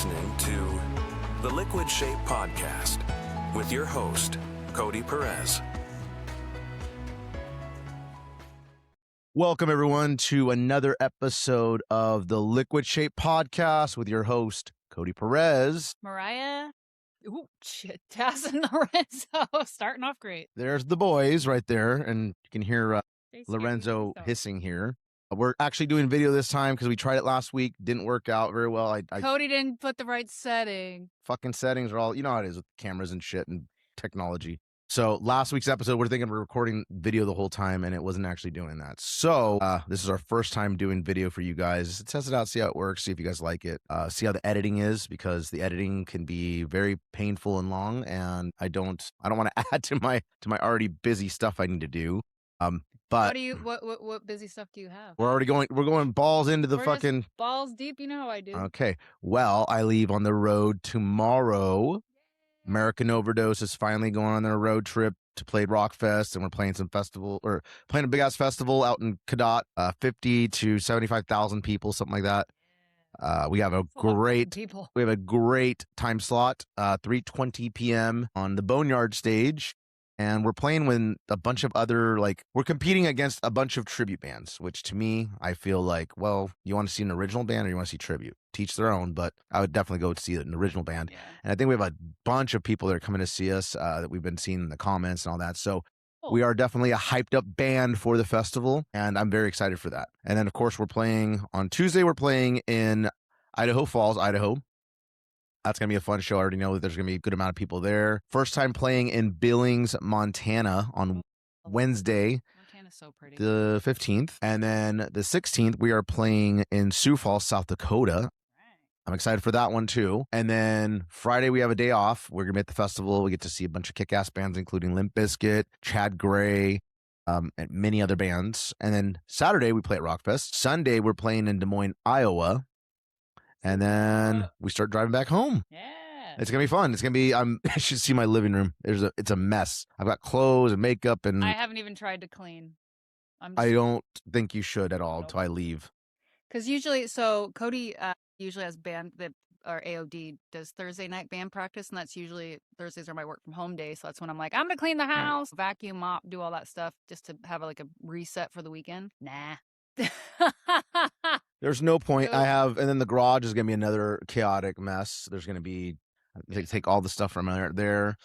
listening to the Liquid Shape Podcast with your host, Cody Perez. Welcome, everyone, to another episode of the Liquid Shape Podcast with your host, Cody Perez. Mariah. Ooh, shit. Taz and Lorenzo starting off great. There's the boys right there, and you can hear They scared Lorenzo me so. hissing here. We're actually doing video this time because we tried it last week. Didn't work out very well. I Cody didn't put the right setting. fucking settings are all, you know how it is with cameras and shit and technology. So last week's episode, we're thinking we're recording video the whole time, and it wasn't actually doing that. So this is our first time doing video for you guys. Test it out, see how it works, see if you guys like it, see how the editing is, because the editing can be very painful and long, and I don't want to add to my already busy stuff I need to do. But what busy stuff do you have? we're going balls into the We're fucking just balls deep, you know how I do. Okay. Well, I leave on the road tomorrow. American Overdose is finally going on their road trip to play Rockfest, and we're playing playing a big ass festival out in Cadott, 50 to 75,000 people, something like that. We have a great time slot, 3:20 p.m. on the Boneyard stage. And we're playing with a bunch of other, we're competing against a bunch of tribute bands, which to me, I feel like, well, you want to see an original band or you want to see tribute? Teach their own, but I would definitely go to see an original band. Yeah. And I think we have a bunch of people that are coming to see us that we've been seeing in the comments and all that. So we are definitely a hyped up band for the festival, and I'm very excited for that. And then, of course, on Tuesday, we're playing in Idaho Falls, Idaho. That's going to be a fun show. I already know that there's going to be a good amount of people there. First time playing in Billings, Montana on Wednesday, Montana's so pretty. the 15th. And then the 16th, we are playing in Sioux Falls, South Dakota. Right. I'm excited for that one too. And then Friday, we have a day off. We're going to be at the festival. We get to see a bunch of kick-ass bands, including Limp Bizkit, Chad Gray, and many other bands. And then Saturday, we play at Rockfest. Sunday, we're playing in Des Moines, Iowa. And then we start driving back home. Yeah. It's going to be fun. It's going to be, you should see my living room. It's a mess. I've got clothes and makeup, and I haven't even tried to clean. I don't think you should at all until I leave. Because Cody usually has band that, or AOD does Thursday night band practice, and that's usually Thursdays are my work from home day. So that's when I'm like, I'm going to clean the house, vacuum, mop, do all that stuff just to have a reset for the weekend. Nah. There's no point. And then the garage is going to be another chaotic mess. There's going to be, take all the stuff from there.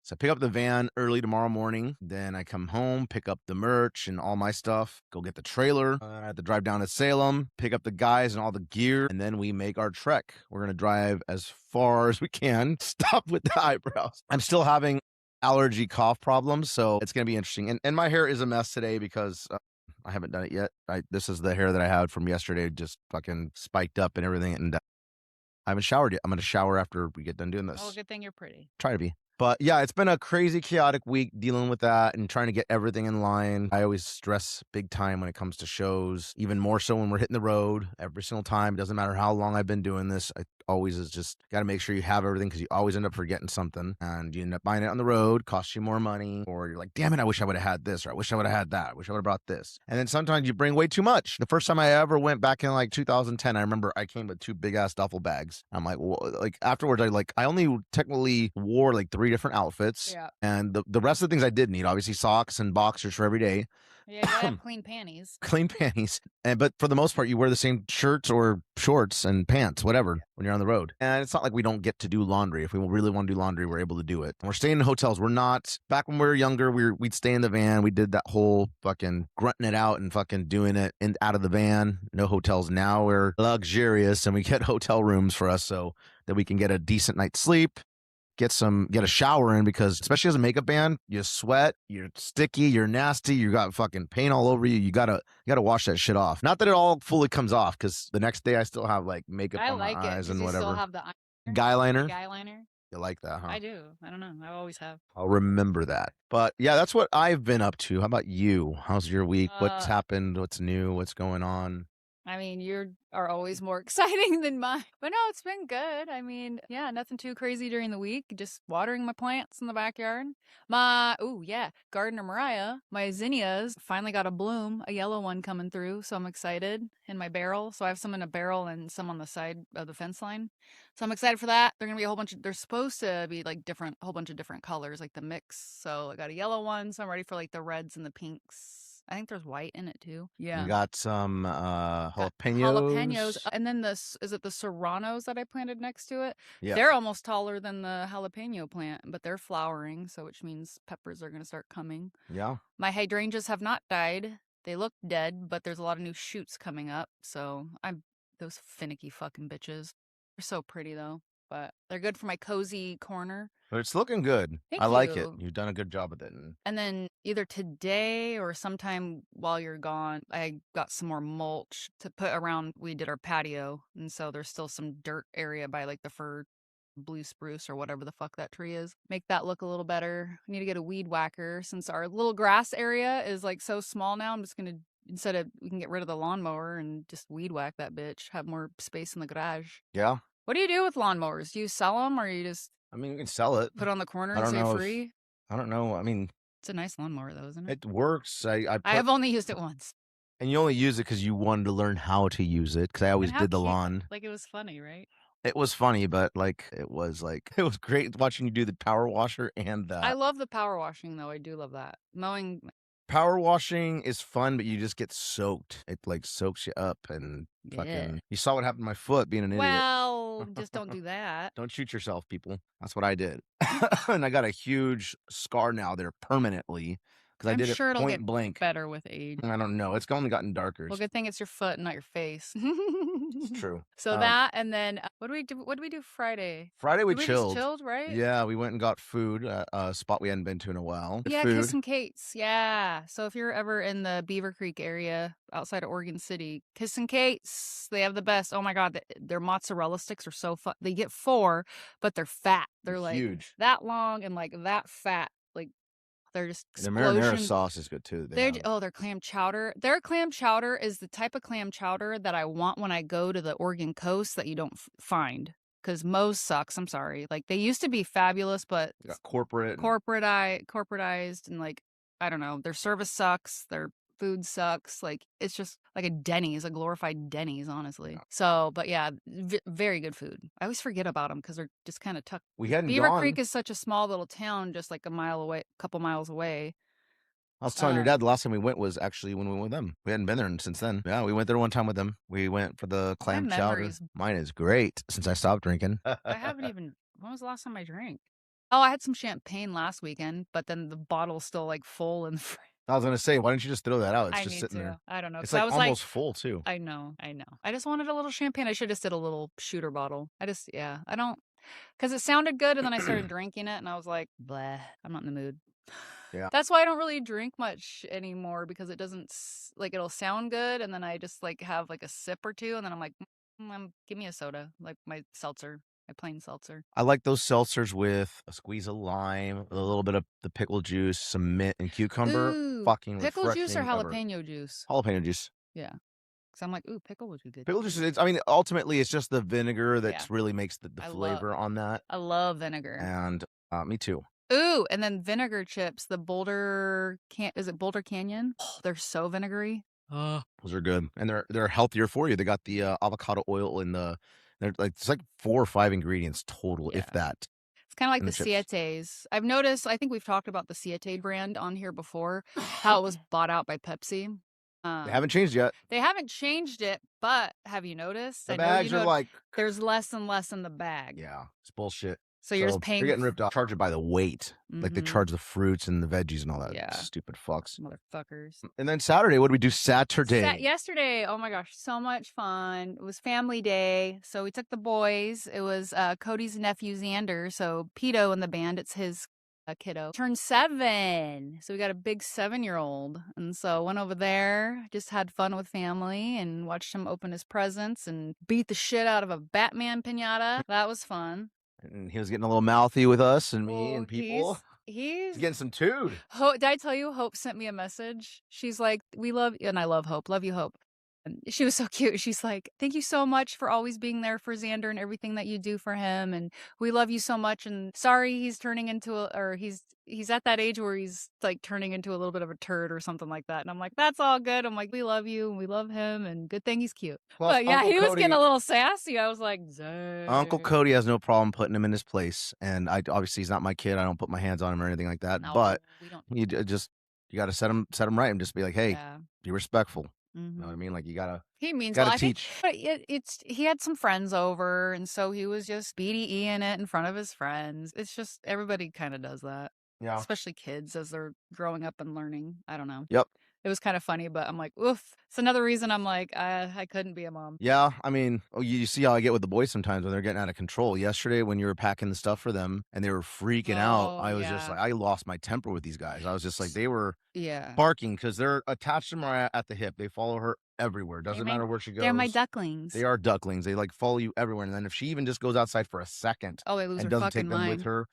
So I pick up the van early tomorrow morning. Then I come home, pick up the merch and all my stuff, go get the trailer. I have to drive down to Salem, pick up the guys and all the gear, and then we make our trek. We're going to drive as far as we can. Stop with the eyebrows. I'm still having allergy cough problems, so it's going to be interesting. And my hair is a mess today because I haven't done it yet. This is the hair that I had from yesterday, just fucking spiked up and everything. And I haven't showered yet. I'm going to shower after we get done doing this. Oh, good thing you're pretty. Try to be. But yeah, it's been a crazy, chaotic week dealing with that and trying to get everything in line. I always stress big time when it comes to shows, even more so when we're hitting the road every single time. It doesn't matter how long I've been doing this. I always is just got to make sure you have everything, because you always end up forgetting something and you end up buying it on the road, costs you more money, or you're like, damn it, I wish I would have had this, or I wish I would have had that. I wish I would have brought this. And then sometimes you bring way too much. The first time I ever went back in 2010, I remember I came with 2 big ass duffel bags. I'm like, well, afterwards, I only technically wore 3 different outfits. Yeah. And the rest of the things I did need, obviously socks and boxers for every day. Yeah, you gotta have clean panties. Clean panties. But for the most part, you wear the same shirts or shorts and pants, whatever, when you're on the road. And it's not like we don't get to do laundry. If we really want to do laundry, we're able to do it. And we're staying in hotels. We're not, back when we were younger, we'd stay in the van. We did that whole fucking grunting it out and fucking doing it out of the van. No hotels. Now we're luxurious and we get hotel rooms for us so that we can get a decent night's sleep. Get a shower in, because especially as a makeup band, you sweat, you're sticky, you're nasty, you got fucking paint all over you. You gotta wash that shit off. Not that it all fully comes off, because the next day I still have makeup on my eyes and whatever. Still have the guy liner. You like that, huh? I do. I don't know. I always have. I'll remember that. But yeah, that's what I've been up to. How about you? How's your week? What's happened? What's new? What's going on? I mean, you are always more exciting than mine. But no, it's been good. I mean, yeah, nothing too crazy during the week. Just watering my plants in the backyard. Gardener Mariah, my zinnias finally got a bloom, a yellow one coming through. So I'm excited in my barrel. So I have some in a barrel and some on the side of the fence line. So I'm excited for that. They're going to be they're supposed to be like a whole bunch of different colors, like the mix. So I got a yellow one. So I'm ready for like the reds and the pinks. I think there's white in it too. Yeah. We got some Got jalapenos. and then is it the serranos that I planted next to it? Yeah. They're almost taller than the jalapeno plant, but they're flowering, so which means peppers are going to start coming. Yeah. My hydrangeas have not died. They look dead, but there's a lot of new shoots coming up, so those finicky fucking bitches. They're so pretty though, but they're good for my cozy corner. But it's looking good. Thank I like it. you. You've done a good job with it. And then either today or sometime while you're gone, I got some more mulch to put around. We did our patio. And so there's still some dirt area by like the fir blue spruce or whatever the fuck that tree is. Make that look a little better. I need to get a weed whacker since our little grass area is like so small now. I'm just going to, we can get rid of the lawnmower and just weed whack that bitch, have more space in the garage. Yeah. What do you do with lawnmowers? Do you sell them or you just... I mean, you can sell it. Put it on the corner and say free? I don't know. I mean... It's a nice lawnmower, though, isn't it? It works. I have only used it once. And you only use it because you wanted to learn how to use it, because I always did the lawn. Like, it was funny, right? It was funny, but it was great watching you do the power washer and that. I love the power washing, though. I do love that. Mowing... Power washing is fun, but you just get soaked. It soaks you up and fucking... You saw what happened to my foot being an idiot. Well, just don't do that. Don't shoot yourself, people. That's what I did. And I got a huge scar now there permanently because I did it point blank. Better with age. I don't know. It's only gotten darker. Well, good thing it's your foot and not your face. It's true. So that, and then what do we do? What did we do Friday? Friday we chilled. We just chilled, right? Yeah, we went and got food at a spot we hadn't been to in a while. Yeah, Kiss and Kate's. Yeah. So if you're ever in the Beaver Creek area outside of Oregon City, Kiss and Kate's, they have the best. Oh my God, their mozzarella sticks are so fun. They get 4, but they're fat. They're like huge, that long and like that fat. Like they're just explosion. The marinara sauce is good too. Their clam chowder. Their clam chowder is the type of clam chowder that I want when I go to the Oregon coast that you don't find. Because Moe's sucks. I'm sorry. Like they used to be fabulous, but corporatized, and like I don't know. Their service sucks. Their food sucks. Like it's just like a glorified Denny's, honestly. So, but yeah, very good food. I always forget about them because they're just kind of tucked. Beaver Creek is such a small little town, just like a couple miles away. I was telling your dad the last time we went was actually when we went with them. We hadn't been there since then. Yeah, we went there one time with them. We went for the clam chowder. Mine is great since I stopped drinking. I haven't even... When was the last time I drank? Oh, I had some champagne last weekend, but then the bottle's still like full in the fridge. I was going to say, why don't you just throw that out? It's just sitting there. I don't know. It's like almost full too. I know. I just wanted a little champagne. I should have just did a little shooter bottle. I don't... Because it sounded good, and then I started drinking it, and I was like, bleh, I'm not in the mood. Yeah. That's why I don't really drink much anymore, because it doesn't, like, it'll sound good, and then I just, like, have, like, a sip or two, and then I'm like, give me a soda, like my seltzer, my plain seltzer. I like those seltzers with a squeeze of lime, a little bit of the pickle juice, some mint and cucumber. Ooh, fucking pickle juice or jalapeno juice? Jalapeno juice. Yeah. Because I'm like, ooh, pickle would be good. Pickle juice, ultimately, it's just the vinegar that really makes the flavor on that. I love vinegar. And me too. Ooh, and then vinegar chips, the is it Boulder Canyon? Oh, they're so vinegary. Those are good. And they're healthier for you. They got the avocado oil in it's like 4 or 5 ingredients total, if that. It's kind of like the Sietes. I've noticed, I think we've talked about the Siete brand on here before, how it was bought out by Pepsi. They haven't changed yet. They haven't changed it, but have you noticed? The bags are like... There's less and less in the bag. Yeah, it's bullshit. So you're just paying... You're getting ripped off. Charge it by the weight. Mm-hmm. Like they charge the fruits and the veggies and all that. Yeah. Stupid fucks. Motherfuckers. And then Saturday, what did we do Saturday? Yesterday, oh my gosh, so much fun. It was family day. So we took the boys. It was Cody's nephew, Xander. So Pito in the band, it's his kiddo. Turned 7. So we got a big 7-year-old. And so went over there, just had fun with family and watched him open his presents and beat the shit out of a Batman piñata. That was fun. And he was getting a little mouthy with us and me and people. He's getting some tood. Did I tell you Hope sent me a message? She's like, we love you. And I love Hope. Love you, Hope. She was so cute. She's like, "Thank you so much for always being there for Xander and everything that you do for him, and we love you so much, and sorry he's turning into he's at that age where he's, like, turning into a little bit of a turd or something like that," and I'm like, "That's all good." I'm like, "We love you, and we love him, and good thing he's cute." Plus, But, yeah, he was getting a little sassy. I was like, Uncle "Dang." Cody has no problem putting him in his place, and obviously he's not my kid. I don't put my hands on him or anything like that. No, But we don't. you got to set him right and just be like, hey, Yeah. be respectful. You know what I Mhm. mean? Like you He means gotta well. I think teach. but it's he had some friends over, and so he was just BDEing it in front of his friends. It's just everybody kinda does that, Yeah. especially kids as they're growing up and learning. I don't know. Yep. It was kinda funny, but I'm like, "Oof." It's another reason I'm like, I couldn't be a mom." Yeah, I mean, you see how I get with the boys sometimes when they're getting out of control. Yesterday, when you were packing the stuff for them and they were freaking out, Oh, I was just yeah. like, I lost my temper with these guys. I was just like, they were Yeah. barking because they're attached to Mariah at the hip. They follow her everywhere. Doesn't matter where she They're my goes. ducklings. They are ducklings. They like follow you everywhere. And then if she even just goes outside for a second Oh, they lose and her doesn't fucking take them with mind. her,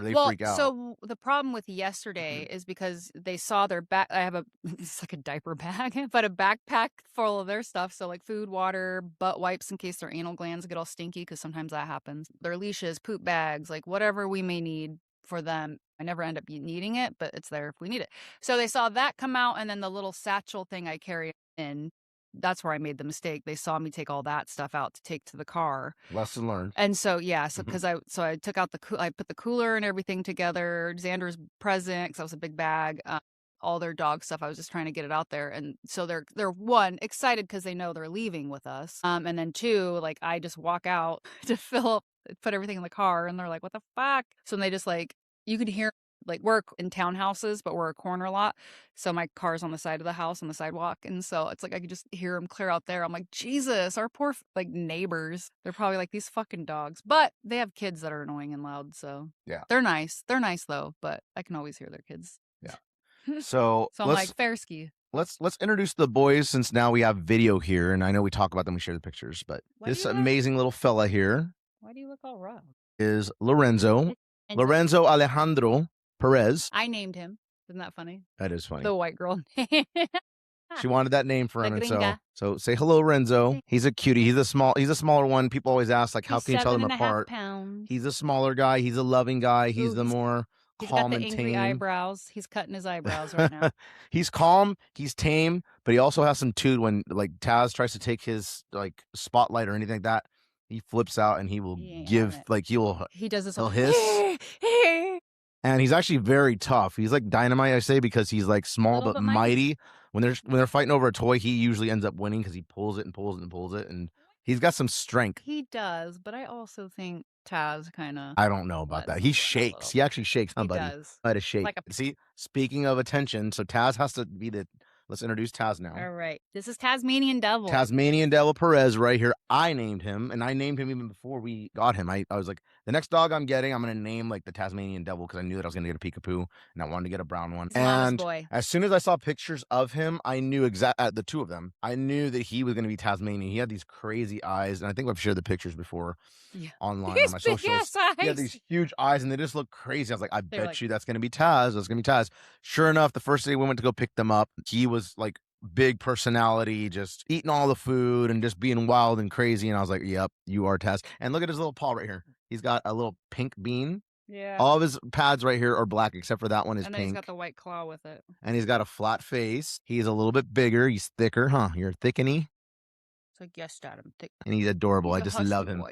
they Well, freak out. so the problem with yesterday is because they saw their back. I have it's like a diaper bag, but a backpack full of their stuff. So like food, water, butt wipes in case their anal glands get all stinky, because sometimes that happens. Their leashes, poop bags, like whatever we may need for them. I never end up needing it, but it's there if we need it. So they saw that come out, and then the little satchel thing I carry in. That's where I made the mistake. They saw me take all that stuff out to take to the car. Lesson learned. And so, yeah, so because I took out I put the cooler and everything together, Xander's present, because that was a big bag, all their dog stuff. I was just trying to get it out there, and so they're one excited because they know they're leaving with us, and then two, like I just walk out to fill up, put everything in the car, and they're like, "What the fuck?" So they just like you could hear. Like we're in townhouses, but we're a corner lot. So my car's on the side of the house on the sidewalk. And so it's like I could just hear them clear out there. I'm like, Jesus, our poor like neighbors. They're probably like these fucking dogs. But they have kids that are annoying and loud. So Yeah. they're nice. They're nice though, but I can always hear their kids. Yeah. So I'm like, fair ski. Let's introduce the boys since now we have video here, and I know we talk about them, we share the pictures, but this amazing little fella here Why do you look all rough? is Lorenzo Alejandro Perez. I named him. Isn't that funny? That is funny. The white girl. She wanted that name for him, and gringa. so say hello, Renzo. He's a cutie. He's a smaller one. People always ask, like, how can you tell them apart? Pounds. He's a smaller guy. He's a loving guy. He's the more calm and He's got the tame. angry eyebrows. He's cutting his eyebrows right now. He's calm. He's tame, but he also has some toot when like Taz tries to take his like spotlight or anything like that. He flips out and he will give like he does this. He'll hiss. And he's actually very tough. He's like dynamite, I say, because he's like small but mighty. When they're fighting over a toy, he usually ends up winning because he pulls it and pulls it and pulls it, and he's got some strength. He does, but I also think Taz kind of. I don't know about that. He shakes. He actually shakes somebody. He does. By to shake. Like See, speaking of attention, so Taz has to be the. Let's introduce Taz now. All right. This is Tasmanian Devil. Tasmanian Devil Perez right here. I named him, and I named him even before we got him. I was like, the next dog I'm getting, I'm going to name like the Tasmanian Devil because I knew that I was going to get a peekapoo, and I wanted to get a brown one. And as soon as I saw pictures of him, I knew the two of them. I knew that he was going to be Tasmanian. He had these crazy eyes, and I think I've shared the pictures before online on my socials. He had these huge eyes, and they just look crazy. I was like, I bet you that's going to be Taz. That's going to be Taz. Sure enough, the first day we went to go pick them up, he was like big personality, just eating all the food and just being wild and crazy. And I was like, yep, you are Taz. And look at his little paw right here. He's got a little pink bean. Yeah. All of his pads right here are black, except for that one is and pink. He's got the white claw with it. And he's got a flat face. He's a little bit bigger. He's thicker, huh? You're thickeny. It's like, yes, Dad, I'm thick. And he's adorable. I just love him.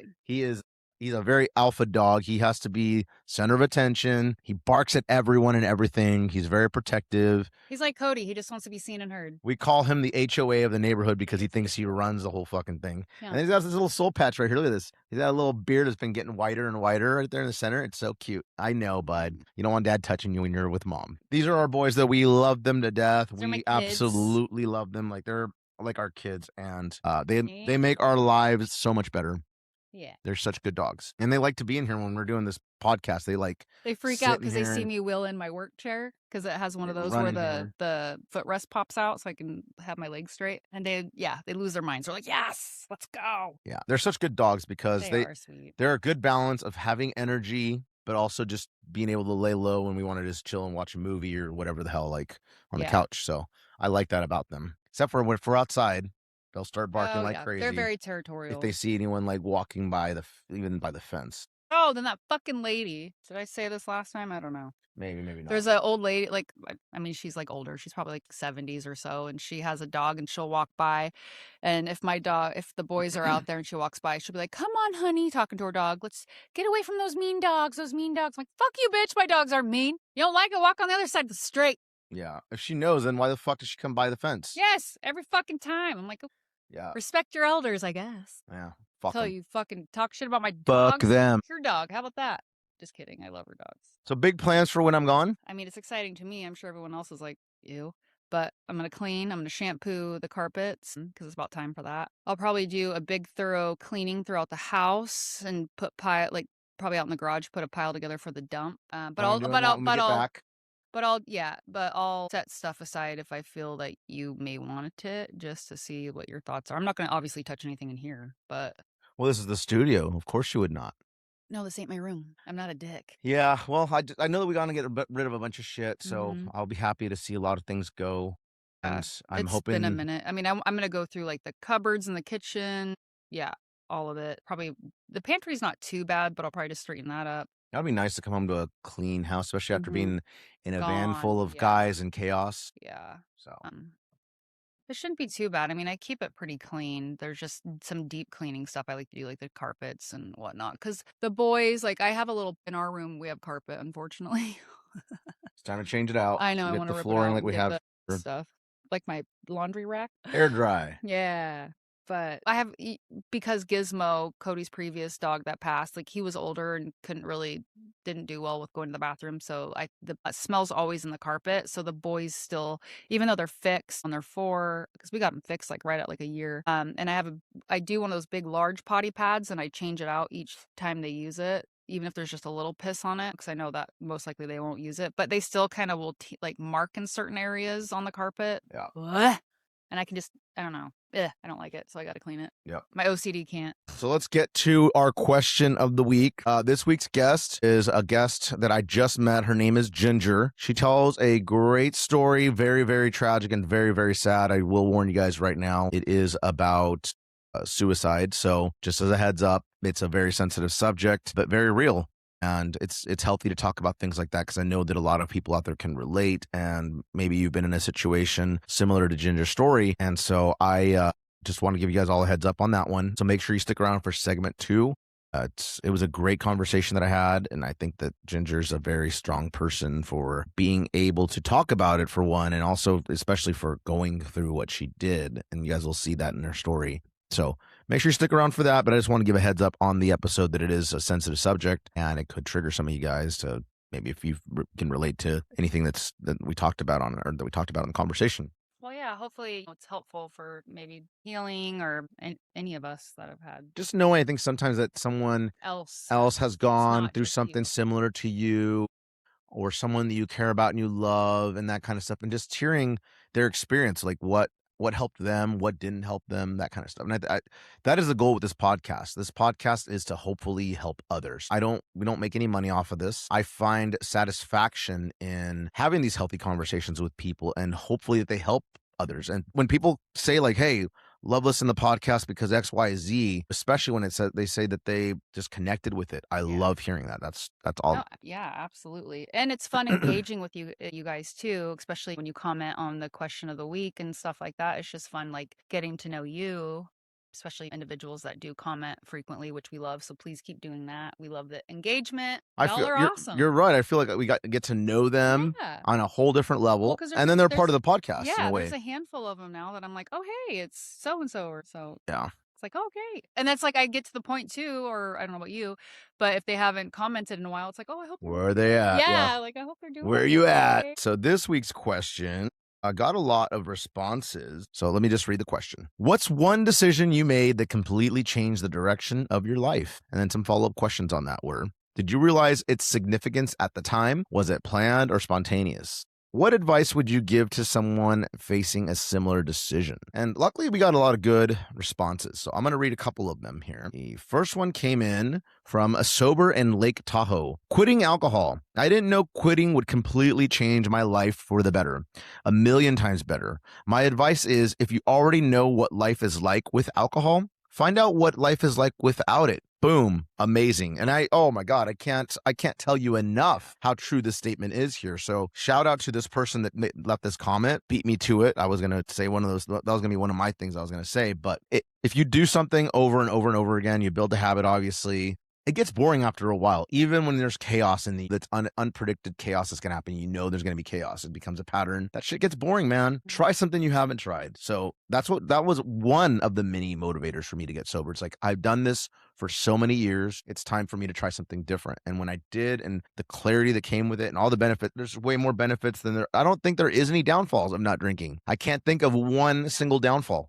He's a very alpha dog. He has to be center of attention. He barks at everyone and everything. He's very protective. He's like Cody. He just wants to be seen and heard. We call him the HOA of the neighborhood because he thinks he runs the whole fucking thing. Yeah. And he's got this little soul patch right here. Look at this. He's got a little beard that's been getting whiter and whiter right there in the center. It's so cute. I know, bud. You don't want dad touching you when you're with mom. These are our boys that we love them to death. We absolutely love them. Like they're like our kids. And they make our lives so much better. Yeah. They're such good dogs. And they like to be in here when we're doing this podcast. They freak out because they see me wheel in my work chair because it has one of those where the footrest pops out so I can have my legs straight. And they lose their minds. They're like, yes, let's go. Yeah. They're such good dogs because they are sweet. They're a good balance of having energy, but also just being able to lay low when we want to just chill and watch a movie or whatever the hell, like on the couch. So I like that about them. Except for when we're outside. They'll start barking like yeah. crazy. They're very if territorial. they see anyone like walking by even by the fence. Oh, then that fucking lady. Did I say this last time? I don't know. Maybe not. There's an old lady, like, I mean, she's like older. She's probably like 70s or so, and she has a dog, and she'll walk by. And if the boys are out there and she walks by, she'll be like, "Come on, honey," talking to her dog. "Let's get away from those mean dogs. Those mean dogs." I'm like, "Fuck you, bitch. My dogs aren't mean. You don't like it? Walk on the other side of the street." Yeah. If she knows, then why the fuck does she come by the fence? Yes, every fucking time. I'm like, Yeah. respect your elders, I guess. Yeah. Fuck Tell 'em. you fucking talk shit about my Fuck dogs. them. Your dog. How about that? Just kidding. I love her dogs. So big plans for when I'm gone? I mean, it's exciting to me. I'm sure everyone else is like, ew. But I'm going to clean. I'm going to shampoo the carpets because it's about time for that. I'll probably do a big, thorough cleaning throughout the house and put probably out in the garage, put a pile together for the dump. But I'll set stuff aside if I feel that you may want it, just to see what your thoughts are. I'm not going to obviously touch anything in here, but. Well, this is the studio. Of course you would not. No, this ain't my room. I'm not a dick. Yeah, well, I know that we got to get rid of a bunch of shit, so I'll be happy to see a lot of things go. And I'm hoping. It's been a minute. I mean, I'm going to go through like the cupboards in the kitchen. Yeah, all of it. Probably the pantry's not too bad, but I'll probably just straighten that up. That'd be nice to come home to a clean house, especially after being in a van Gone, full of yeah. guys and chaos. Yeah. So it shouldn't be too bad. I mean, I keep it pretty clean. There's just some deep cleaning stuff I like to do, like the carpets and whatnot. Because the boys, like, I have in our room, we have carpet, unfortunately. it's time to change it out. I know. I want to the flooring like we have stuff, like my laundry rack. Air dry. Yeah. But I have, because Gizmo, Cody's previous dog that passed, like he was older and didn't do well with going to the bathroom. So the smell's always in the carpet. So the boys still, even though they're fixed on their 4, because we got them fixed like right at like a year. And I do one of those big, large potty pads and I change it out each time they use it, even if there's just a little piss on it, because I know that most likely they won't use it. But they still kind of will like mark in certain areas on the carpet. Yeah. Ugh. And I can just, I don't know. I don't like it, so I got to clean it. Yep. My OCD can't. So let's get to our question of the week. This week's guest is a guest that I just met. Her name is Ginger. She tells a great story, very, very tragic and very, very sad. I will warn you guys right now, it is about suicide. So just as a heads up, it's a very sensitive subject, but very real. And it's healthy to talk about things like that because I know that a lot of people out there can relate, and maybe you've been in a situation similar to Ginger's story. And so I just want to give you guys all a heads up on that one. So make sure you stick around for segment 2. It was a great conversation that I had, and I think that Ginger's a very strong person for being able to talk about it, for one, and also especially for going through what she did. And you guys will see that in her story. So make sure you stick around for that. But I just want to give a heads up on the episode that it is a sensitive subject, and it could trigger some of you guys to maybe if you can relate to anything that we talked about that we talked about in the conversation. Well, yeah, hopefully it's helpful for maybe healing or any of us that have had. Just knowing, I think sometimes that someone else has gone through something similar to you, or someone that you care about and you love and that kind of stuff, and just hearing their experience, like what helped them, what didn't help them, that kind of stuff. And that is the goal with this podcast. This podcast is to hopefully help others. We don't make any money off of this. I find satisfaction in having these healthy conversations with people, and hopefully that they help others. And when people say like, hey, love listening to the podcast because X, Y, Z, especially when they say that they just connected with it. I love hearing that. That's all. No, yeah, absolutely. And it's fun engaging with you guys too, especially when you comment on the question of the week and stuff like that. It's just fun, like getting to know you, especially individuals that do comment frequently, which we love. So please keep doing that. We love the engagement. Y'all are awesome. You're right. I feel like we get to know them on a whole different level, and then they're part of the podcast. Yeah, in a way. There's a handful of them now that I'm like, oh hey, it's so and so or so. Yeah. It's like, okay. And that's like, I get to the point too, or I don't know about you, but if they haven't commented in a while, it's like, oh, I hope. Where are they at? Yeah, like I hope they're doing. Where are you at? So this week's question, I got a lot of responses. So let me just read the question. What's one decision you made that completely changed the direction of your life? And then some follow-up questions on that were, did you realize its significance at the time? Was it planned or spontaneous? What advice would you give to someone facing a similar decision? And luckily, we got a lot of good responses. So I'm going to read a couple of them here. The first one came in from a sober in Lake Tahoe. Quitting alcohol. I didn't know quitting would completely change my life for the better, 1,000,000 times better. My advice is if you already know what life is like with alcohol, find out what life is like without it. Boom. Amazing. And oh my God, I can't tell you enough how true this statement is here. So shout out to this person that left this comment, beat me to it. I was going to say one of those, that was going to be one of my things I was going to say, but if you do something over and over and over again, you build a habit, obviously. It gets boring after a while, even when there's chaos in that's unpredicted chaos that's going to happen. You know there's going to be chaos. It becomes a pattern. That shit gets boring, man. Try something you haven't tried. So that was one of the many motivators for me to get sober. It's like, I've done this for so many years. It's time for me to try something different. And when I did, and the clarity that came with it and all the benefits, there's way more benefits than I don't think there is any downfalls of not drinking. I can't think of one single downfall.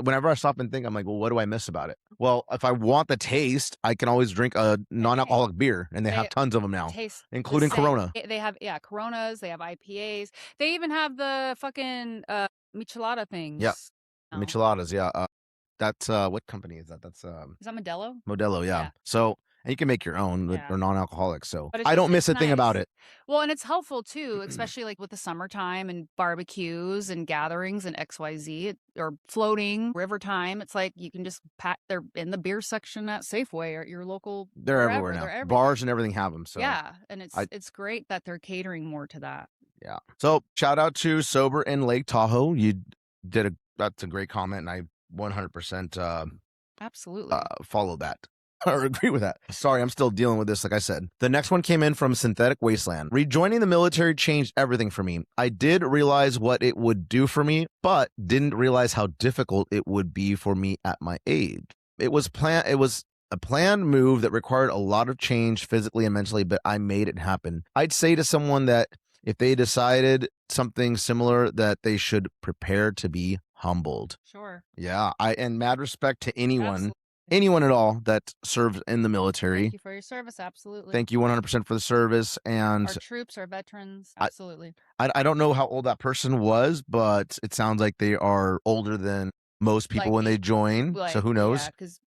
Whenever I stop and think, I'm like, well, what do I miss about it? Well, if I want the taste, I can always drink a non-alcoholic beer, and they have tons of them now, including Corona. They have, Coronas, they have IPAs. They even have the fucking michelada things. Yeah, micheladas, yeah. That's, what company is that? That's, is that Modelo? Modelo, yeah. So, and you can make your own, but they're non-alcoholic, so I don't miss a thing nice. about it. Well, and it's helpful too, especially like with the summertime and barbecues and gatherings and XYZ or floating river time. It's like you can just they're in the beer section at Safeway or at your local. They're everywhere now. Bars and everything have them. So yeah, and it's great that they're catering more to that. Yeah. So shout out to Sober in Lake Tahoe. That's a great comment, and I 100% absolutely follow that. Or agree with that. Sorry, I'm still dealing with this, like I said. The next one came in from Synthetic Wasteland. Rejoining the military changed everything for me. I did realize what it would do for me, but didn't realize how difficult it would be for me at my age. It was a planned move that required a lot of change physically and mentally, but I made it happen. I'd say to someone that if they decided something similar, that they should prepare to be humbled. Sure. Yeah. And mad respect to anyone. Absolutely. Anyone at all that serves in the military. Thank you for your service. Absolutely. Thank you 100% for the service. And our troops, our veterans. Absolutely. I don't know how old that person was, but it sounds like they are older than most people when they join. So who knows? Yeah, because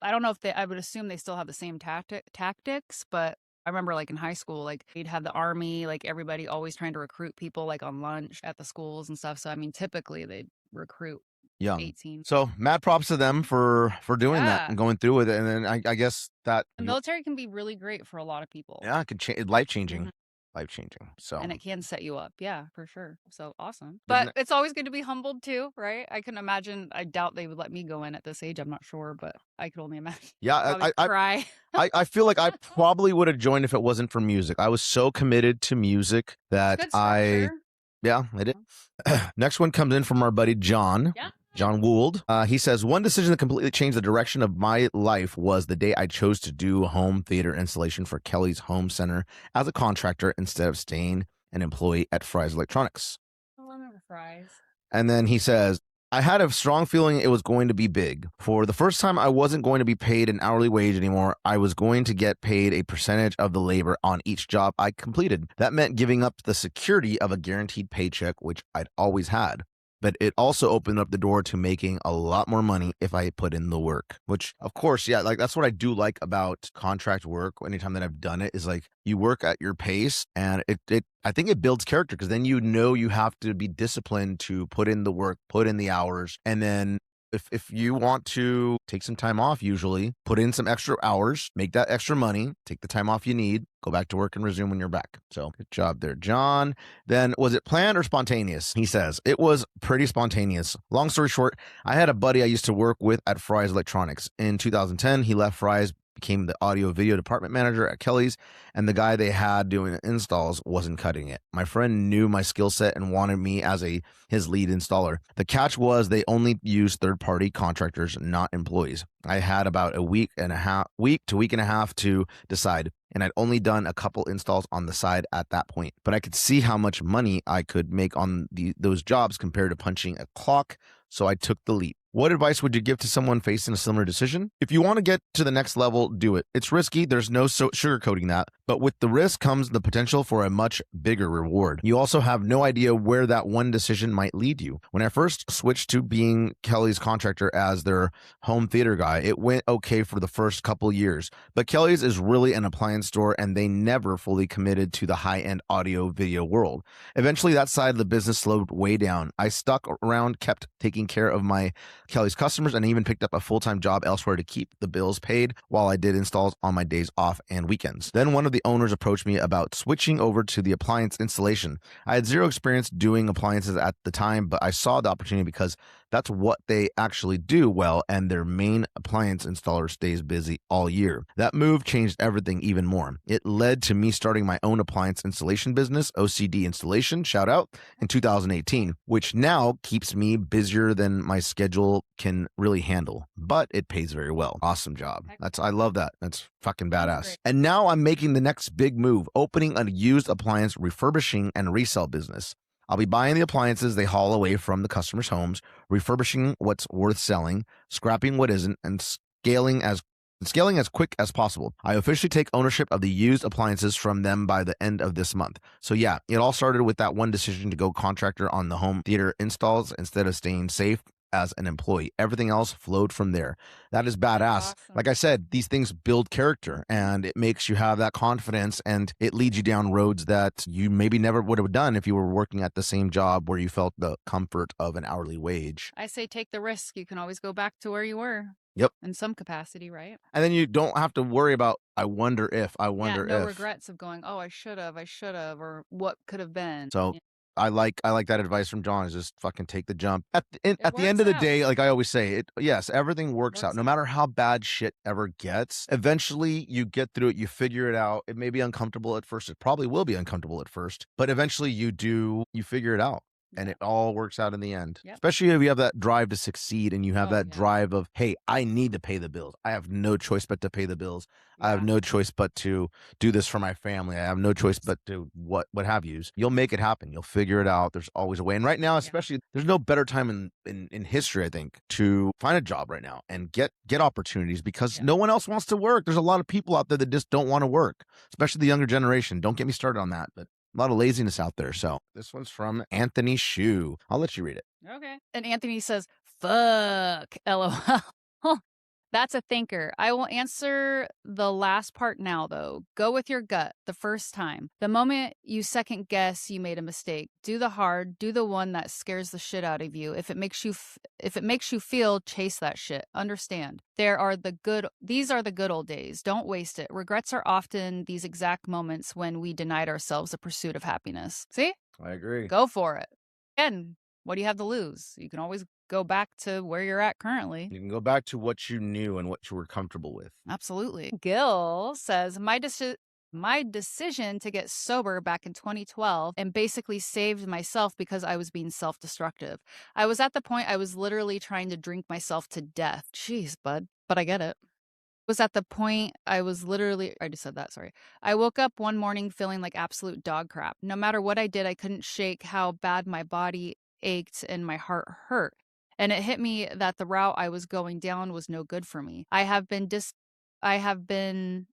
I don't know if I would assume they still have the same tactics, but I remember like in high school, like we'd have the army, like everybody always trying to recruit people like on lunch at the schools and stuff. So, I mean, typically they'd recruit young 18. So mad props to them for doing that and going through with it. And then I guess that the military can be really great for a lot of people. Yeah, it can change, life-changing. Life-changing. So, and it can set you up. Yeah, for sure. So awesome. But it's always good to be humbled too, right? I can imagine. I doubt they would let me go in at this age. I'm not sure, but I could only imagine. Yeah, I cry. I feel like I probably would have joined if it wasn't for music. I was so committed to music that yeah, I did. Next one comes in from our buddy John. Yeah. John Would. He says, one decision that completely changed the direction of my life was the day I chose to do home theater installation for Kelly's Home Center as a contractor instead of staying an employee at Fry's Electronics. I remember Fry's. And then he says, I had a strong feeling it was going to be big. For the first time, I wasn't going to be paid an hourly wage anymore. I was going to get paid a percentage of the labor on each job I completed. That meant giving up the security of a guaranteed paycheck, which I'd always had. But it also opened up the door to making a lot more money if I put in the work, which of course, yeah, like that's what I do like about contract work. Anytime that I've done it is like you work at your pace, and I think it builds character, because then you know you have to be disciplined to put in the work, put in the hours, and then if you want to take some time off, usually put in some extra hours, make that extra money, take the time off you need, go back to work and resume when you're back. So good job there, John. Then was it planned or spontaneous? He says, it was pretty spontaneous. Long story short, I had a buddy I used to work with at Fry's Electronics. In 2010, he left Fry's, became the audio video department manager at Kelly's, and the guy they had doing the installs wasn't cutting it. My friend knew my skill set and wanted me as his lead installer. The catch was they only used third-party contractors, not employees. I had about a week to week and a half to decide, and I'd only done a couple installs on the side at that point. But I could see how much money I could make on those jobs compared to punching a clock, so I took the leap. What advice would you give to someone facing a similar decision? If you want to get to the next level, do it. It's risky. There's no sugarcoating that. But with the risk comes the potential for a much bigger reward. You also have no idea where that one decision might lead you. When I first switched to being Kelly's contractor as their home theater guy, it went okay for the first couple years. But Kelly's is really an appliance store, and they never fully committed to the high-end audio video world. Eventually, that side of the business slowed way down. I stuck around, kept taking care of my Kelly's customers, and even picked up a full-time job elsewhere to keep the bills paid while I did installs on my days off and weekends. Then one of the owners approached me about switching over to the appliance installation. I had zero experience doing appliances at the time, but I saw the opportunity because that's what they actually do well, and their main appliance installer stays busy all year. That move changed everything even more. It led to me starting my own appliance installation business, OCD Installation, shout out, in 2018, which now keeps me busier than my schedule can really handle, but it pays very well. Awesome job. I love that. That's fucking badass. And now I'm making the next big move, opening a used appliance refurbishing and resale business. I'll be buying the appliances they haul away from the customers' homes, refurbishing what's worth selling, scrapping what isn't, and scaling as quick as possible. I officially take ownership of the used appliances from them by the end of this month. So yeah, it all started with that one decision to go contractor on the home theater installs instead of staying safe as an employee. Everything else flowed from there. That is badass. Awesome. Like I said, these things build character, and it makes you have that confidence, and it leads you down roads that you maybe never would have done if you were working at the same job where you felt the comfort of an hourly wage. I say take the risk. You can always go back to where you were. Yep. In some capacity, right? And then you don't have to worry about, I wonder if. No regrets of going, oh, I should have, or what could have been. So I like that advice from John, is just fucking take the jump. At the end of the day, like I always say, yes, everything works out. No matter how bad shit ever gets, eventually you get through it, you figure it out. It may be uncomfortable at first. It probably will be uncomfortable at first, but eventually you figure it out. And it all works out in the end. Yep. Especially if you have that drive to succeed, and you have that drive of, hey, I need to pay the bills. I have no choice but to pay the bills. I have no choice but to do this for my family. I have no choice but to what have yous. You'll make it happen. You'll figure it out. There's always a way. And right now, especially, there's no better time in history, I think, to find a job right now and get opportunities, because no one else wants to work. There's a lot of people out there that just don't want to work, especially the younger generation. Don't get me started on that, but a lot of laziness out there. So this one's from Anthony Shu. I'll let you read it. Okay. And Anthony says, fuck, LOL. That's a thinker. I will answer the last part now, though. Go with your gut the first time. The moment you second guess, you made a mistake. Do the hard, do the one that scares the shit out of you. If it makes you feel, chase that shit. Understand. These are the good old days. Don't waste it. Regrets are often these exact moments when we denied ourselves the pursuit of happiness. See? I agree. Go for it. Again, what do you have to lose? You can always go back to where you're at currently. You can go back to what you knew and what you were comfortable with. Absolutely. Gil says, my decision to get sober back in 2012 and basically saved myself because I was being self-destructive. I was at the point I was literally trying to drink myself to death. Jeez, bud. But I get it. Was at the point I just said that, sorry. I woke up one morning feeling like absolute dog crap. No matter what I did, I couldn't shake how bad my body ached and my heart hurt. And it hit me that the route I was going down was no good for me. I have been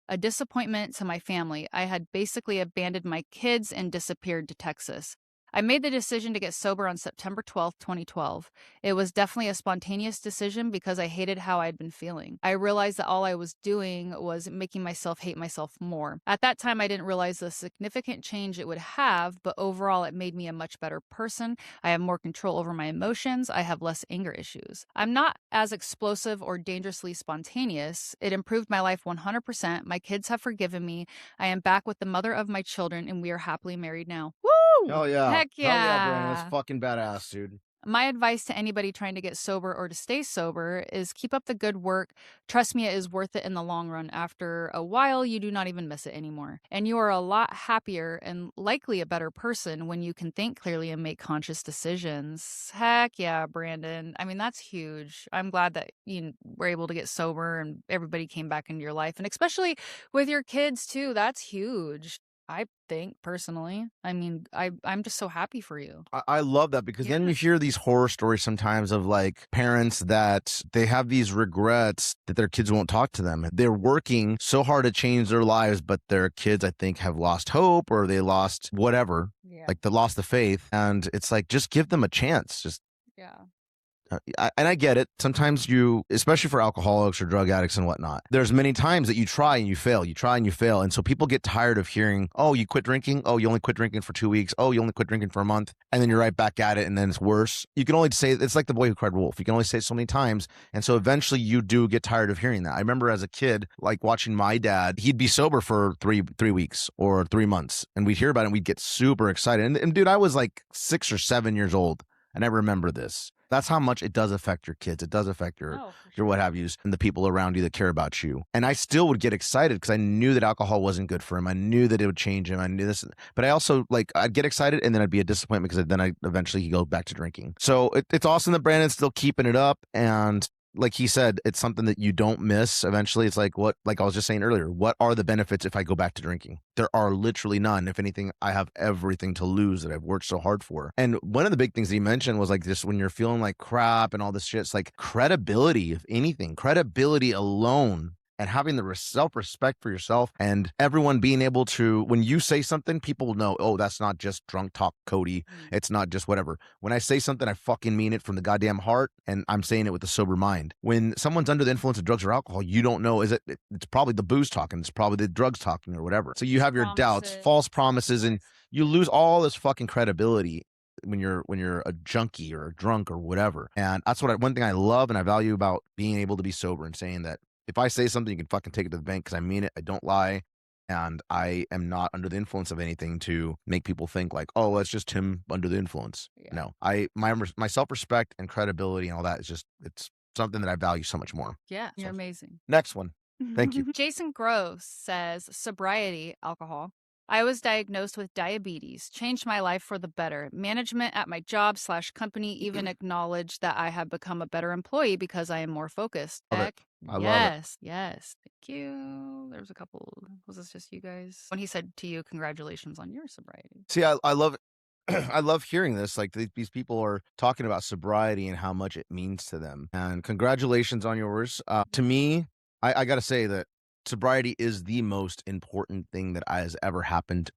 a disappointment to my family. I had basically abandoned my kids and disappeared to Texas. I made the decision to get sober on September 12th, 2012. It was definitely a spontaneous decision because I hated how I'd been feeling. I realized that all I was doing was making myself hate myself more. At that time, I didn't realize the significant change it would have, but overall, it made me a much better person. I have more control over my emotions. I have less anger issues. I'm not as explosive or dangerously spontaneous. It improved my life 100%. My kids have forgiven me. I am back with the mother of my children, and we are happily married now. Woo! Hell yeah. Heck yeah. Hell yeah, Brandon. That's fucking badass, dude. My advice to anybody trying to get sober or to stay sober is keep up the good work. Trust me, it is worth it in the long run. After a while, you do not even miss it anymore. And you are a lot happier and likely a better person when you can think clearly and make conscious decisions. Heck yeah, Brandon. I mean, that's huge. I'm glad that you were able to get sober and everybody came back into your life. And especially with your kids, too. That's huge. I think personally. I mean, I'm just so happy for you. I love that because then you hear these horror stories sometimes of like parents that they have these regrets that their kids won't talk to them. They're working so hard to change their lives, but their kids, I think, have lost hope or they lost whatever, like they lost the faith. And it's like, just give them a chance. Just and I get it. Sometimes you, especially for alcoholics or drug addicts and whatnot, there's many times that you try and you fail, you try and you fail. And so people get tired of hearing, oh, you quit drinking. Oh, you only quit drinking for 2 weeks. Oh, you only quit drinking for a month. And then you're right back at it. And then it's worse. You can only say, it's like the boy who cried wolf. You can only say it so many times. And so eventually you do get tired of hearing that. I remember as a kid, like watching my dad, he'd be sober for three weeks or 3 months. And we'd hear about it and we'd get super excited. And dude, I was like 6 or 7 years old. And I remember this. That's how much it does affect your kids. It does affect your what have yous and the people around you that care about you. And I still would get excited because I knew that alcohol wasn't good for him. I knew that it would change him. I knew this, but I also I'd get excited and then I'd be a disappointment because then eventually he'd go back to drinking. So it's awesome that Brandon's still keeping it up. And like he said, it's something that you don't miss. Eventually, it's like I was just saying earlier, what are the benefits if I go back to drinking? There are literally none. If anything, I have everything to lose that I've worked so hard for. And one of the big things that he mentioned was like just when you're feeling like crap and all this shit, it's like credibility, if anything, credibility alone. And having the self-respect for yourself and everyone being able to, when you say something, people will know, oh, that's not just drunk talk, Cody. It's not just whatever. When I say something, I fucking mean it from the goddamn heart, and I'm saying it with a sober mind. When someone's under the influence of drugs or alcohol, you don't know, it's probably the booze talking, it's probably the drugs talking or whatever. So you have your doubts, false promises, and you lose all this fucking credibility when you're a junkie or a drunk or whatever. And that's one thing I love and I value about being able to be sober and saying that if I say something, you can fucking take it to the bank because I mean it. I don't lie. And I am not under the influence of anything to make people think like, oh, that's just him under the influence. No, my self-respect and credibility and all that is just, it's something that I value so much more. Yeah, you're amazing. Next one. Thank you. Jason Gross says, sobriety, alcohol. I was diagnosed with diabetes, changed my life for the better. Management at my job/company even acknowledged that I have become a better employee because I am more focused. Love it. I love it. Yes. Thank you. There was a couple. Was this just you guys? When he said to you, congratulations on your sobriety. See, I love I love hearing this. Like these people are talking about sobriety and how much it means to them. And congratulations on yours. To me, I got to say that sobriety is the most important thing that has ever happened,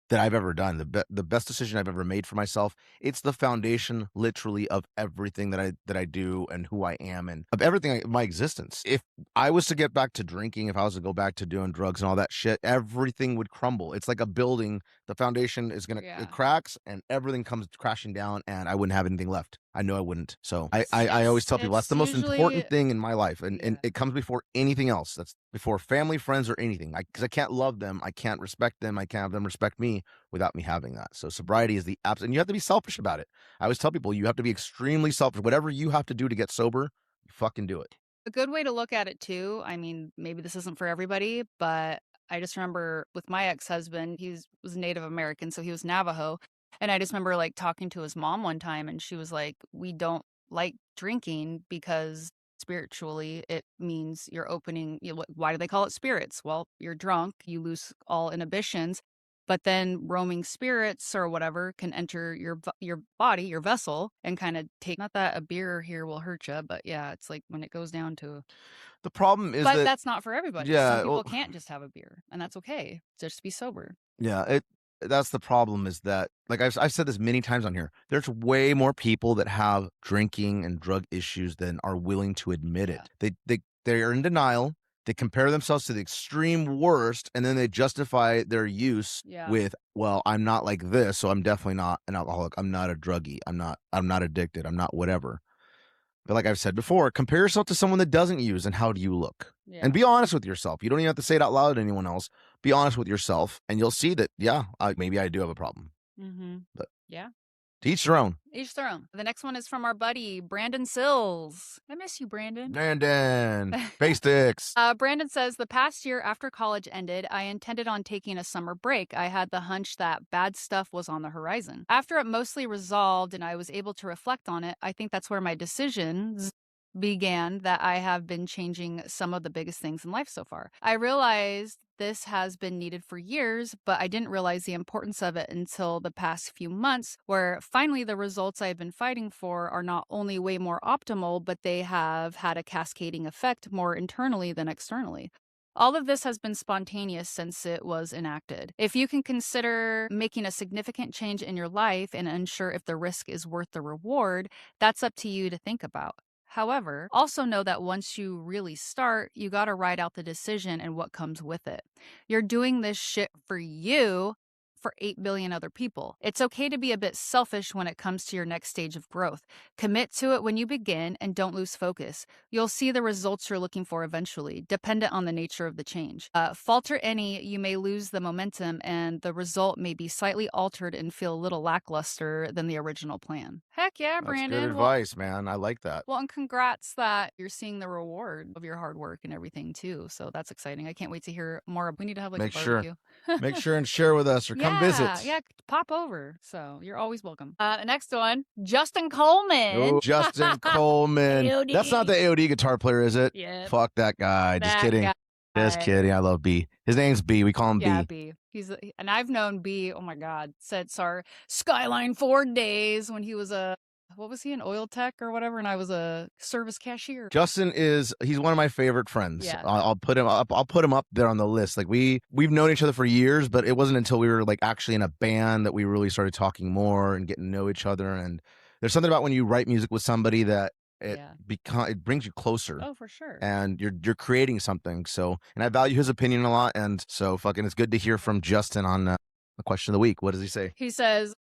that I've ever done. The best decision I've ever made for myself. It's the foundation, literally, of everything that I do and who I am and of everything my existence. If I was to get back to drinking, if I was to go back to doing drugs and all that shit, everything would crumble. It's like a building. The foundation is it cracks and everything comes crashing down, and I wouldn't have anything left. I know I wouldn't. So I always tell people that's the most important thing in my life. And it comes before anything else. That's before family, friends, or anything. Because I can't love them. I can't respect them. I can't have them respect me without me having that. So sobriety is the absolute, and you have to be selfish about it. I always tell people you have to be extremely selfish. Whatever you have to do to get sober, you fucking do it. A good way to look at it too, I mean, maybe this isn't for everybody, but I just remember with my ex-husband, he was Native American, so he was Navajo. And I just remember like talking to his mom one time and she was like, we don't like drinking because spiritually it means you're opening, why do they call it spirits? Well, you're drunk, you lose all inhibitions, but then roaming spirits or whatever can enter your body, your vessel, and kind of take, not that a beer here will hurt you, but yeah, it's like when it goes down to. The problem is but that's not for everybody. Yeah, some people can't just have a beer, and that's okay. Just be sober. Yeah, that's the problem is that, like I've said this many times on here, there's way more people that have drinking and drug issues than are willing to admit it. They are in denial. They compare themselves to the extreme worst, and then they justify their use with, well, I'm not like this, so I'm definitely not an alcoholic. I'm not a druggie. I'm not addicted. I'm not whatever. But like I've said before, compare yourself to someone that doesn't use, and how do you look? And be honest with yourself. You don't even have to say it out loud to anyone else. Be honest with yourself, and you'll see that, maybe I do have a problem. But to each their own. Each their own. The next one is from our buddy, Brandon Sills. I miss you, Brandon. Brandon. Face sticks. Brandon says, the past year after college ended, I intended on taking a summer break. I had the hunch that bad stuff was on the horizon. After it mostly resolved and I was able to reflect on it, I think that's where my decisions began that I have been changing some of the biggest things in life so far. I realized this has been needed for years, but I didn't realize the importance of it until the past few months, where finally the results I've been fighting for are not only way more optimal, but they have had a cascading effect more internally than externally. All of this has been spontaneous since it was enacted. If you can consider making a significant change in your life and unsure if the risk is worth the reward, that's up to you to think about. However, also know that once you really start, you got to ride out the decision and what comes with it. You're doing this shit for you, for 8 billion other people. It's okay to be a bit selfish when it comes to your next stage of growth. Commit to it when you begin and don't lose focus. You'll see the results you're looking for eventually, dependent on the nature of the change. Falter any, you may lose the momentum and the result may be slightly altered and feel a little lackluster than the original plan. Heck yeah, That's Brandon. good advice, man. I like that. Well, and congrats that you're seeing the reward of your hard work and everything too. So that's exciting. I can't wait to hear more. We need to have like Make a sure. barbecue. Make sure and share with us or come visit. Yeah, pop over. So you're always welcome. The next one, Justin Coleman. Oh, Justin Coleman. AOD. That's not the AOD guitar player, is it? Yeah. Fuck that guy. Just That kidding. guy. Just kidding. I love B. His name's B. We call him Yeah, B. B. And I've known B. Oh my God, since our Skyline Ford days when he was what was he, an oil tech or whatever, and I was a service cashier. Justin he's one of my favorite friends. Yeah. I'll put him up there on the list. Like we've known each other for years, but it wasn't until we were like actually in a band that we really started talking more and getting to know each other. And there's something about when you write music with somebody that it brings you closer. Oh, for sure. And you're creating something. So, and I value his opinion a lot. And so fucking it's good to hear from Justin on the question of the week. What does he say? He says,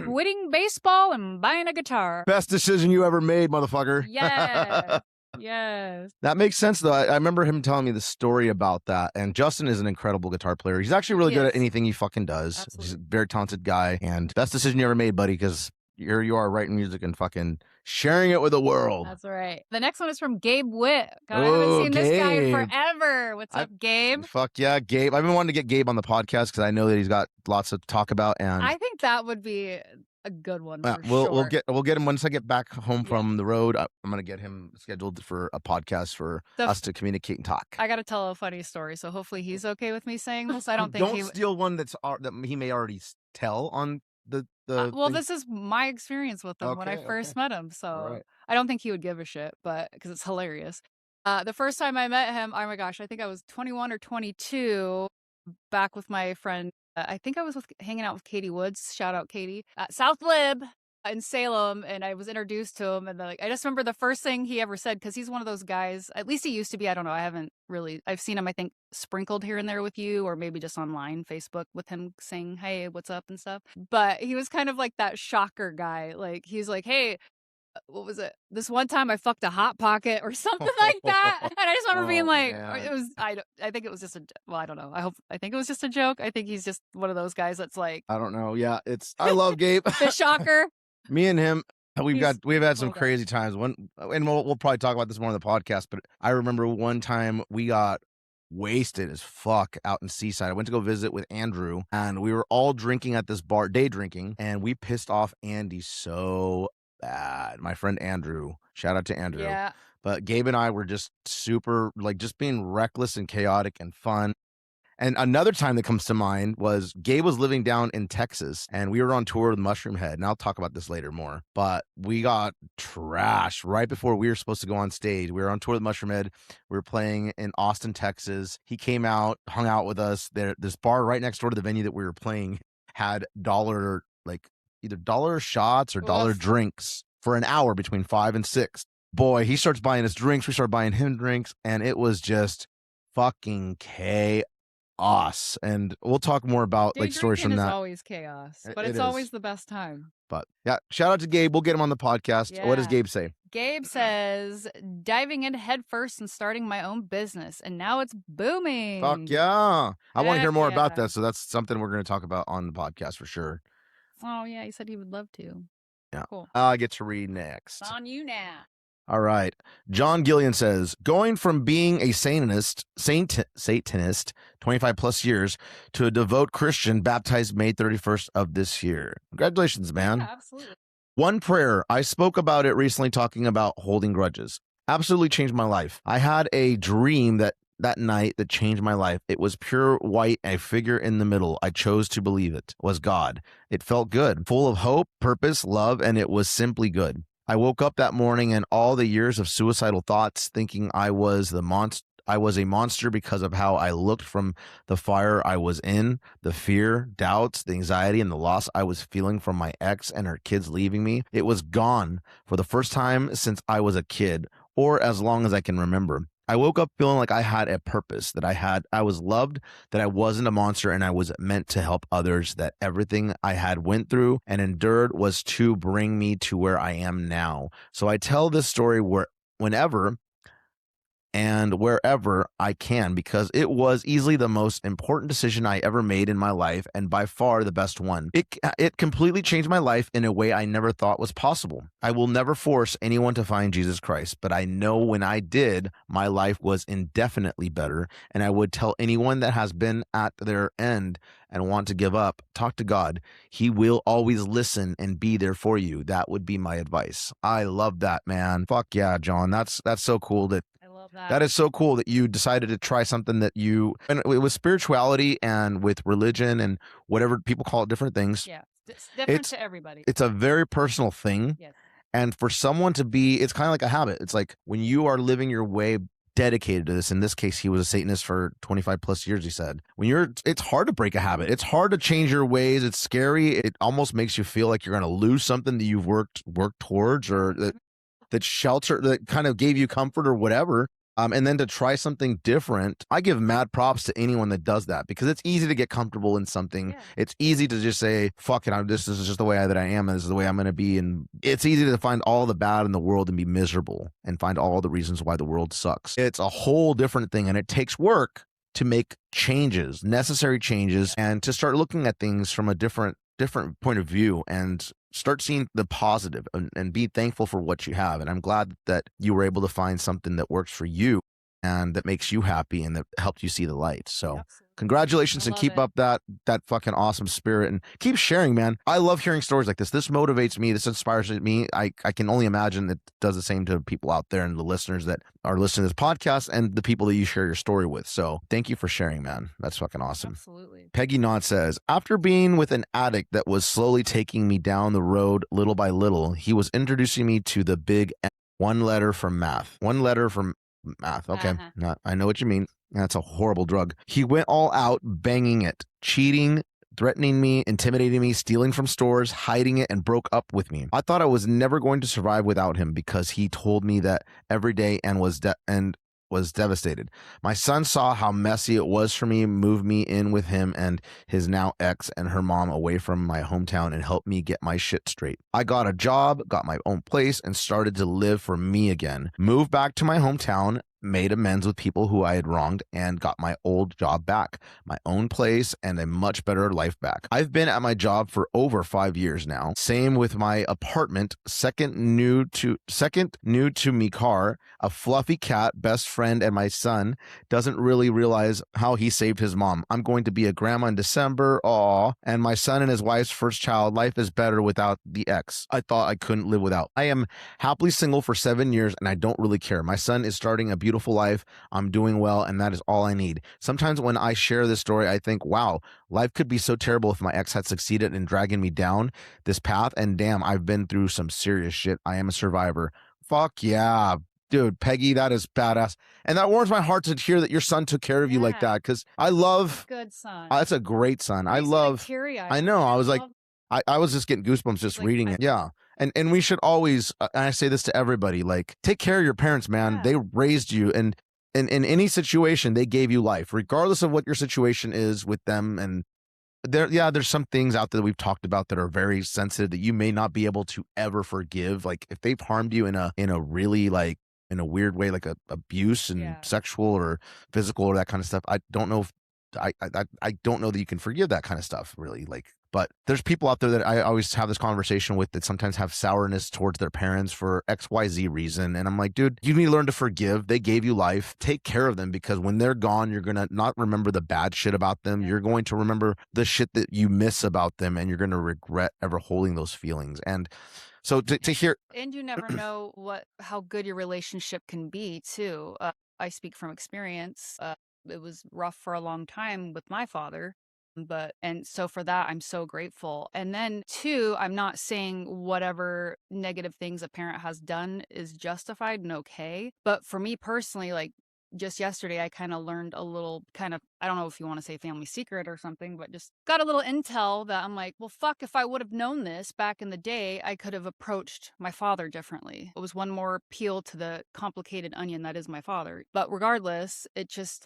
quitting baseball and buying a guitar. Best decision you ever made, motherfucker. Yeah. Yes. That makes sense, though. I remember him telling me the story about that. And Justin is an incredible guitar player. He's actually really good at anything he fucking does. Absolutely. He's a very talented guy. And best decision you ever made, buddy, because here you are writing music and fucking sharing it with the world. That's right. The next one is from Gabe Witt. God, I haven't seen this guy forever. What's up, Gabe? Fuck yeah, Gabe. I've been wanting to get Gabe on the podcast because I know that he's got lots to talk about. And I think that would be a good one. For we'll sure. we'll get him once I get back home from the road. I'm gonna get him scheduled for a podcast for us to communicate and talk. I gotta tell a funny story, so hopefully he's okay with me saying this. I don't think don't steal one that he may already tell on the well, thing. this is my experience with him when I first met him, so I don't think he would give a shit, but because it's hilarious. The first time I met him, oh my gosh, I think I was 21 or 22, back with my friend. I think I was hanging out with Katie Woods. Shout out Katie at South Lib in Salem, and I was introduced to him. And I just remember the first thing he ever said, because he's one of those guys. At least he used to be. I don't know. I've seen him, I think, sprinkled here and there with you, or maybe just online, Facebook, with him saying, "Hey, what's up?" and stuff. But he was kind of like that shocker guy. Like he's like, "Hey, what was it? This one time I fucked a hot pocket or something like that." And I just remember being like, it was, I think it was just I don't know. I think it was just a joke. I think he's just one of those guys that's like, I don't know. Yeah, I love Gabe. The shocker. Me and him, we've had some crazy times. And we'll probably talk about this more on the podcast, but I remember one time we got wasted as fuck out in Seaside. I went to go visit with Andrew, and we were all drinking at this bar, day drinking, and we pissed off Andy so bad. My friend Andrew, shout out to Andrew. Yeah. But Gabe and I were just super, like, just being reckless and chaotic and fun. And another time that comes to mind was Gabe was living down in Texas, and we were on tour with Mushroom Head. And I'll talk about this later more. But we got trashed right before we were supposed to go on stage. We were on tour with Mushroom Head. We were playing in Austin, Texas. He came out, hung out with us. This bar right next door to the venue that we were playing had either dollar shots or dollar drinks for an hour between 5 and 6. Boy, he starts buying us drinks. We start buying him drinks. And it was just fucking chaos. And we'll talk more about stories from that. It's always chaos, but it's always the best time. But yeah, shout out to Gabe. We'll get him on the podcast. Yeah. What does Gabe say? Gabe says, diving in head first and starting my own business, and now it's booming. Fuck yeah. I want to hear more about that. that. So that's something we're going to talk about on the podcast for sure. Oh yeah, he said he would love to. Yeah. Cool. I get to read next. It's on you now. All right. John Gillian says, going from being a Satanist, 25 plus years, to a devout Christian baptized May 31st of this year. Congratulations, man. Yeah, absolutely. One prayer. I spoke about it recently, talking about holding grudges. Absolutely changed my life. I had a dream that night that changed my life. It was pure white, a figure in the middle. I chose to believe it was God. It felt good, full of hope, purpose, love, and it was simply good. I woke up that morning and all the years of suicidal thoughts thinking I was a monster because of how I looked from the fire I was in, the fear, doubts, the anxiety, and the loss I was feeling from my ex and her kids leaving me. It was gone for the first time since I was a kid, or as long as I can remember. I woke up feeling like I had a purpose, that I was loved, that I wasn't a monster, and I was meant to help others, that everything I had went through and endured was to bring me to where I am now. So I tell this story whenever and wherever I can because it was easily the most important decision I ever made in my life and by far the best one. It completely changed my life in a way I never thought was possible. I will never force anyone to find Jesus Christ, but I know when I did, my life was indefinitely better, and I would tell anyone that has been at their end and want to give up, talk to God. He will always listen and be there for you. That would be my advice. I love that, man. Fuck yeah, John. That's so cool that is so cool that you decided to try something and it was spirituality and with religion and whatever people call it, different things. Yeah, it's different to everybody. It's a very personal thing. Yes. And for someone to it's kind of like a habit. It's like when you are living your way dedicated to this. In this case, he was a Satanist for 25 plus years, he said. It's hard to break a habit. It's hard to change your ways. It's scary. It almost makes you feel like you're going to lose something that you've worked towards, or that shelter that kind of gave you comfort or whatever. And then to try something different, I give mad props to anyone that does that because it's easy to get comfortable in something. Yeah. It's easy to just say, fuck it, this is just the way that I am, and this is the way I'm going to be. And it's easy to find all the bad in the world and be miserable and find all the reasons why the world sucks. It's a whole different thing, and it takes work to make changes, necessary changes, and to start looking at things from a different point of view and start seeing the positive and be thankful for what you have. And I'm glad that you were able to find something that works for you and that makes you happy and that helped you see the light. So congratulations and keep up that fucking awesome spirit and keep sharing, man. I love hearing stories like this. This motivates me. This inspires me. I can only imagine it does the same to people out there and the listeners that are listening to this podcast and the people that you share your story with. So thank you for sharing, man. That's fucking awesome. Absolutely. Peggy Knott says, after being with an addict that was slowly taking me down the road little by little, he was introducing me to the big M. One letter from math. One letter from math. Okay. I know what you mean. That's a horrible drug. He went all out banging it, cheating, threatening me, intimidating me, stealing from stores, hiding it, and broke up with me. I thought I was never going to survive without him because he told me that every day and was devastated. My son saw how messy it was for me, moved me in with him and his now ex and her mom away from my hometown and helped me get my shit straight. I got a job, got my own place, and started to live for me again. Moved back to my hometown, made amends with people who I had wronged, and got my old job back, my own place, and a much better life back. I've been at my job for over 5 years now. Same with my apartment, second new to me car, a fluffy cat, best friend, and my son doesn't really realize how he saved his mom. I'm going to be a grandma in December, and my son and his wife's first child. Life is better without the ex I thought I couldn't live without. I am happily single for 7 years, and I don't really care. My son is starting a beautiful life. I'm doing well, and that is all I need. Sometimes when I share this story, I think, wow, life could be so terrible if my ex had succeeded in dragging me down this path, and damn, I've been through some serious shit. I am a survivor. Fuck yeah. Dude, Peggy, that is badass. And that warms my heart to hear that your son took care of you like that, because I love... Good son. That's a great son. I love... I know. I was like... I was just getting goosebumps just reading it. Yeah. And we should always, and I say this to everybody, like, take care of your parents, man. Yeah. They raised you, and in any situation, they gave you life, regardless of what your situation is with them. And there's some things out there that we've talked about that are very sensitive that you may not be able to ever forgive. Like if they've harmed you in a really like in a weird way, like abuse and sexual or physical or that kind of stuff. I don't know if I don't know that you can forgive that kind of stuff, really. Like, but there's people out there that I always have this conversation with that sometimes have sourness towards their parents for XYZ reason. And I'm like, dude, you need to learn to forgive. They gave you life. Take care of them, because when they're gone, you're going to not remember the bad shit about them. You're going to remember the shit that you miss about them, and you're going to regret ever holding those feelings. And So to hear, And you never know how good your relationship can be too. I speak from experience. It was rough for a long time with my father, and so for that I'm so grateful. And then two, I'm not saying whatever negative things a parent has done is justified and okay, but for me personally, like just yesterday I kind of learned a little kind of, I don't know if you want to say family secret or something, but just got a little intel that I'm like, well, fuck, if I would have known this back in the day, I could have approached my father differently. It was one more peel to the complicated onion that is my father. But regardless,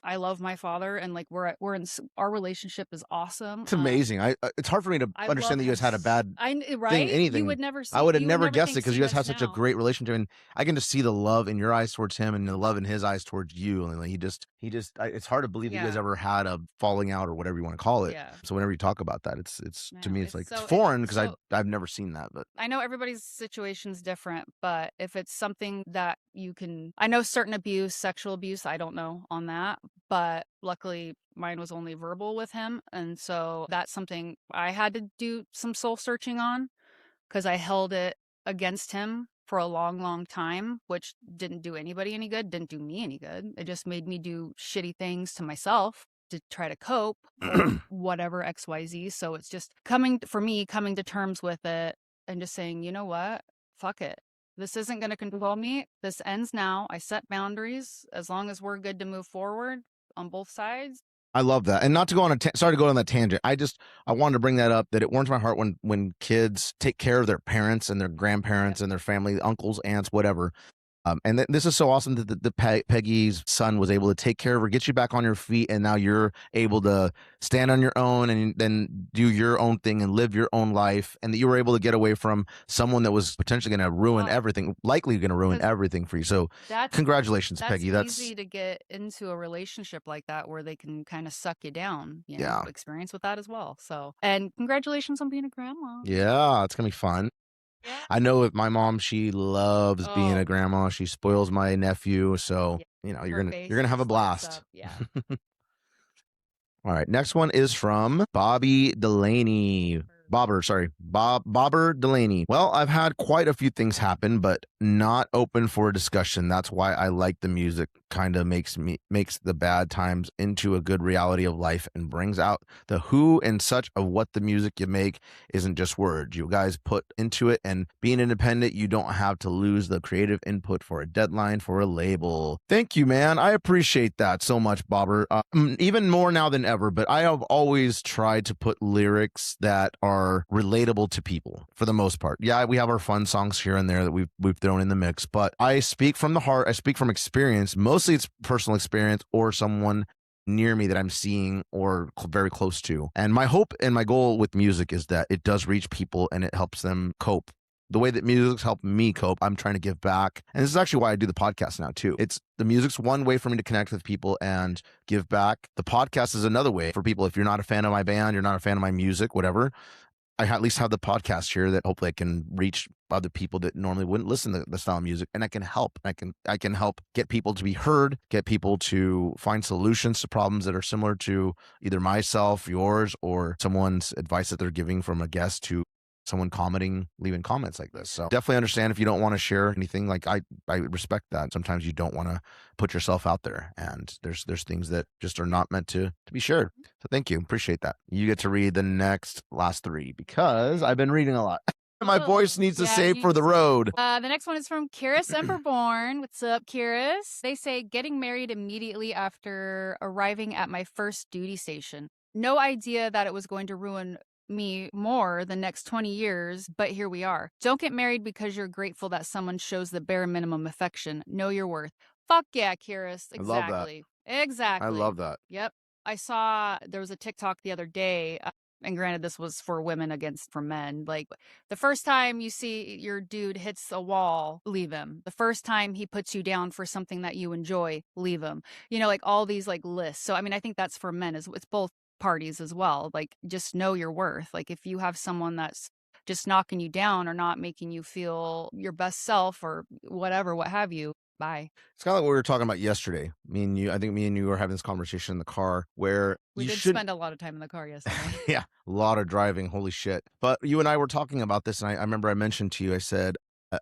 I love my father, and like our relationship is awesome. it's amazing. It's hard for me to I understand love that you guys him. had a bad Right? thing, You anything. would never I would have you would never guessed it think because you guys seeing have us such a now. great relationship, and I can just see the love in your eyes towards him and the love in his eyes towards you. And like, it's hard to believe that you guys Yeah. ever had a falling out or whatever you want to call it. Yeah. So whenever you talk about that, it's to No, me, it's it's so foreign because so I've never seen that. But I know everybody's situation's different, but if it's something that you can, I know certain abuse, sexual abuse, I don't know on that, but luckily mine was only verbal with him. And so that's something I had to do some soul searching on, because I held it against him for a long, long time, which didn't do anybody any good, didn't do me any good. It just made me do shitty things to myself to try to cope or whatever XYZ. So it's just coming to terms with it and just saying, you know what? Fuck it. This isn't going to control me. This ends now. I set boundaries. As long as we're good to move forward on both sides. I love that. And not to go on sorry to go on that tangent. I wanted to bring that up, that it warms my heart when kids take care of their parents and their grandparents and their family, uncles, aunts, whatever. And this is so awesome that Peggy's son was able to take care of her, get you back on your feet, and now you're able to stand on your own and then do your own thing and live your own life, and that you were able to get away from someone that was potentially going to ruin everything, likely going to ruin everything for you. So congratulations, Peggy. That's easy to get into a relationship like that where they can kind of suck you down. You know, experience with that as well. So, and congratulations on being a grandma. Yeah, it's gonna be fun. Yeah. I know with my mom, she loves being a grandma. She spoils my nephew, so you know you're gonna have a blast. Yeah. All right, next one is from Bobby Delaney. Bobber Delaney. Well, I've had quite a few things happen, but not open for a discussion. That's why I like the music. Kind of makes the bad times into a good reality of life and brings out the who and such of what the music you make isn't just words. You guys put into it, and being independent, you don't have to lose the creative input for a deadline for a label. Thank you, man. I appreciate that so much, Bobber. Even more now than ever, but I have always tried to put lyrics that are relatable to people for the most part. Yeah, we have our fun songs here and there that we've thrown in the mix, but I speak from the heart. I speak from experience. Mostly it's personal experience or someone near me that I'm seeing or very close to. And my hope and my goal with music is that it does reach people and it helps them cope. The way that music's helped me cope, I'm trying to give back. And this is actually why I do the podcast now too. The music's one way for me to connect with people and give back. The podcast is another way for people. If you're not a fan of my band, you're not a fan of my music, whatever, I at least have the podcast here that hopefully I can reach other people that normally wouldn't listen to the style of music, and I can help. I can help get people to be heard, get people to find solutions to problems that are similar to either myself, yours, or someone's advice that they're giving from a guest to someone leaving comments like this. So definitely understand if you don't want to share anything. Like I respect that. Sometimes you don't want to put yourself out there, and there's things that just are not meant to be shared. So thank you. Appreciate that. You get to read the last three because I've been reading a lot. My voice needs to save for the road. The next one is from Kiris Emberborn. What's up, Kiris? They say, getting married immediately after arriving at my first duty station. No idea that it was going to ruin me more the next 20 years, but here we are. Don't get married because you're grateful that someone shows the bare minimum affection. Know your worth. Fuck yeah, Kiris. Exactly. I love that. Exactly. I love that. Yep. I saw there was a TikTok the other day, and granted this was for women against for men. Like, the first time you see your dude hits a wall, leave him. The first time he puts you down for something that you enjoy, leave him. You know, like all these like lists. So I mean, I think that's for men, it's both parties as well. Like, just know your worth. Like, if you have someone that's just knocking you down or not making you feel your best self or whatever, what have you, Bye. It's kind of like what we were talking about yesterday. I think me and you were having this conversation in the car where We you did shouldn't. spend a lot of time in the car yesterday. Yeah, a lot of driving. Holy shit. But you and I were talking about this, and I remember I mentioned to you, I said,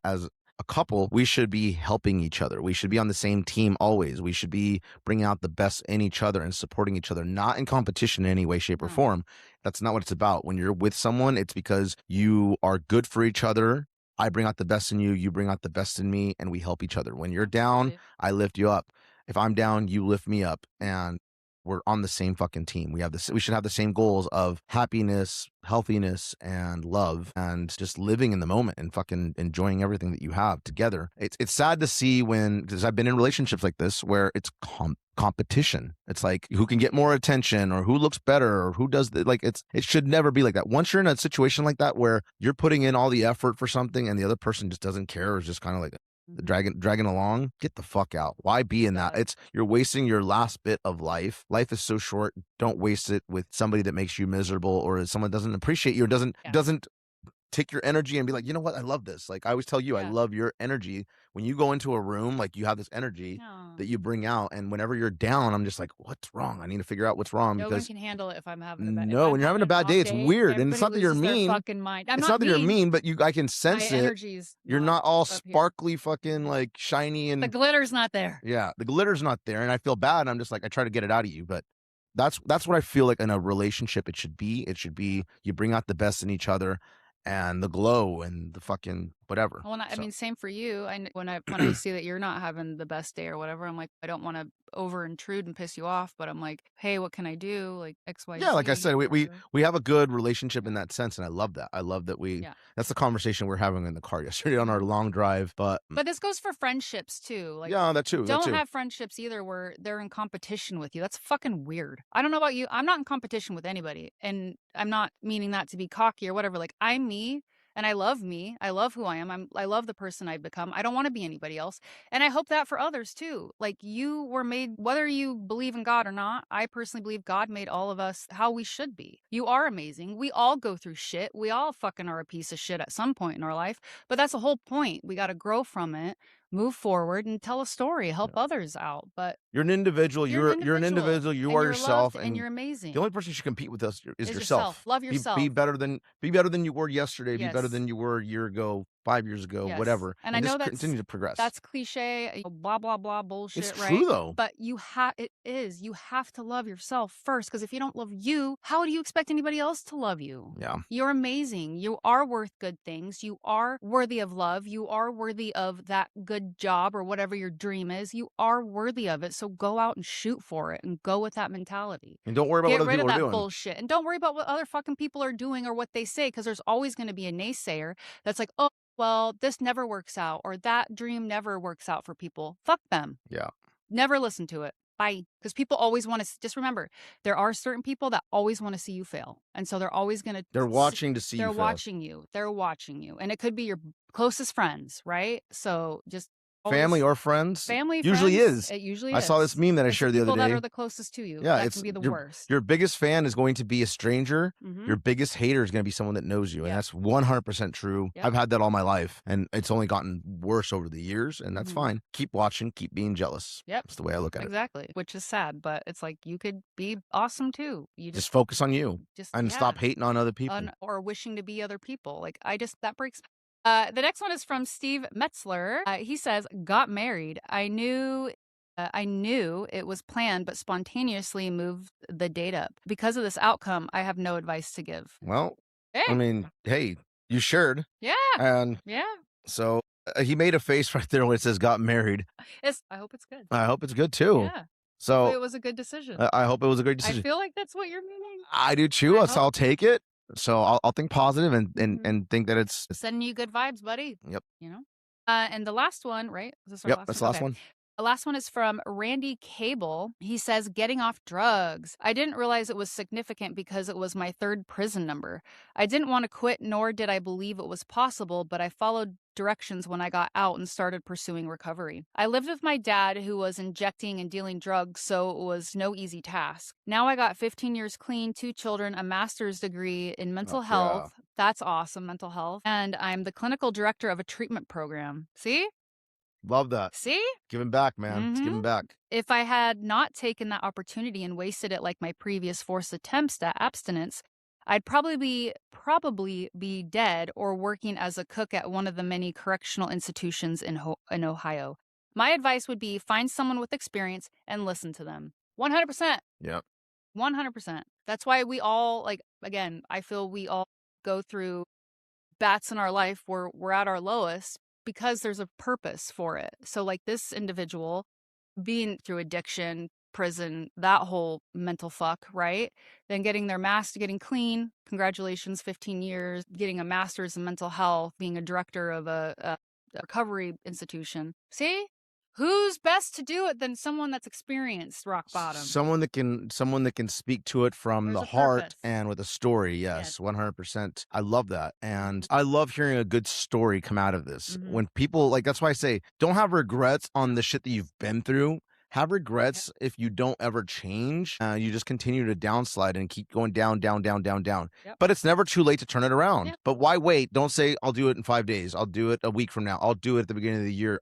as a couple, we should be helping each other. We should be on the same team always. We should be bringing out the best in each other and supporting each other, not in competition in any way, shape, or No. form. That's not what it's about. When you're with someone, it's because you are good for each other. I bring out the best in you, you bring out the best in me, and we help each other. When you're down, Absolutely. I lift you up. If I'm down, you lift me up. And we're on the same fucking team. We should have the same goals of happiness, healthiness, and love, and just living in the moment and fucking enjoying everything that you have together. It's sad to see because I've been in relationships like this where it's competition. It's like who can get more attention or who looks better or who does it should never be like that. Once you're in a situation like that where you're putting in all the effort for something and the other person just doesn't care, or is just kind of like dragging along, get the fuck out. Why be in that? You're wasting your last bit of life. Life is so short. Don't waste it with somebody that makes you miserable, or someone doesn't appreciate you, or doesn't take your energy and be like, you know what, I love this. Like I always tell you, I love your energy. When you go into a room, like you have this energy that you bring out, and whenever you're down, I'm just like, what's wrong? I need to figure out what's wrong. No because one can handle it if I'm having a bad no, when you're having a bad day, it's weird. And it's not that you're mean. Fucking mind. It's not that you're mean, but I can sense my it. Energy's you're not all sparkly, fucking like shiny, and the glitter's not there. Yeah, the glitter's not there, and I feel bad. I'm just like, I try to get it out of you, but that's what I feel like in a relationship. It should be you bring out the best in each other, and the glow and the fucking whatever. Well, I mean, same for you. When I see that you're not having the best day or whatever, I'm like, I don't want to over intrude and piss you off, but I'm like, hey, what can I do? Like X, Y, Z. Yeah, like I said, we have a good relationship in that sense, and I love that. I love that that's the conversation we're having in the car yesterday on our long drive. But this goes for friendships too. Like, yeah, that too. Don't have friendships either where they're in competition with you. That's fucking weird. I don't know about you. I'm not in competition with anybody, and I'm not meaning that to be cocky or whatever. Like, I'm me. And I love me. I love who I am. I love the person I've become. I don't want to be anybody else. And I hope that for others too. Like, you were made, whether you believe in God or not, I personally believe God made all of us how we should be. You are amazing. We all go through shit. We all fucking are a piece of shit at some point in our life. But that's the whole point. We got to grow from it, move forward, and tell a story, help others out. But you're an individual. You're an individual. You are yourself, and you're amazing. The only person you should compete with us is yourself. Love yourself. Be better than you were yesterday. Yes. Be better than you were a year ago, 5 years ago, whatever. And I know that continue to progress. That's cliche, blah blah blah bullshit. It's right? true though. But you have to love yourself first, because if you don't love you, how do you expect anybody else to love you? Yeah, you're amazing. You are worth good things. You are worthy of love. You are worthy of that good job or whatever your dream is. You are worthy of it. So go out and shoot for it and go with that mentality. And don't worry about what other people are doing. Get rid of that bullshit, and don't worry about what other fucking people are doing or what they say, because there's always going to be a naysayer that's like, oh, well, this never works out, or that dream never works out for people. Fuck them. Yeah. Never listen to it. Bye. Because people always want to, just remember, there are certain people that always want to see you fail. And so they're always going to. They're watching to see you fail. They're watching you. They're watching you. And it could be your closest friends, right? So just. Family or friends? Family, usually friends, is. It usually is. I saw this meme that I shared the other day. People that are the closest to you. Yeah, that can be the worst. Your biggest fan is going to be a stranger. Mm-hmm. Your biggest hater is going to be someone that knows you. And that's 100% true. Yep. I've had that all my life. And it's only gotten worse over the years. And that's fine. Keep watching. Keep being jealous. Yep. That's the way I look at it. Exactly. Which is sad. But it's like, you could be awesome too. You just focus on you. And stop hating on other people. Or wishing to be other people. Like, that breaks. The next one is from Steve Metzler. He says, got married. I knew it was planned, but spontaneously moved the date up. Because of this outcome, I have no advice to give. Well, I mean, hey, you shared. Yeah. And so he made a face right there when it says got married. I hope it's good. I hope it's good too. Yeah. So it was a good decision. I hope it was a great decision. I feel like that's what you're meaning. I do too. So I'll take it. So I'll think positive and think that it's sending you good vibes, buddy. Yep. You know. And the last one, right? Is this our last that's one? The last one. The last one is from Randy Cable. He says, getting off drugs. I didn't realize it was significant because it was my 3rd prison number. I didn't want to quit, nor did I believe it was possible, but I followed directions when I got out and started pursuing recovery. I lived with my dad, who was injecting and dealing drugs, so it was no easy task. Now I got 15 years clean, 2 children, a master's degree in mental health. Yeah. That's awesome, mental health. And I'm the clinical director of a treatment program. See? Love that. See? Giving back, man. It's giving back. If I had not taken that opportunity and wasted it like my previous forced attempts at abstinence, I'd probably be dead or working as a cook at one of the many correctional institutions in Ohio. My advice would be find someone with experience and listen to them. 100%. Yep. 100%. That's why we all, like, again, I feel we all go through bats in our life where we're at our lowest because there's a purpose for it. So, like, this individual being through addiction, prison, that whole mental fuck, right? Then getting their master, getting clean. Congratulations, 15 years, getting a master's in mental health, being a director of a recovery institution. See? Who's best to do it than someone that's experienced rock bottom? Someone that can speak to it from There's the a heart purpose. and with a story. Yes, 100%. I love that. And I love hearing a good story come out of this. When people, like, that's why I say don't have regrets on the shit that you've been through. Have regrets if you don't ever change. You just continue to downslide and keep going down, down, down, down, down. Yep. But it's never too late to turn it around. Yep. But why wait? Don't say, I'll do it in 5 days. I'll do it a week from now. I'll do it at the beginning of the year.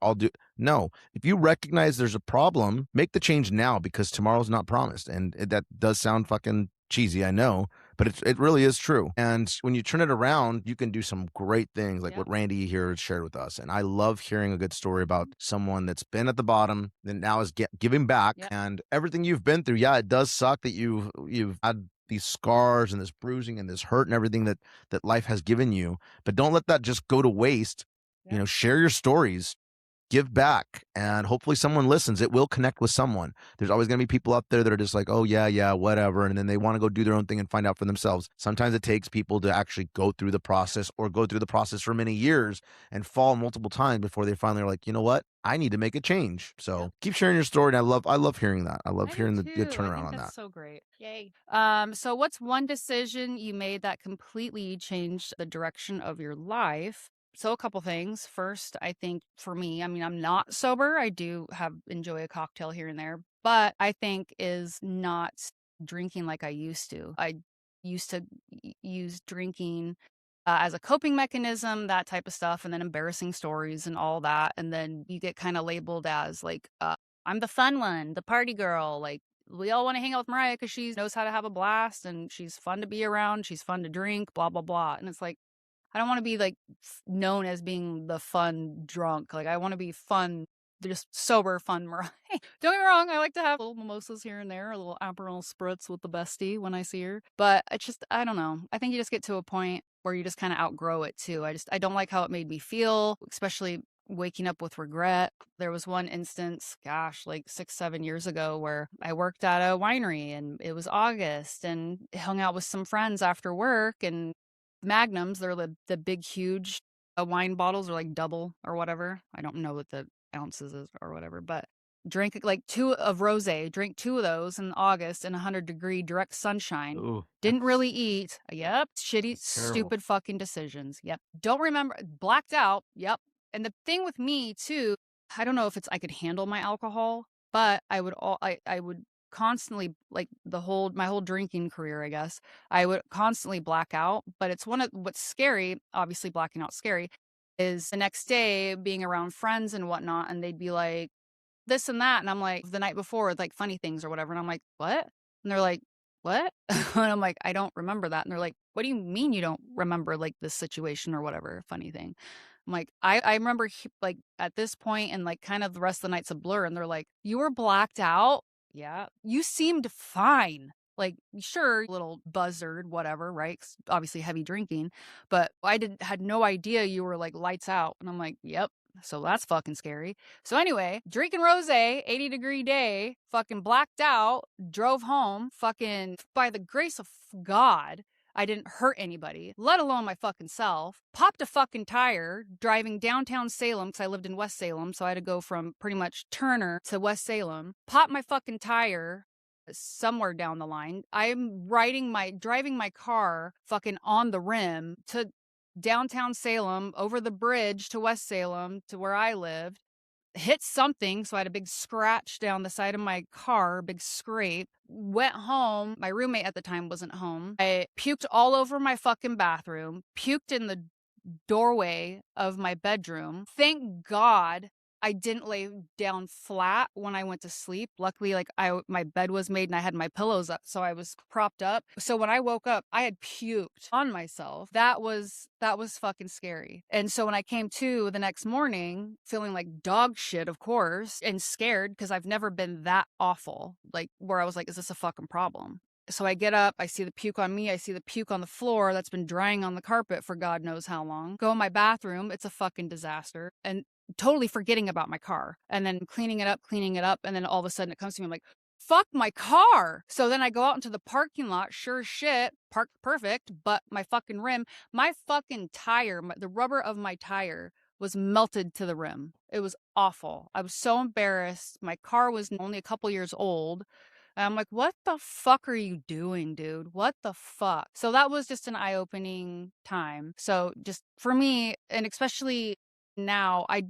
No. If you recognize there's a problem, make the change now because tomorrow's not promised. And that does sound fucking cheesy, I know, but it really is true. And when you turn it around, you can do some great things like what Randy here shared with us. And I love hearing a good story about someone that's been at the bottom and now is giving back and everything you've been through. Yeah, it does suck that you've had these scars and this bruising and this hurt and everything that life has given you, but don't let that just go to waste. You know, share your stories. Give back, and hopefully someone listens. It will connect with someone. There's always going to be people out there that are just like, oh, yeah, whatever. And then they want to go do their own thing and find out for themselves. Sometimes it takes people to actually go through the process or go through the process for many years and fall multiple times before they finally are like, you know what? I need to make a change. So keep sharing your story. And I love hearing that. I love hearing the good turnaround on that. So great. Yay. So what's one decision you made that completely changed the direction of your life? So a couple things. First, I think for me, I mean, I'm not sober. I do enjoy a cocktail here and there, but I think is not drinking like I used to. I used to use drinking as a coping mechanism, that type of stuff, and then embarrassing stories and all that. And then you get kind of labeled as like, I'm the fun one, the party girl. Like, we all want to hang out with Mariah because she knows how to have a blast and she's fun to be around. She's fun to drink, blah, blah, blah. And it's like, I don't want to be like known as being the fun drunk. Like, I want to be fun, just sober, fun Mariah. Don't get me wrong. I like to have little mimosas here and there, a little Aperol spritz with the bestie when I see her. But it's just, I don't know. I think you just get to a point where you just kind of outgrow it too. I don't like how it made me feel, especially waking up with regret. There was one instance, gosh, like 6-7 years ago where I worked at a winery and it was August and hung out with some friends after work and Magnums, they're the big, huge wine bottles are like double or whatever. I don't know what the ounces is or whatever, but drink like 2 of rosé, drink 2 of those in August in 100-degree direct sunshine. Ooh, Didn't really eat. Yep. Shitty, stupid fucking decisions. Yep. Don't remember. Blacked out. Yep. And the thing with me too, I don't know if I could handle my alcohol, but I would constantly, like my whole drinking career, I guess, I would constantly black out. But it's what's scary, obviously blacking out scary, is the next day being around friends and whatnot, and they'd be like this and that, and I'm like the night before, like funny things or whatever, and I'm like, what? And they're like, what? And I'm like, I don't remember that. And they're like, what do you mean you don't remember like this situation or whatever funny thing? I'm like, I remember like at this point and like kind of the rest of the night's a blur, and they're like, you were blacked out. Yeah. You seemed fine. Like, sure, little buzzard, whatever, right? 'Cause obviously heavy drinking, but had no idea you were like lights out. And I'm like, yep. So that's fucking scary. So anyway, drinking rosé, 80-degree day, fucking blacked out, drove home, fucking by the grace of God, I didn't hurt anybody, let alone my fucking self. Popped a fucking tire driving downtown Salem because I lived in West Salem. So I had to go from pretty much Turner to West Salem. Popped my fucking tire somewhere down the line. I'm driving my car fucking on the rim to downtown Salem, over the bridge to West Salem to where I lived. Hit something, so I had a big scratch down the side of my car, big scrape. Went home. My roommate at the time wasn't home. I puked all over my fucking bathroom, puked in the doorway of my bedroom. Thank God I didn't lay down flat when I went to sleep. Luckily, like my bed was made and I had my pillows up, so I was propped up. So when I woke up, I had puked on myself. That was fucking scary. And so when I came to the next morning, feeling like dog shit, of course, and scared because I've never been that awful, like where I was like, is this a fucking problem? So I get up, I see the puke on me, I see the puke on the floor that's been drying on the carpet for God knows how long. Go in my bathroom, it's a fucking disaster. And totally forgetting about my car and then cleaning it up. And then all of a sudden it comes to me, I'm like, fuck my car. So then I go out into the parking lot, sure as shit, parked perfect, but my fucking rim, my fucking tire, the rubber of my tire was melted to the rim. It was awful. I was so embarrassed. My car was only a couple years old. And I'm like, what the fuck are you doing, dude? What the fuck? So that was just an eye-opening time. So just for me, and especially now, I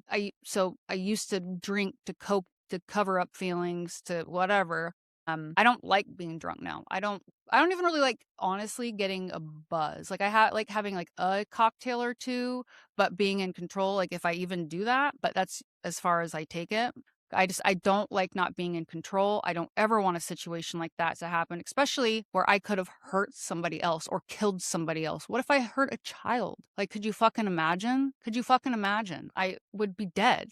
used to drink to cope, to cover up feelings, to whatever. I don't like being drunk now. I don't even really like, honestly, getting a buzz. Like I like having like a cocktail or two, but being in control, like if I even do that, but that's as far as I take it. I don't like not being in control. I don't ever want a situation like that to happen, especially where I could have hurt somebody else or killed somebody else. What if I hurt a child? Like, could you fucking imagine? Could you fucking imagine? I would be dead.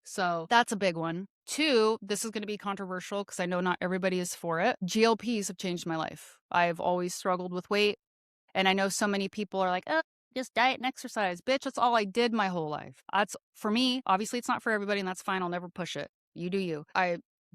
So that's a big one. Two, this is going to be controversial because I know not everybody is for it. GLPs have changed my life. I've always struggled with weight. And I know so many people are like, oh, just diet and exercise. Bitch, that's all I did my whole life. That's for me. Obviously, it's not for everybody, and that's fine. I'll never push it. You do you.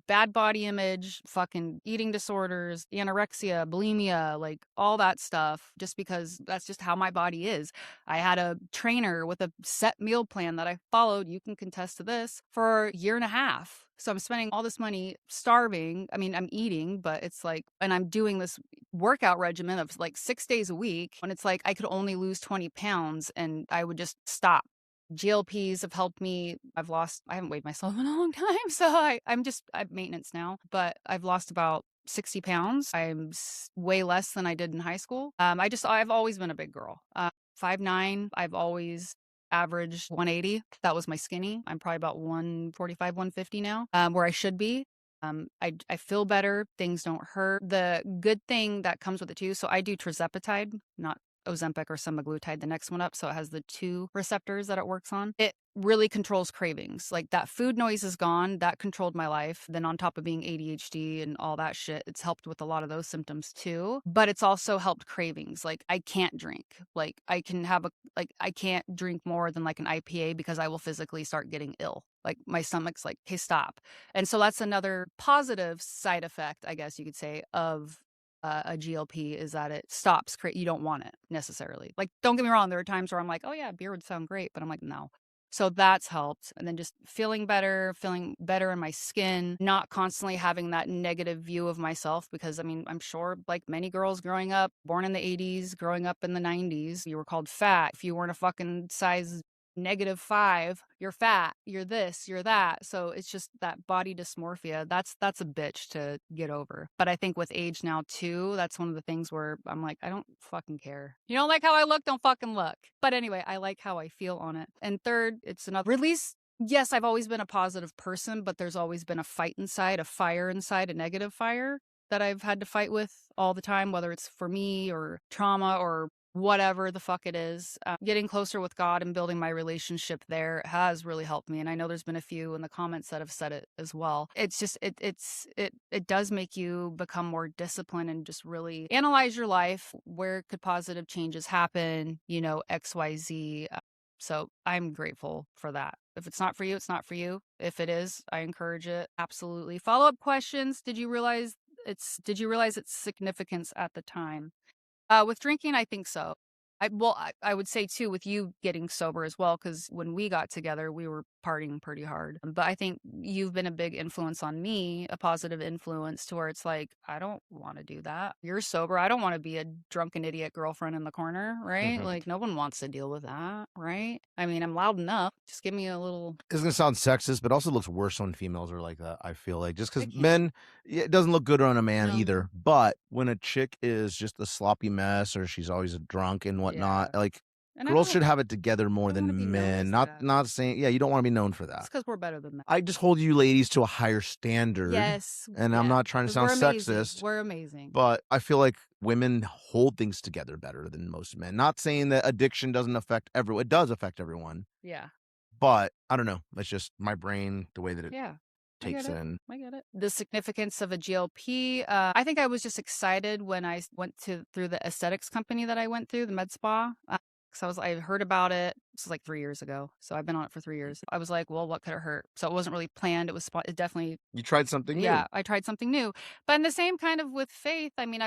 Bad body image, fucking eating disorders, anorexia, bulimia, like all that stuff, just because that's just how my body is. I had a trainer with a set meal plan that I followed. You can contest to this for a year and a half. So I'm spending all this money starving. I mean, I'm eating, but it's like, and I'm doing this workout regimen of like 6 days a week when it's like I could only lose 20 pounds and I would just stop. GLPs have helped me. I haven't weighed myself in a long time. So I'm maintenance now, but I've lost about 60 pounds. I'm way less than I did in high school. I've always been a big girl. 5'9". I've always averaged 180. That was my skinny. I'm probably about 145, 150 now, where I should be. I feel better. Things don't hurt. The good thing that comes with it too. So I do tirzepatide, not Ozempic or semaglutide, the next one up. So it has the 2 receptors that it works on. It really controls cravings. Like that food noise is gone. That controlled my life. Then on top of being ADHD and all that shit, it's helped with a lot of those symptoms too. But it's also helped cravings. Like I can't drink. Like I can't drink more than like an IPA because I will physically start getting ill. Like my stomach's like, hey, stop. And so that's another positive side effect, I guess you could say, of a GLP is that it stops. You don't want it necessarily. Like, don't get me wrong. There are times where I'm like, oh yeah, beer would sound great, but I'm like, no. So that's helped. And then just feeling better in my skin, not constantly having that negative view of myself. Because I mean, I'm sure like many girls growing up, born in the 80s, growing up in the 90s, you were called fat. If you weren't a fucking size -5, you're fat, you're this, you're that. So it's just that body dysmorphia. That's a bitch to get over. But I think with age now too, that's one of the things where I'm like, I don't fucking care. You don't like how I look? Don't fucking look. But anyway, I like how I feel on it. And third, it's another release. Yes, I've always been a positive person, but there's always been a fight inside, a fire inside, a negative fire that I've had to fight with all the time, whether it's for me or trauma or whatever the fuck it is. Getting closer with God and building my relationship there has really helped me. And I know there's been a few in the comments that have said it as well. It's just, it does make you become more disciplined and just really analyze your life. Where could positive changes happen? You know, XYZ. So I'm grateful for that. If it's not for you, it's not for you. If it is, I encourage it. Absolutely. Follow-up questions. Did you realize its significance at the time? With drinking, I think so. I would say too, with you getting sober as well, because when we got together, we were partying pretty hard. But I think you've been a big influence on me, a positive influence to where it's like, I don't want to do that. You're sober. I don't want to be a drunken idiot girlfriend in the corner, right? Like, no one wants to deal with that, right? I mean, I'm loud enough. Just give me a little. It's going to sound sexist, but also looks worse when females are like that, I feel like. Just because men, it doesn't look good on a man either. But when a chick is just a sloppy mess or she's always a drunk and whatnot, like, And girls should have it together more don't wanna be than known as men. that. Not saying, yeah, you don't want to be known for It's that. because we're better than that. I just hold you ladies to a higher standard. Yes. And I'm not trying to 'cause sound we're amazing. sexist, We're amazing. but I feel like women hold things together better than most men. Not saying that addiction doesn't affect everyone. It does affect everyone. Yeah. But I don't know. It's just my brain, the way that it Yeah. takes in. I get it. The significance of a GLP. I think I was just excited when I went through the aesthetics company that I went through, the med spa. Because I heard about it. This was like 3 years ago. So I've been on it for 3 years. I was like, well, what could it hurt? So it wasn't really planned. It definitely. You tried something new. Yeah, I tried something new. But in the same kind of with faith, I mean,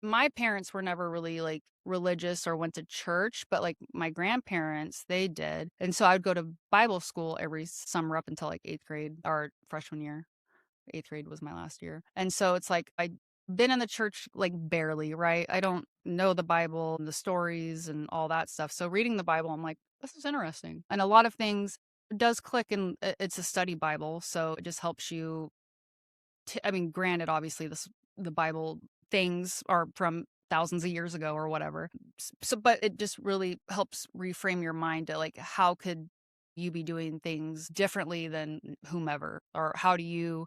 my parents were never really like religious or went to church, but like my grandparents, they did. And so I would go to Bible school every summer up until like 8th grade or freshman year. 8th grade was my last year. And so it's like I'd been in the church like barely, right? I don't know the Bible and the stories and all that stuff. So reading the Bible, I'm like, this is interesting. And a lot of things does click, and it's a study Bible. So it just helps you. I mean, granted, obviously, the Bible things are from thousands of years ago or whatever. So, but it just really helps reframe your mind to like, how could you be doing things differently than whomever, or how do you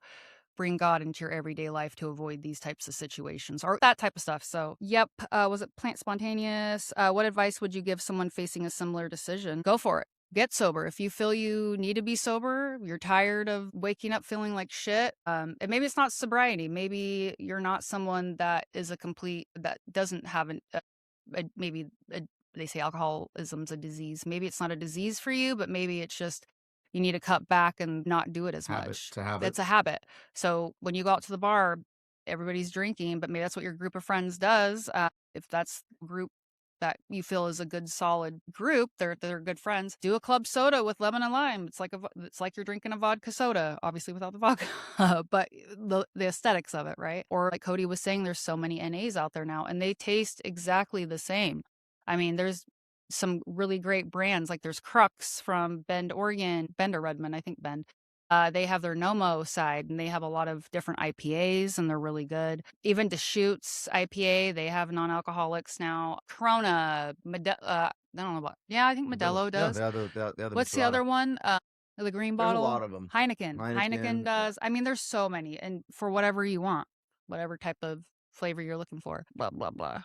bring God into your everyday life to avoid these types of situations or that type of stuff. So, yep. Was it plant spontaneous? What advice would you give someone facing a similar decision? Go for it. Get sober. If you feel you need to be sober, you're tired of waking up feeling like shit. And maybe it's not sobriety. Maybe you're not someone that is that doesn't have they say alcoholism's a disease. Maybe it's not a disease for you, but maybe it's just you need to cut back and not do it as much. It's a habit. It's a habit. So when you go out to the bar, everybody's drinking, but maybe that's what your group of friends does. If that's a group that you feel is a good solid group, they're good friends. Do a club soda with lemon and lime. It's like you're drinking a vodka soda, obviously without the vodka, but the aesthetics of it, right? Or like Cody was saying, there's so many NAs out there now, and they taste exactly the same. I mean, there's some really great brands. Like there's Crux from Bend, Oregon, Bend or Redmond, I think Bend. They have their Nomo side, and they have a lot of different IPAs, and they're really good. Even Deschutes IPA, they have non-alcoholics now. Corona, I don't know about. Yeah, I think Modelo does. Yeah, What's the other one? The green bottle. There's a lot of them. Heineken does. I mean, there's so many, and for whatever you want, whatever type of flavor you're looking for. Blah blah blah.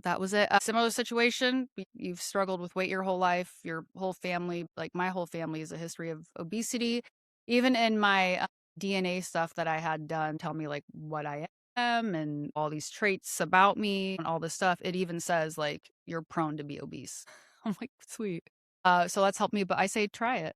That was it. Similar situation. You've struggled with weight your whole life. Your whole family, like my whole family, is a history of obesity. Even in my DNA stuff that I had done, tell me like what I am and all these traits about me and all this stuff. It even says like you're prone to be obese. I'm like, sweet. So that's helped me. But I say try it.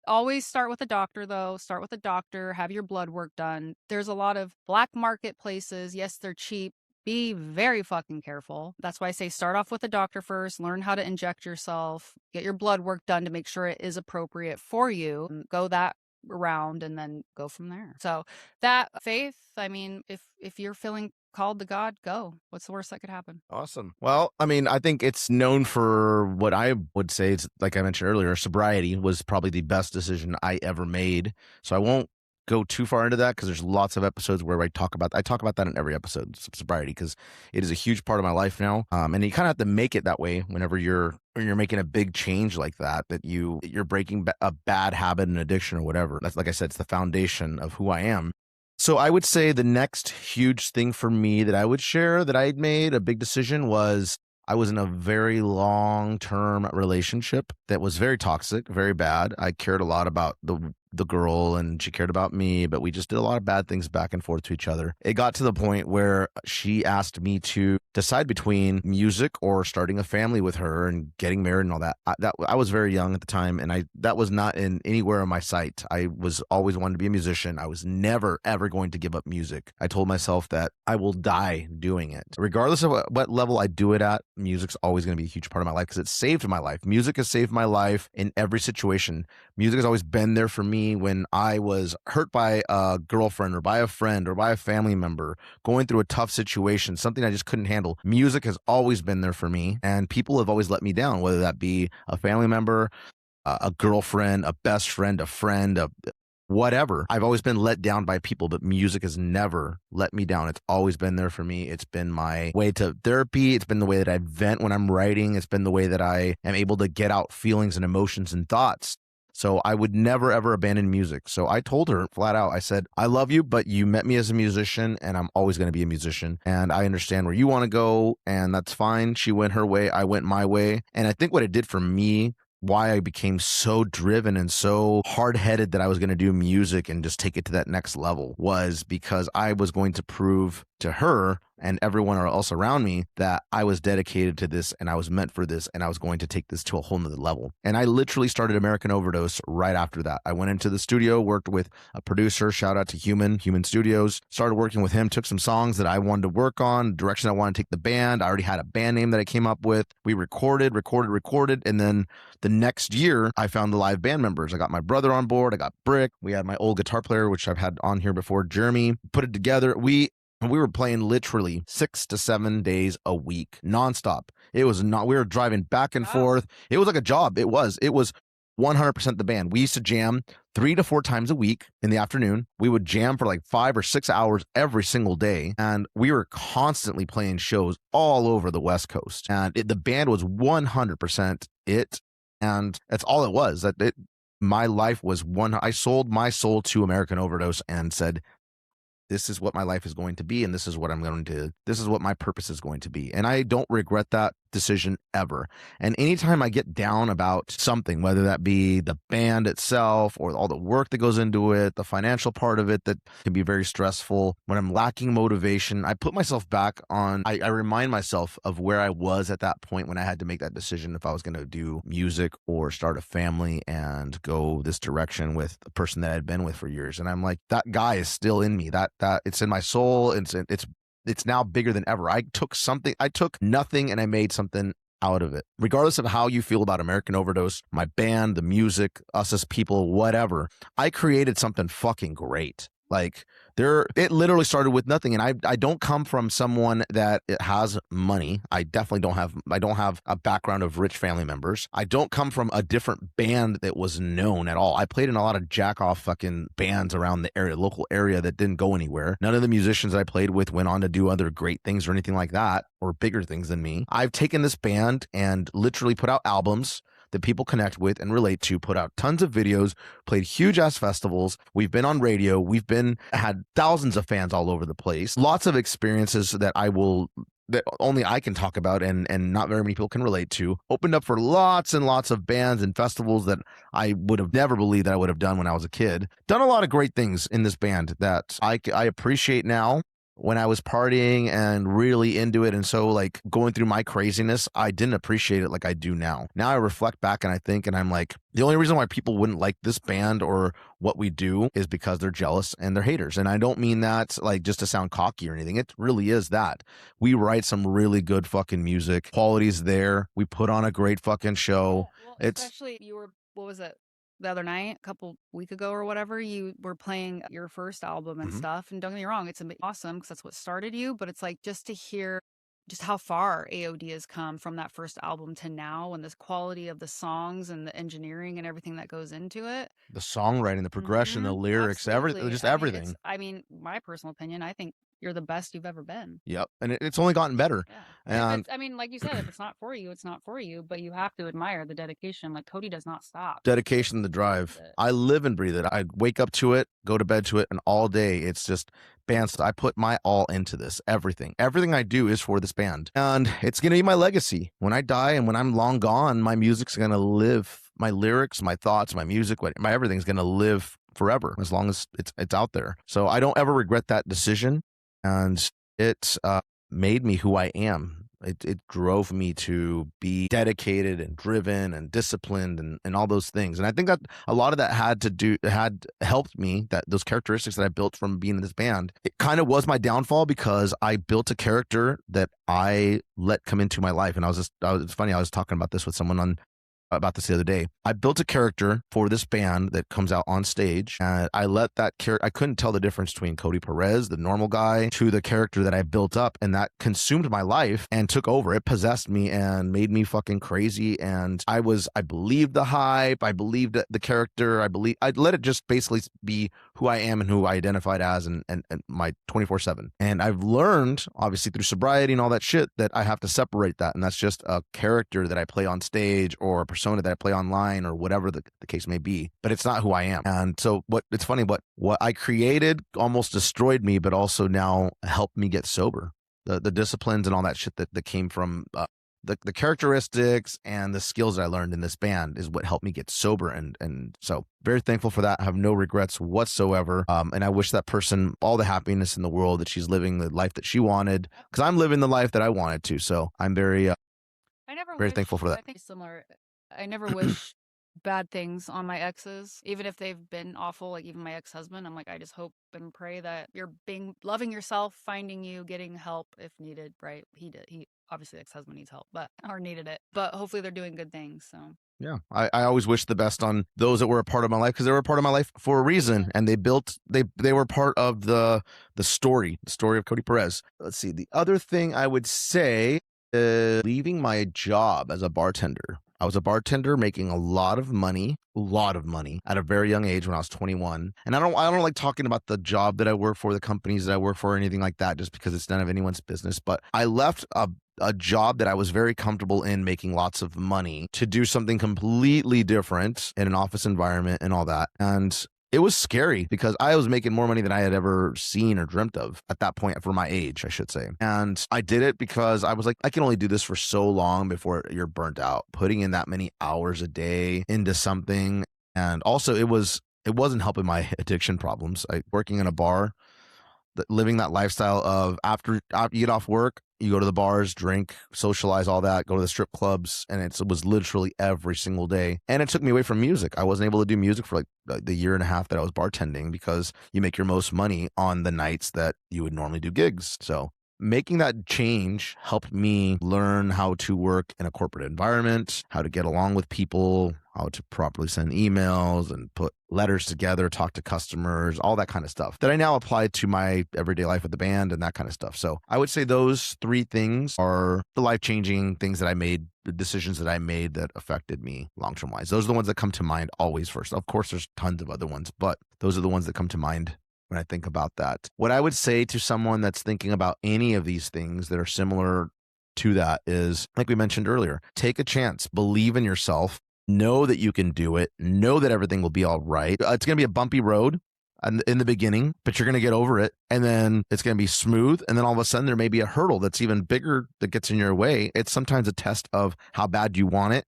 Always start with a doctor, though. Start with a doctor. Have your blood work done. There's a lot of black market places. Yes, they're cheap. Be very fucking careful. That's why I say start off with a doctor first. Learn how to inject yourself. Get your blood work done to make sure it is appropriate for you. Go that around and then go from there. So that faith, I mean, if you're feeling called to God, go. What's the worst that could happen? Awesome. Well, I mean, I think it's known for what I would say. It's like I mentioned earlier, sobriety was probably the best decision I ever made. So I won't go too far into that because there's lots of episodes where I talk about that in every episode, sobriety, because it is a huge part of my life now. And you kind of have to make it that way whenever you're making a big change like that you're breaking a bad habit and addiction or whatever. That's, like I said, it's the foundation of who I am. So I would say the next huge thing for me that I would share that I'd made a big decision was I was in a very long-term relationship that was very toxic, very bad. I cared a lot about the girl and she cared about me, but we just did a lot of bad things back and forth to each other. It got to the point where she asked me to decide between music or starting a family with her and getting married and all that. I was very young at the time, and that was not in anywhere in my sight. I was always wanted to be a musician. I was never, ever going to give up music. I told myself that I will die doing it. Regardless of what level I do it at, music's always going to be a huge part of my life because it saved my life. Music has saved my life in every situation. Music has always been there for me when I was hurt by a girlfriend or by a friend or by a family member, going through a tough situation, something I just couldn't handle. Music has always been there for me, and people have always let me down, whether that be a family member, a girlfriend, a best friend, a friend, whatever. I've always been let down by people, but music has never let me down. It's always been there for me. It's been my way to therapy. It's been the way that I vent when I'm writing. It's been the way that I am able to get out feelings and emotions and thoughts. So I would never, ever abandon music. So I told her flat out, I said, I love you, but you met me as a musician and I'm always going to be a musician. And I understand where you want to go and that's fine. She went her way. I went my way. And I think what it did for me, why I became so driven and so hard-headed that I was going to do music and just take it to that next level, was because I was going to prove to her and everyone else around me that I was dedicated to this and I was meant for this and I was going to take this to a whole nother level. And I literally started American Overdose right after that. I went into the studio, worked with a producer, shout out to Human Studios, started working with him, took some songs that I wanted to work on, direction I wanted to take the band. I already had a band name that I came up with. We recorded, and then the next year I found the live band members. I got my brother on board, I got Brick, we had my old guitar player, which I've had on here before, Jeremy, put it together. We were playing literally 6 to 7 days a week, nonstop. It was not, we were driving back and forth. It was like a job. It was 100% the band. We used to jam 3 to 4 times a week in the afternoon. We would jam for like 5 or 6 hours every single day. And we were constantly playing shows all over the West Coast. And the band was 100% it. And that's all it was. My life was I sold my soul to American Overdose and said, this is what my life is going to be, and this is what this is what my purpose is going to be. And I don't regret that decision ever. And anytime I get down about something, whether that be the band itself or all the work that goes into it, the financial part of it that can be very stressful, when I'm lacking motivation, I put myself back on, I remind myself of where I was at that point when I had to make that decision if I was going to do music or start a family and go this direction with a person that I'd been with for years. And I'm like, that guy is still in me. That it's in my soul. It's now bigger than ever. I took nothing and I made something out of it. Regardless of how you feel about American Overdose, my band, the music, us as people, whatever, I created something fucking great. Like it literally started with nothing. And I don't come from someone that has money. I definitely don't have a background of rich family members. I don't come from a different band that was known at all. I played in a lot of jack off fucking bands around the local area that didn't go anywhere. None of the musicians I played with went on to do other great things or anything like that, or bigger things than me. I've taken this band and literally put out albums that people connect with and relate to, put out tons of videos, played huge ass festivals. We've been on radio. Had thousands of fans all over the place. Lots of experiences that only I can talk about and not very many people can relate to. Opened up for lots and lots of bands and festivals that I would have never believed that I would have done when I was a kid. Done a lot of great things in this band that I appreciate now. When I was partying and really into it and so like going through my craziness, I didn't appreciate it like I do now. Now I reflect back and I think, and I'm like, the only reason why people wouldn't like this band or what we do is because they're jealous and they're haters. And I don't mean that like just to sound cocky or anything. It really is that. We write some really good fucking music. Quality's there. We put on a great fucking show. Well, especially what was it? The other night, a couple week ago or whatever, you were playing your first album and stuff. And don't get me wrong, it's awesome because that's what started you. But it's like just to hear just how far AOD has come from that first album to now, and this quality of the songs and the engineering and everything that goes into it. The songwriting, the progression, the lyrics, everything, just everything. My personal opinion, I think you're the best you've ever been. Yep. And it's only gotten better. Yeah. And like you said, if it's not for you, it's not for you, but you have to admire the dedication. Like Cody does not stop. Dedication, the drive. I live and breathe it. I wake up to it, go to bed to it, and all day it's just bands. I put my all into this. Everything I do is for this band. And it's going to be my legacy. When I die and when I'm long gone, my music's going to live. My lyrics, my thoughts, my music, my everything's going to live forever as long as it's out there. So I don't ever regret that decision. And it made me who I am. It drove me to be dedicated and driven and disciplined and all those things. And I think that a lot of that had helped me, that those characteristics that I built from being in this band. It kind of was my downfall because I built a character that I let come into my life. And it's funny, I was talking about this with someone about this the other day. I built a character for this band that comes out on stage, and I let that character, I couldn't tell the difference between Cody Perez, the normal guy, to the character that I built up, and that consumed my life and took over. It possessed me and made me fucking crazy. And I believed the hype. I believed the character. I let it just basically be who I am and who I identified as, and my 24/7. And I've learned, obviously through sobriety and all that shit, that I have to separate that. And that's just a character that I play on stage or a persona that I play online or whatever the case may be. But it's not who I am. And so it's funny, but what I created almost destroyed me, but also now helped me get sober. The disciplines and all that shit that came from the characteristics and the skills that I learned in this band is what helped me get sober. And so very thankful for that. I have no regrets whatsoever. And I wish that person all the happiness in the world, that she's living the life that she wanted, because I'm living the life that I wanted to. So I'm very thankful for that. I think similar. I never wish bad things on my exes, even if they've been awful. Like even my ex-husband, I'm like, I just hope and pray that you're loving yourself, finding you, getting help if needed. Right? He obviously the ex-husband needs help, or needed it. But hopefully they're doing good things. So yeah, I always wish the best on those that were a part of my life, because they were a part of my life for a reason, and they were part of the story of Cody Perez. Let's see. The other thing I would say is leaving my job as a bartender. I was a bartender making a lot of money at a very young age when I was 21. And I don't like talking about the job that I work for, the companies that I work for, or anything like that, just because it's none of anyone's business. But I left a job that I was very comfortable in, making lots of money, to do something completely different in an office environment and all that. And it was scary because I was making more money than I had ever seen or dreamt of at that point, for my age, I should say. And I did it because I was like, I can only do this for so long before you're burnt out, putting in that many hours a day into something. And also it wasn't helping my addiction problems. Working in a bar, living that lifestyle of after you get off work, you go to the bars, drink, socialize, all that, go to the strip clubs. And it was literally every single day. And it took me away from music. I wasn't able to do music for like the year and a half that I was bartending, because you make your most money on the nights that you would normally do gigs. So making that change helped me learn how to work in a corporate environment, how to get along with people, how to properly send emails and put letters together, talk to customers, all that kind of stuff that I now apply to my everyday life with the band and that kind of stuff. So I would say those three things are the life-changing things that I made, the decisions that I made that affected me long-term wise. Those are the ones that come to mind always first. Of course, there's tons of other ones, but those are the ones that come to mind when I think about that. What I would say to someone that's thinking about any of these things that are similar to that is, like we mentioned earlier, take a chance, believe in yourself, know that you can do it, know that everything will be all right. It's going to be a bumpy road in the beginning, but you're going to get over it, and then it's going to be smooth, and then all of a sudden there may be a hurdle that's even bigger that gets in your way. It's sometimes a test of how bad you want it,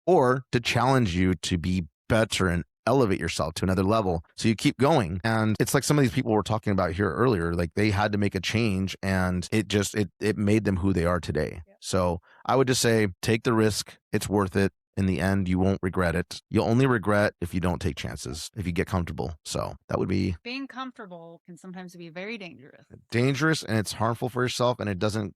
or to challenge you to be better and elevate yourself to another level. So you keep going. And it's like some of these people we're talking about here earlier, like they had to make a change, and it made them who they are today. Yep. So I would just say, take the risk. It's worth it. In the end, you won't regret it. You'll only regret if you don't take chances, if you get comfortable. So that would be... Being comfortable can sometimes be very dangerous. Dangerous, and it's harmful for yourself, and it doesn't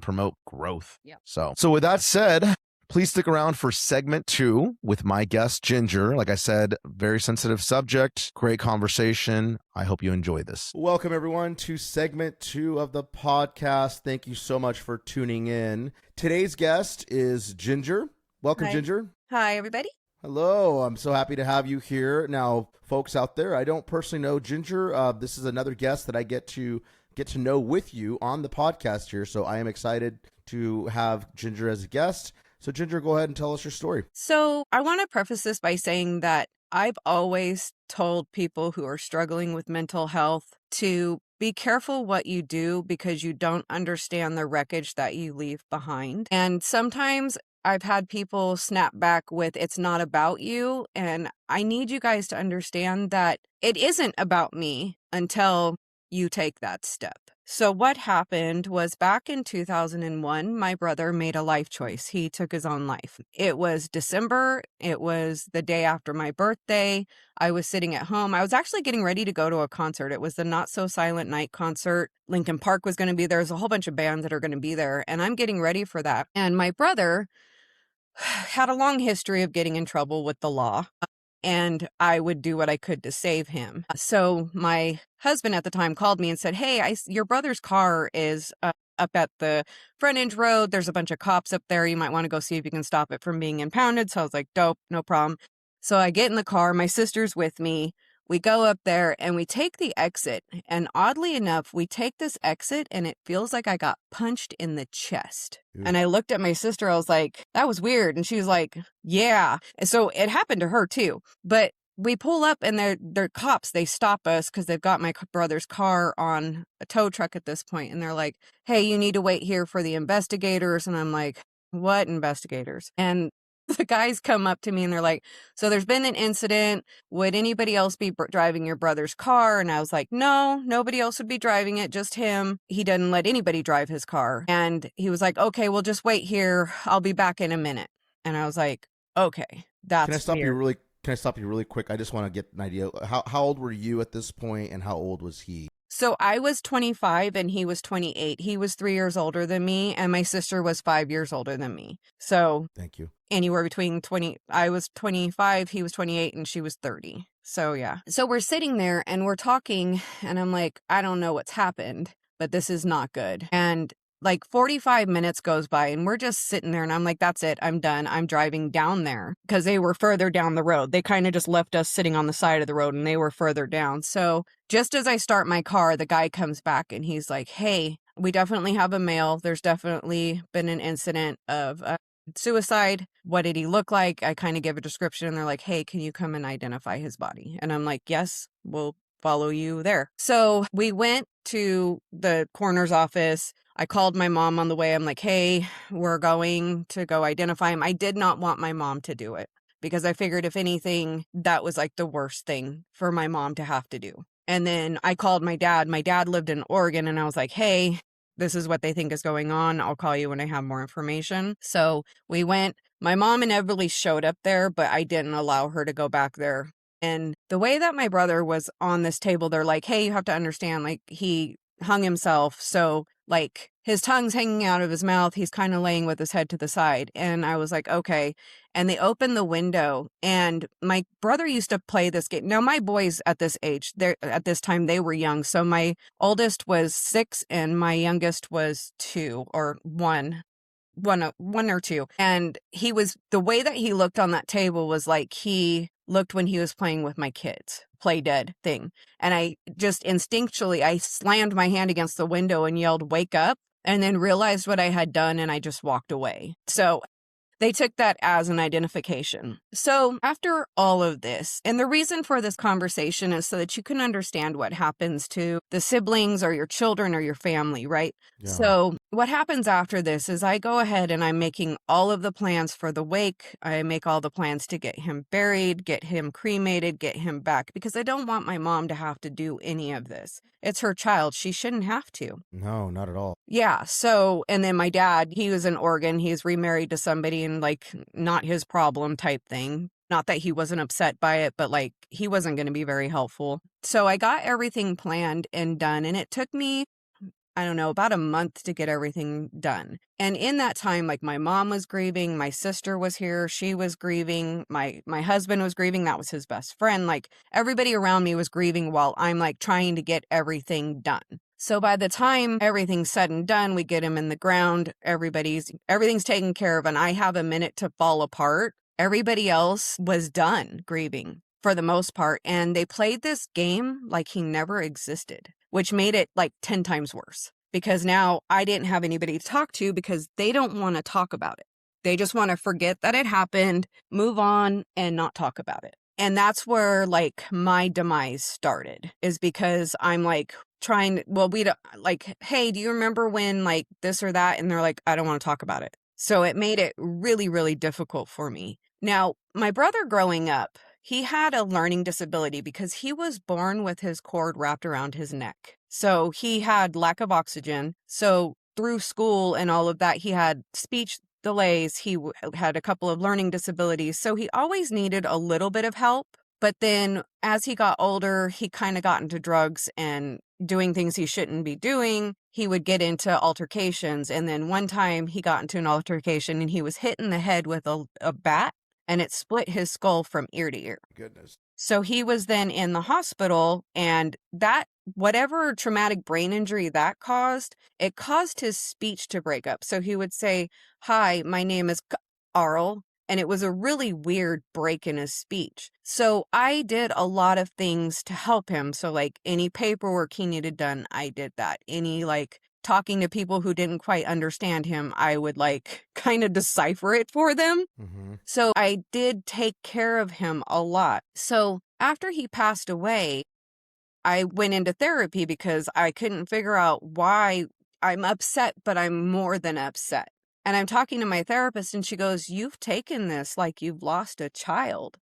promote growth. Yeah. So with that said, please stick around for segment 2 with my guest, Ginger. Like I said, very sensitive subject, great conversation. I hope you enjoy this. Welcome, everyone, to segment 2 of the podcast. Thank you so much for tuning in. Today's guest is Ginger. Welcome, Hi. Ginger. Hi, everybody. Hello. I'm so happy to have you here. Now, folks out there, I don't personally know Ginger. This is another guest that I get to know with you on the podcast here. So I am excited to have Ginger as a guest. So Ginger, go ahead and tell us your story. So I want to preface this by saying that I've always told people who are struggling with mental health to be careful what you do, because you don't understand the wreckage that you leave behind. And sometimes I've had people snap back with, it's not about you. And I need you guys to understand that it isn't about me until you take that step. So what happened was, back in 2001, my brother made a life choice. He took his own life. It was December. It was the day after my birthday. I was sitting at home. I was actually getting ready to go to a concert. It was the Not So Silent Night concert. Linkin Park was going to be there. There's a whole bunch of bands that are going to be there. And I'm getting ready for that. And my brother had a long history of getting in trouble with the law, and I would do what I could to save him. So my husband at the time called me and said, hey, your brother's car is up at the frontage road. There's a bunch of cops up there. You might want to go see if you can stop it from being impounded. So I was like, dope, no problem. So I get in the car. My sister's with me. We go up there and we take the exit. And oddly enough, we take this exit and it feels like I got punched in the chest. Ooh. And I looked at my sister. I was like, that was weird. And she was like, yeah. And so it happened to her too. But we pull up and they're cops. They stop us because they've got my brother's car on a tow truck at this point. And they're like, hey, you need to wait here for the investigators. And I'm like, what investigators? And the guys come up to me and they're like, so there's been an incident. Would anybody else be driving your brother's car? And I was like, no, nobody else would be driving it, just him. He doesn't let anybody drive his car. And he was like, okay, well, just wait here. I'll be back in a minute. And I was like, okay, that's Can I stop weird. you really? Can I stop you really quick? I just want to get an idea. How old were you at this point, and how old was he? So I was 25 and he was 28. He was 3 years older than me, and my sister was 5 years older than me. So Thank you. Anywhere between 20, I was 25, he was 28, and she was 30. So yeah. So we're sitting there and we're talking, and I'm like, I don't know what's happened, but this is not good. And like 45 minutes goes by and we're just sitting there and I'm like, that's it. I'm done. I'm driving down there because they were further down the road. They kind of just left us sitting on the side of the road and they were further down. So just as I start my car, the guy comes back and he's like, hey, we definitely have a male. There's definitely been an incident of suicide. What did he look like? I kind of give a description and they're like, hey, can you come and identify his body? And I'm like, yes, we'll follow you there. So we went to the coroner's office. I called my mom on the way. I'm like, hey, we're going to go identify him. I did not want my mom to do it because I figured if anything, that was like the worst thing for my mom to have to do. And then I called my dad. My dad lived in Oregon and I was like, hey, this is what they think is going on. I'll call you when I have more information. So we went. My mom inevitably showed up there, but I didn't allow her to go back there. And the way that my brother was on this table, they're like, hey, you have to understand, like, he hung himself. So, like, his tongue's hanging out of his mouth. He's kind of laying with his head to the side. And I was like, okay. And they opened the window. And my brother used to play this game. Now, my boys at this age, at this time, they were young. So my oldest was 6 and my youngest was 2 or 1. One or two. And he was, the way that he looked on that table was like he looked when he was playing with my kids, play dead thing. And I just instinctually, I slammed my hand against the window and yelled, wake up, and then realized what I had done and I just walked away. So they took that as an identification. So after all of this, and the reason for this conversation is so that you can understand what happens to the siblings or your children or your family, right? Yeah. So what happens after this is I go ahead and I'm making all of the plans for the wake. I make all the plans to get him buried, get him cremated, get him back, because I don't want my mom to have to do any of this. It's her child. She shouldn't have to. No, not at all. Yeah. So, and then my dad, he was in Oregon. He's remarried to somebody and like not his problem type thing. Not that he wasn't upset by it, but like he wasn't going to be very helpful. So I got everything planned and done. And it took me, I don't know, about a month to get everything done. And in that time, like my mom was grieving, my sister was here, she was grieving, my husband was grieving, that was his best friend. Like everybody around me was grieving while I'm like trying to get everything done. So by the time everything's said and done, we get him in the ground, everything's taken care of, and I have a minute to fall apart. Everybody else was done grieving for the most part. And they played this game like he never existed, which made it like 10 times worse because now I didn't have anybody to talk to because they don't want to talk about it. They just want to forget that it happened, move on, and not talk about it. And that's where like my demise started, is because I'm like trying, we don't like, hey, do you remember when like this or that? And they're like, I don't want to talk about it. So it made it really, really difficult for me. Now, my brother growing up, he had a learning disability because he was born with his cord wrapped around his neck. So he had lack of oxygen. So through school and all of that, he had speech delays. He had a couple of learning disabilities. So he always needed a little bit of help. But then as he got older, he kind of got into drugs and doing things he shouldn't be doing. He would get into altercations. And then one time he got into an altercation and he was hit in the head with a bat, and it split his skull from ear to ear. Goodness. So he was then in the hospital, and that, whatever traumatic brain injury that caused, it caused his speech to break up. So he would say, "Hi, my name is Arl." And it was a really weird break in his speech. So I did a lot of things to help him. So like any paperwork he needed done, I did that. Any like talking to people who didn't quite understand him, I would like kind of decipher it for them. Mm-hmm. So I did take care of him a lot. So after he passed away, I went into therapy because I couldn't figure out why I'm upset, but I'm more than upset. And I'm talking to my therapist and she goes, "You've taken this like you've lost a child."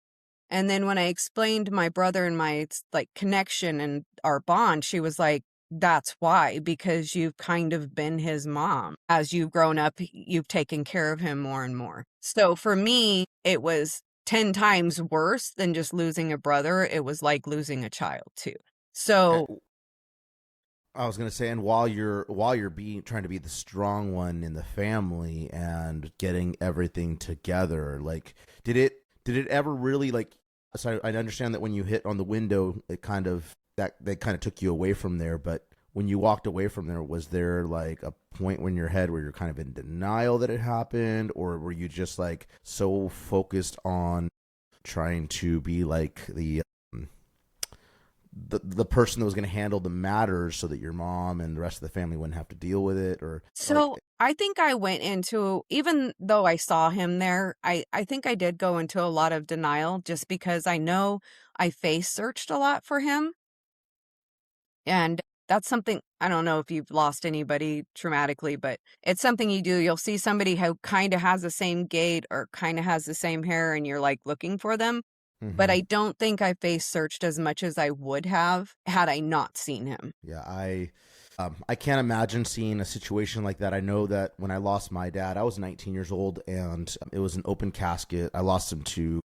And then when I explained my brother and my like connection and our bond, she was like, "That's why, because you've kind of been his mom. As you've grown up, you've taken care of him more and more." So for me, it was 10 times worse than just losing a brother. It was like losing a child too. So I was gonna say, and while you're being trying to be the strong one in the family and getting everything together, like did it ever really like? So I understand that when you hit on the window, it kind of they kind of took you away from there. But when you walked away from there, was there like a point in your head where you're kind of in denial that it happened, or were you just like so focused on trying to be like the person that was going to handle the matters so that your mom and the rest of the family wouldn't have to deal with it? Or So like, I think I went into, even though I saw him there, I think I did go into a lot of denial just because I know I face searched a lot for him. And that's something, I don't know if you've lost anybody traumatically, but it's something you do. You'll see somebody who kind of has the same gait or kind of has the same hair and you're like looking for them. But I don't think I face searched as much as I would have had I not seen him. Yeah, I can't imagine seeing a situation like that. I know that when I lost my dad, I was 19 years old, and it was an open casket. I lost him to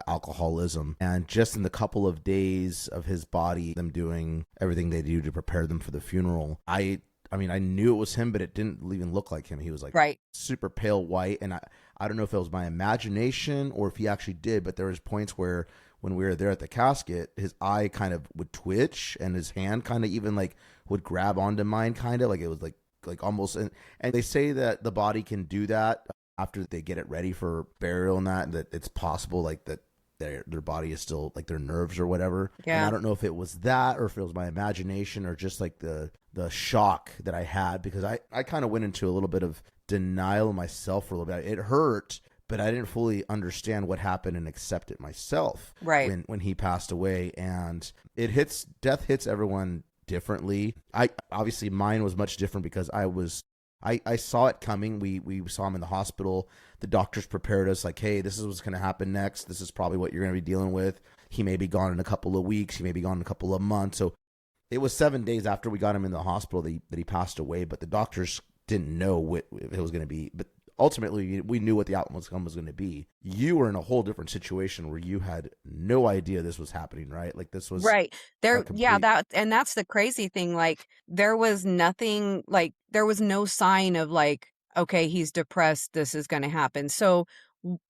alcoholism, and just in the couple of days of his body, them doing everything they do to prepare them for the funeral, I mean, I knew it was him, but it didn't even look like him. He was like Right. super pale white, and I don't know if it was my imagination or if he actually did, but there was points where when we were there at the casket, his eye kind of would twitch and his hand kind of even like would grab onto mine, kind of like it was like almost. And they say that the body can do that after they get it ready for burial, and that it's possible like that their body is still like their nerves or whatever. Yeah. And I don't know if it was that or if it was my imagination or just like the shock that I had, because I kind of went into a little bit of denial myself for a little bit. It hurt, but I didn't fully understand what happened and accept it myself. Right. When he passed away, and death hits everyone differently. Obviously mine was much different because I saw it coming. We saw him in the hospital. The doctors prepared us like, hey, this is what's going to happen next. This is probably what you're going to be dealing with. He may be gone in a couple of weeks. He may be gone in a couple of months. So it was 7 days after we got him in the hospital that he passed away, but the doctors didn't know what it was going to be. But ultimately, we knew what the outcome was going to be. You were in a whole different situation where you had no idea this was happening, right? Like this was right there. complete... Yeah, that's the crazy thing. Like there was nothing, like there was no sign of like, okay, he's depressed, this is going to happen. So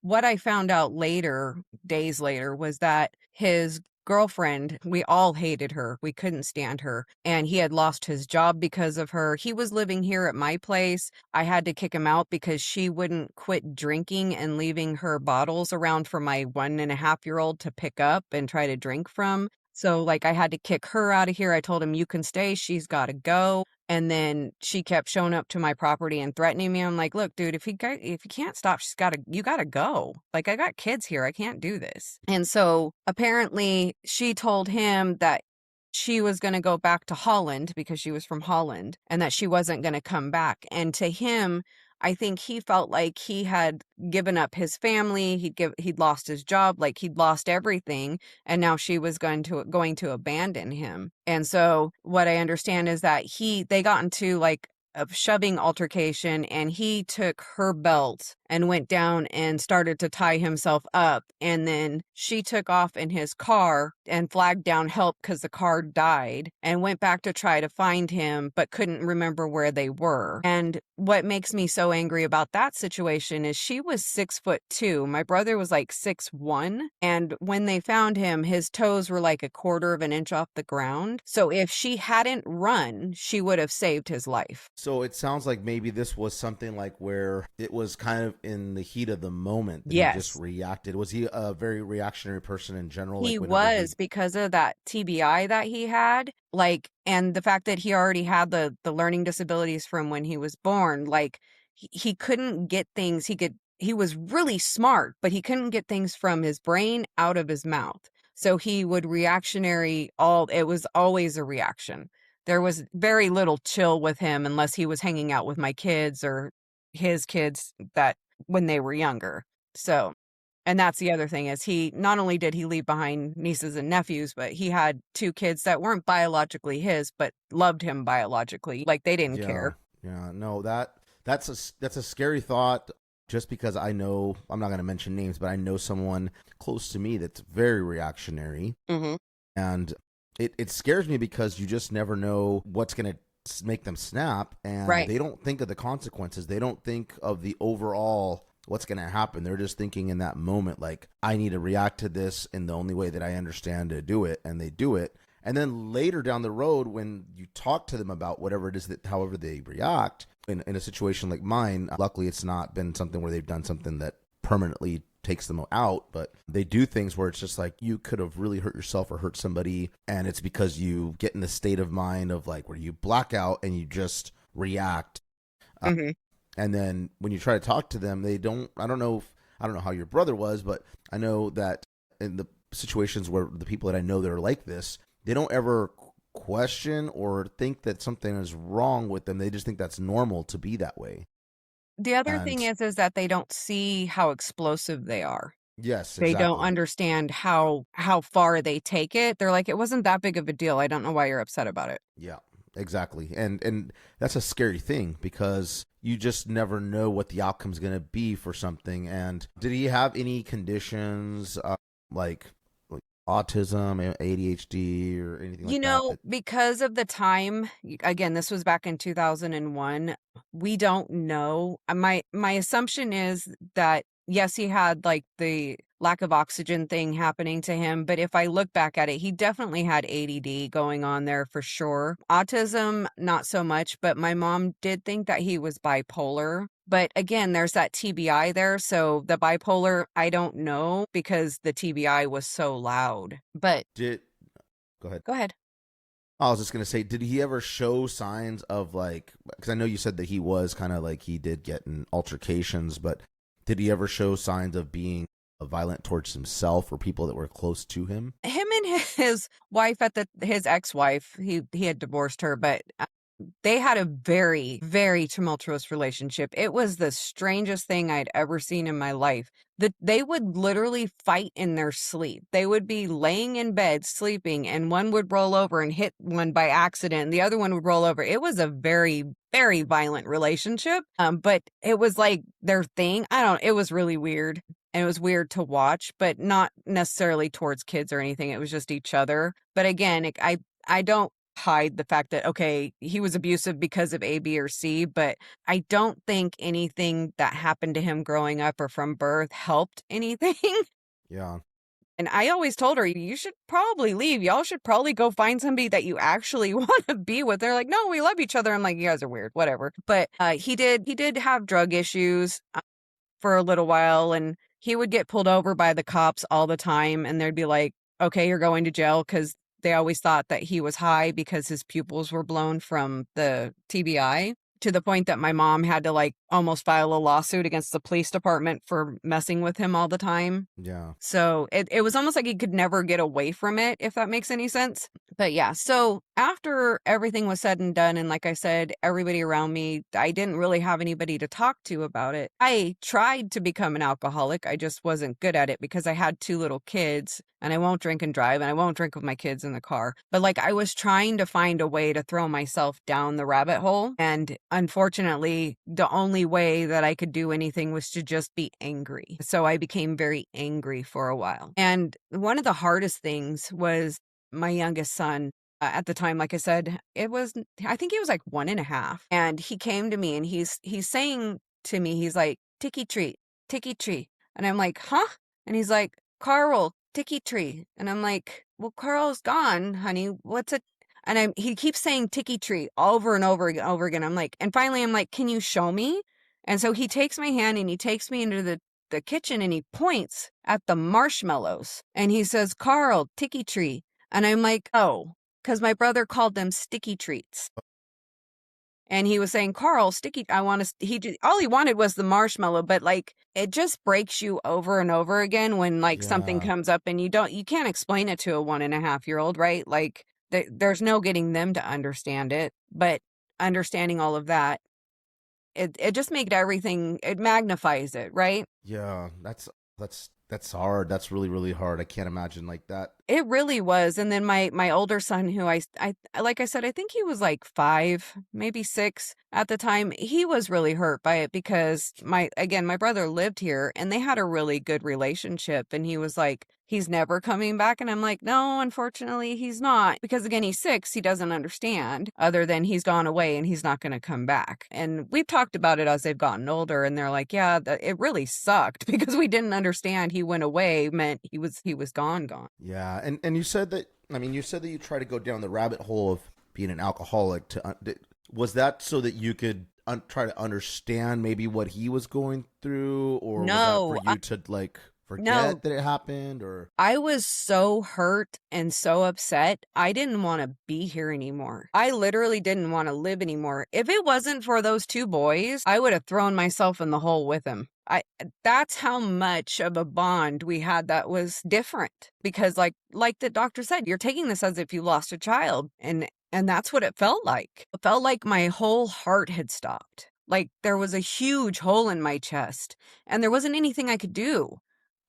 what I found out later, days later, was that his girlfriend, we all hated her. We couldn't stand her. And he had lost his job because of her. He was living here at my place. I had to kick him out because she wouldn't quit drinking and leaving her bottles around for my 1.5-year-old to pick up and try to drink from. So like I had to kick her out of here. I told him, you can stay. She's got to go. And then she kept showing up to my property and threatening me. I'm like, look, dude, if you can't stop, you got to go. Like, I got kids here. I can't do this. And so apparently she told him that she was going to go back to Holland because she was from Holland and that she wasn't going to come back. And to him, I think he felt like he had given up his family. He'd lost his job, like he'd lost everything. And now she was going to abandon him. And so what I understand is that they got into like a shoving altercation, and he took her belt and went down and started to tie himself up. And then she took off in his car and flagged down help because the car died, and went back to try to find him, but couldn't remember where they were. And what makes me so angry about that situation is she was 6'2". My brother was like 6'1". And when they found him, his toes were like a quarter of an inch off the ground. So if she hadn't run, she would have saved his life. So it sounds like maybe this was something like where it was kind of in the heat of the moment that Yes. he just reacted. Was he a very reactionary person in general? He Like whenever was, because of that TBI that he had, like, and the fact that he already had the learning disabilities from when he was born. Like, he couldn't get things. He was really smart, but he couldn't get things from his brain out of his mouth. So he would reactionary it was always a reaction. There was very little chill with him unless he was hanging out with my kids or his kids that when they were younger. So, and that's the other thing, is he not only did he leave behind nieces and nephews, but he had 2 kids that weren't biologically his, but loved him biologically. Like, they didn't care. Yeah, no, that's a scary thought. Just because I know, I'm not going to mention names, but I know someone close to me that's very reactionary. Mm-hmm. And it scares me because you just never know what's going to make them snap. And Right. they don't think of the consequences. They don't think of the overall what's going to happen. They're just thinking in that moment, like, I need to react to this in the only way that I understand to do it. And they do it. And then later down the road, when you talk to them about whatever it is that, however they react, in a situation like mine, luckily it's not been something where they've done something that permanently takes them out, but they do things where it's just like, you could have really hurt yourself or hurt somebody, and it's because you get in the state of mind of like where you black out and you just react. Mm-hmm. And then when you try to talk to them, they don't, I don't know how your brother was, but I know that in the situations where the people that I know that are like this, they don't ever question or think that something is wrong with them. They just think that's normal to be that way. The other thing is that they don't see how explosive they are. Yes, They don't exactly. understand how far they take it. They're like, it wasn't that big of a deal. I don't know why you're upset about it. Yeah, exactly. And that's a scary thing because you just never know what the outcome's going to be for something. And did he have any conditions like autism, ADHD, or anything like that? Because of the time, again, this was back in 2001, we don't know. My assumption is that, yes, he had like the lack of oxygen thing happening to him, but if I look back at it, he definitely had ADD going on there for sure. Autism, not so much, but my mom did think that he was bipolar. But again, there's that TBI there. So the bipolar, I don't know because the TBI was so loud. But Go ahead. Go ahead. I was just going to say, did he ever show signs of like, because I know you said that he was kind of like, he did get in altercations, but did he ever show signs of being violent towards himself or people that were close to him? Him and his wife his ex-wife, he had divorced her, but they had a very, very tumultuous relationship. It was the strangest thing I'd ever seen in my life. They would literally fight in their sleep. They would be laying in bed sleeping, and one would roll over and hit one by accident, and the other one would roll over. It was a very, very violent relationship. But it was like their thing. It was really weird. And it was weird to watch, but not necessarily towards kids or anything. It was just each other. But again, I don't hide the fact that, okay, he was abusive because of A, B, or C, but I don't think anything that happened to him growing up or from birth helped anything. Yeah. And I always told her, you should probably leave. Y'all should probably go find somebody that you actually want to be with. They're like, no, we love each other. I'm like, you guys are weird, whatever. But he did have drug issues for a little while, and he would get pulled over by the cops all the time, and they'd be like, okay, you're going to jail, because they always thought that he was high because his pupils were blown from the TBI, to the point that my mom had to like almost file a lawsuit against the police department for messing with him all the time. Yeah. So it was almost like he could never get away from it, if that makes any sense. But yeah, so after everything was said and done, and like I said, everybody around me, I didn't really have anybody to talk to about it. I tried to become an alcoholic. I just wasn't good at it because I had 2 little kids, and I won't drink and drive, and I won't drink with my kids in the car. But like, I was trying to find a way to throw myself down the rabbit hole. And unfortunately, the only way that I could do anything was to just be angry. So I became very angry for a while. And one of the hardest things was my youngest son. At the time, like I said, I think he was like 1.5. And he came to me and he's saying to me, he's like, Tiki tree, Tiki tree. And I'm like, huh? And he's like, Carl, Tiki tree. And I'm like, well, Carl's gone, honey. What's it? And he keeps saying Tiki tree over and over again. I'm like, and finally I'm like, can you show me? And so he takes my hand and he takes me into the kitchen and he points at the marshmallows and he says, Carl, Tiki tree. And I'm like, oh, because my brother called them sticky treats. And he was saying, Carl, sticky, all he wanted was the marshmallow, but like, it just breaks you over and over again when like something comes up and you can't explain it to a 1.5-year-old, right? Like there's no getting them to understand it, but understanding all of that, it just made everything, it magnifies it, right? Yeah. That's hard. That's really, really hard. I can't imagine like that. It really was. And then my older son, who I like I said, I think he was like 5, maybe 6 at the time. He was really hurt by it because my brother lived here and they had a really good relationship. And he was like, he's never coming back. And I'm like, no, unfortunately, he's not. Because again, he's 6. He doesn't understand other than he's gone away and he's not going to come back. And we've talked about it as they've gotten older. And they're like, yeah, it really sucked because we didn't understand he went away meant he was gone. Yeah. And you said that, you said that you try to go down the rabbit hole of being an alcoholic. Was that so that you could try to understand maybe what he was going through? Or no, was that for you to like forget that it happened? Or I was so hurt and so upset. I didn't want to be here anymore. I literally didn't want to live anymore. If it wasn't for those 2 boys, I would have thrown myself in the hole with them. That's how much of a bond we had that was different because like the doctor said, you're taking this as if you lost a child. And that's what it felt like. It felt like my whole heart had stopped. Like there was a huge hole in my chest and there wasn't anything I could do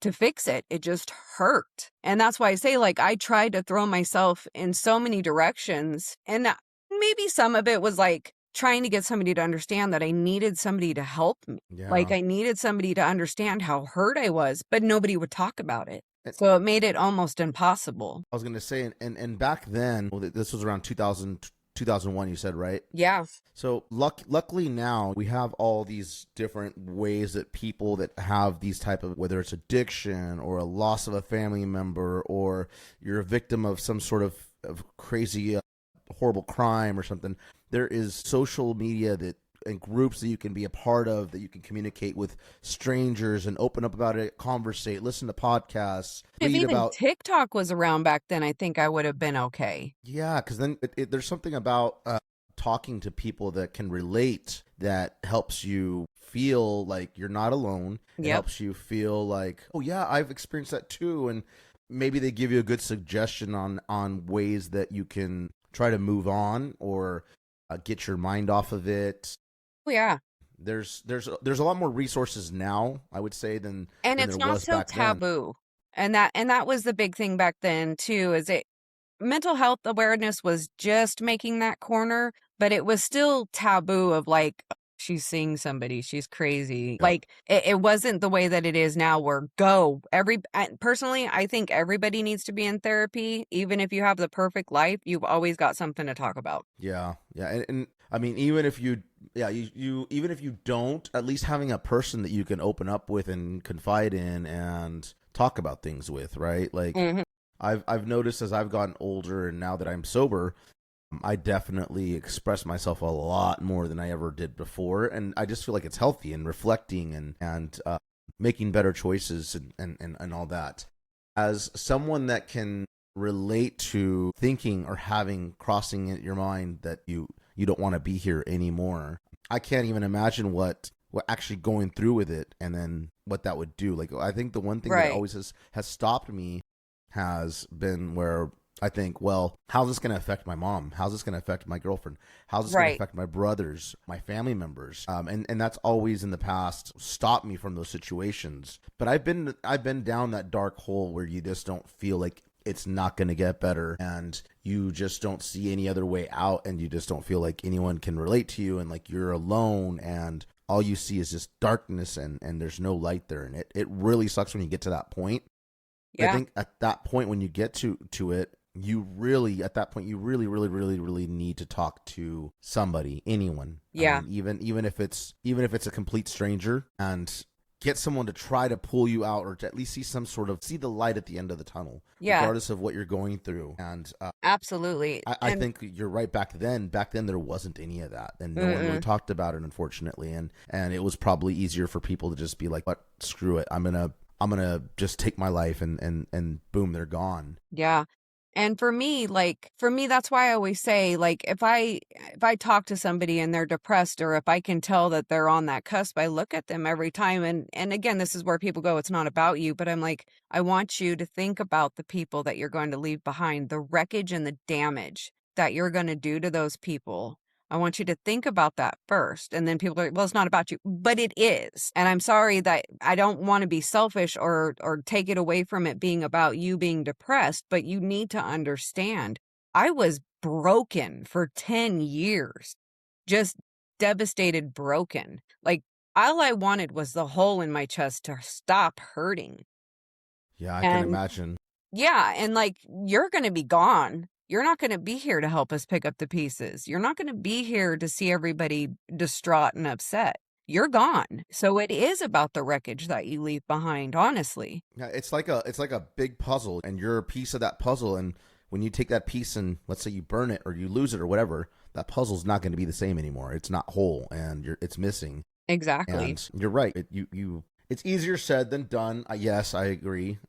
to fix it. It just hurt. And that's why I say, like, I tried to throw myself in so many directions. And maybe some of it was like trying to get somebody to understand that I needed somebody to help me. Yeah. Like I needed somebody to understand how hurt I was, but nobody would talk about it. So it made it almost impossible. I was going to say, and back then, this was around 2001, you said, right? Yeah. So luckily now we have all these different ways that people that have these type of, whether it's addiction or a loss of a family member, or you're a victim of some sort of crazy, horrible crime or something, there is social media and groups that you can be a part of, that you can communicate with strangers and open up about it, conversate, listen to podcasts, if read even about. TikTok was around back then, I think I would have been okay. Yeah, because then there's something about talking to people that can relate that helps you feel like you're not alone. It helps you feel like, oh yeah, I've experienced that too. And maybe they give you a good suggestion on ways that you can try to move on or get your mind off of it. Oh, yeah. There's a lot more resources now, I would say, than it's there not was so back taboo. And that was the big thing back then too, is mental health awareness was just making that corner, but it was still taboo of like, she's seeing somebody, she's crazy. Yep. Like it wasn't the way that it is now where personally, I think everybody needs to be in therapy. Even if you have the perfect life, you've always got something to talk about. Yeah. And I mean, even if you even if you don't, at least having a person that you can open up with and confide in and talk about things with, right? Like I've noticed as I've gotten older and now that I'm sober, I definitely express myself a lot more than I ever did before. And I just feel like it's healthy and reflecting and making better choices and all that. As someone that can relate to thinking or crossing in your mind that you don't want to be here anymore, I can't even imagine what actually going through with it, and then what that would do. Like, I think the one thing that Right. always has stopped me has been where I think, well, how's this going to affect my mom? How's this going to affect my girlfriend? How's this going to Right. affect my brothers, my family members? And that's always in the past stopped me from those situations. But I've been down that dark hole where you just don't feel like it's not going to get better, and you just don't see any other way out, and you just don't feel like anyone can relate to you, and like you're alone, and all you see is just darkness, and there's no light there. And it really sucks when you get to that point. Yeah. I think at that point, when you get to it, you really really need to talk to somebody, anyone. Yeah. Even if it's a complete stranger, and get someone to try to pull you out, or to at least see the light at the end of the tunnel, Yeah. regardless of what you're going through. And Absolutely. I think you're right. Back then there wasn't any of that, and no one really talked about it, unfortunately. And it was probably easier for people to just be like, "But screw it, I'm gonna just take my life," and boom, they're gone. Yeah. And for me, that's why I always say, like, if I talk to somebody and they're depressed, or if I can tell that they're on that cusp, I look at them every time. And again, this is where people go, it's not about you, but I'm like, I want you to think about the people that you're going to leave behind, the wreckage and the damage that you're going to do to those people. I want you to think about that first. And then people are like, well, it's not about you, but it is. And I'm sorry that I don't want to be selfish or take it away from it being about you being depressed, but you need to understand, I was broken for 10 years, just devastated, broken. Like, all I wanted was the hole in my chest to stop hurting. Yeah, I can imagine. Yeah, and like, you're going to be gone. You're not going to be here to help us pick up the pieces. You're not going to be here to see everybody distraught and upset. You're gone. So it is about the wreckage that you leave behind, honestly. Yeah, it's like a big puzzle, and you're a piece of that puzzle. And when you take that piece and let's say you burn it or you lose it or whatever, that puzzle's not going to be the same anymore. It's not whole, and it's missing. Exactly. And you're right. It's easier said than done. Yes, I agree.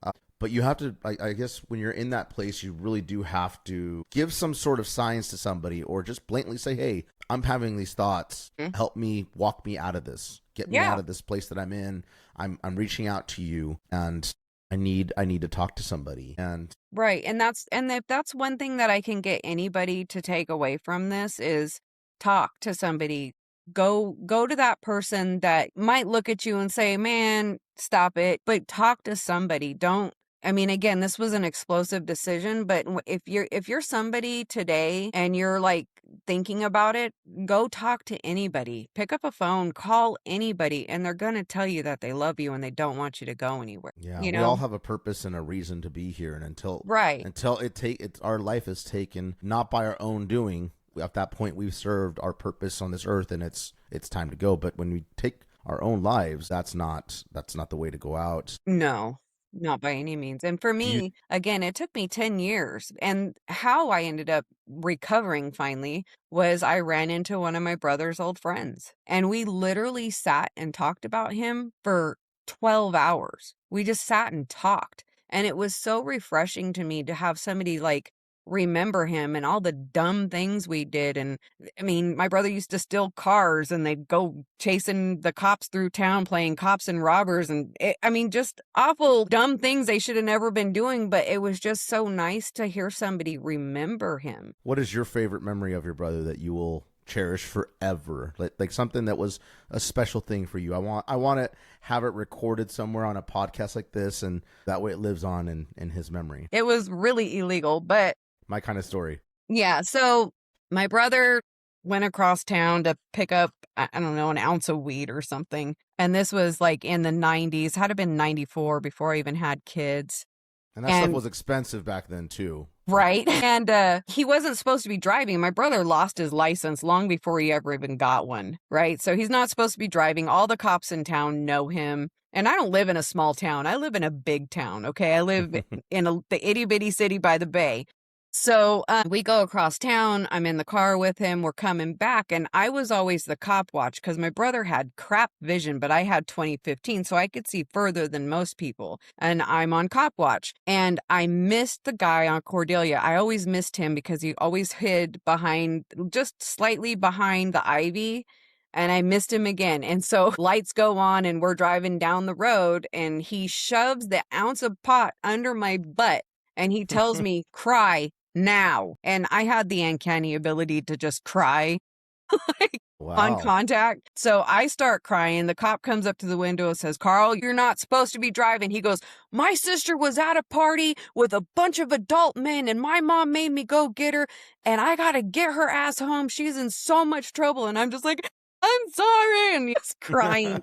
But you have to, I guess, when you're in that place, you really do have to give some sort of signs to somebody, or just blatantly say, hey, I'm having these thoughts. Help me, walk me out of this. Get me out of this place that I'm in. I'm reaching out to you, and I need to talk to somebody. And right. And if that's one thing that I can get anybody to take away from this is talk to somebody. Go to that person that might look at you and say, man, stop it. But talk to somebody. Again, this was an explosive decision, but if you're somebody today and you're like thinking about it, go talk to anybody. Pick up a phone, call anybody, and they're going to tell you that they love you and they don't want you to go anywhere. yeah, You we know? all have a purpose and a reason to be here. And until our life is taken, not by our own doing, at that point we've served our purpose on this earth, and it's time to go. But when we take our own lives, that's not the way to go out. No, not by any means. And for me, again, it took me 10 years. And how I ended up recovering finally was I ran into one of my brother's old friends, and we literally sat and talked about him for 12 hours. We just sat and talked. And it was so refreshing to me to have somebody like remember him and all the dumb things we did. And my brother used to steal cars, and they'd go chasing the cops through town, playing cops and robbers, and just awful dumb things they should have never been doing. But it was just so nice to hear somebody remember him. What is your favorite memory of your brother that you will cherish forever? Like something that was a special thing for you. I want to have it recorded somewhere on a podcast like this, and that way it lives on in his memory. It was really illegal, but My kind of story. yeah. So my brother went across town to pick up, I don't know, an ounce of weed or something. And this was like in the 90s, had to have been 94 before I even had kids. And that stuff was expensive back then too. Right. And he wasn't supposed to be driving. My brother lost his license long before he ever even got one. Right. So he's not supposed to be driving. All the cops in town know him. And I don't live in a small town. I live in a big town. Okay. I live in the itty bitty city by the bay. So we go across town. I'm in the car with him. We're coming back. And I was always the cop watch because my brother had crap vision, but I had 20/15. So I could see further than most people. And I'm on cop watch. And I missed the guy on Cordelia. I always missed him because he always hid just slightly behind the ivy. And I missed him again. And so lights go on and we're driving down the road and he shoves the ounce of pot under my butt and he tells me, cry now. And I had the uncanny ability to just cry like on Wow. contact. So I start crying. The cop comes up to the window and says, Carl, you're not supposed to be driving. He goes, my sister was at a party with a bunch of adult men and my mom made me go get her and I got to get her ass home. She's in so much trouble. And I'm just like, I'm sorry. And he's crying.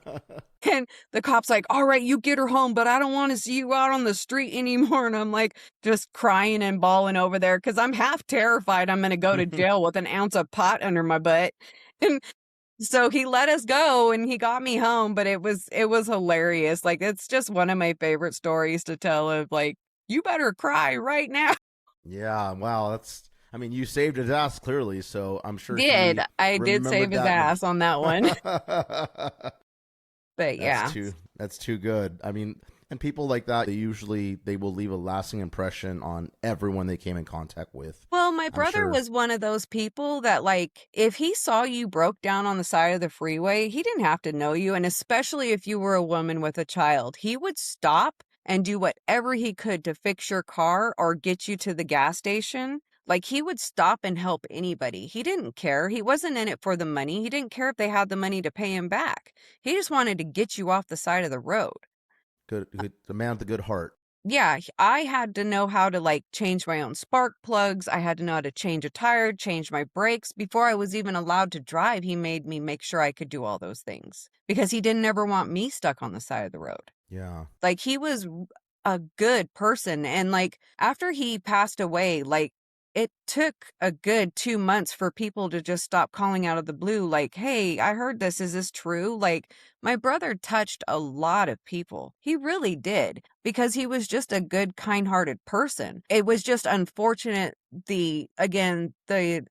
And the cop's like, all right, you get her home, but I don't want to see you out on the street anymore. And I'm like, just crying and bawling over there because I'm half terrified I'm going to go to jail with an ounce of pot under my butt. And so he let us go and he got me home, but it was hilarious. Like, it's just one of my favorite stories to tell of like, you better cry right now. Yeah, wow, I mean, you saved his ass clearly, so I'm sure I did save his ass on that one. But yeah. That's too good. I mean, and people like that, they will leave a lasting impression on everyone they came in contact with. Well, my brother was one of those people that, like, if he saw you broke down on the side of the freeway, he didn't have to know you. And especially if you were a woman with a child, he would stop and do whatever he could to fix your car or get you to the gas station. Like, he would stop and help anybody. He didn't care. He wasn't in it for the money. He didn't care if they had the money to pay him back. He just wanted to get you off the side of the road. Good, the man with a good heart. Yeah, I had to know how to like change my own spark plugs. I had to know how to change a tire, change my brakes. Before I was even allowed to drive, he made me make sure I could do all those things because he didn't ever want me stuck on the side of the road. Yeah. Like, he was a good person. And like, after he passed away, like, it took a good 2 months for people to just stop calling out of the blue. Like, hey, I heard this. Is this true? Like, my brother touched a lot of people. He really did, because he was just a good, kind-hearted person. It was just unfortunate, the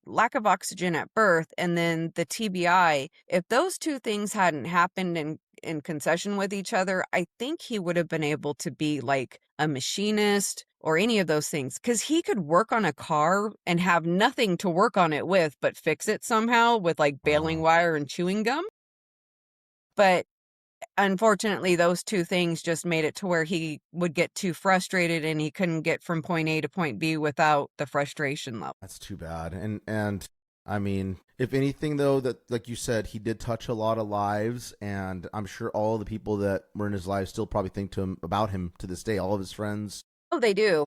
lack of oxygen at birth and then the TBI. If those two things hadn't happened in concession with each other, I think he would have been able to be like a machinist or any of those things, because he could work on a car and have nothing to work on it with, but fix it somehow with like baling wire and chewing gum. But unfortunately, those two things just made it to where he would get too frustrated and he couldn't get from point A to point B without the frustration level. That's too bad. And I mean, if anything, though, that like you said, he did touch a lot of lives, and I'm sure all the people that were in his life still probably think about him to this day. All of his friends. Oh, they do.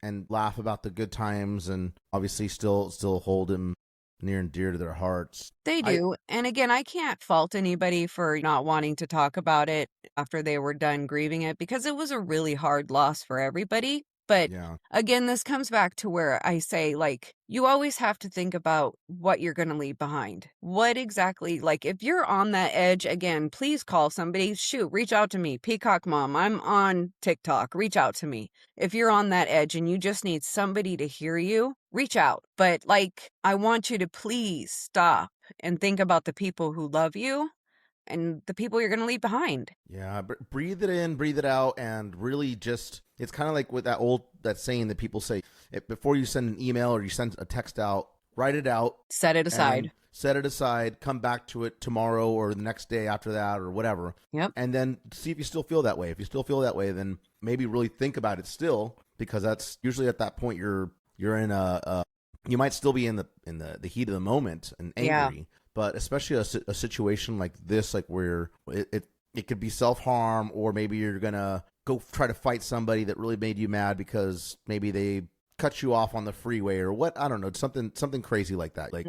And laugh about the good times, and obviously still hold him near and dear to their hearts. They do. And again, I can't fault anybody for not wanting to talk about it after they were done grieving it, because it was a really hard loss for everybody. But again, this comes back to where I say, like, you always have to think about what you're going to leave behind. What exactly, like, if you're on that edge, again, please call somebody. Shoot, reach out to me. Peacock Mom, I'm on TikTok. Reach out to me. If you're on that edge and you just need somebody to hear you, reach out. But, like, I want you to please stop and think about the people who love you and the people you're going to leave behind. Yeah, breathe it in, breathe it out, and really just, it's kind of like with that saying that people say, before you send an email or you send a text out, write it out. Set it aside. Come back to it tomorrow or the next day after that or whatever. Yep. And then see if you still feel that way. If you still feel that way, then maybe really think about it still, because that's usually at that point you're in you might still be in the heat of the moment and angry. Yeah. But especially a situation like this, like where it could be self-harm, or maybe you're going to go try to fight somebody that really made you mad because maybe they cut you off on the freeway or what, I don't know, something crazy like that. Like,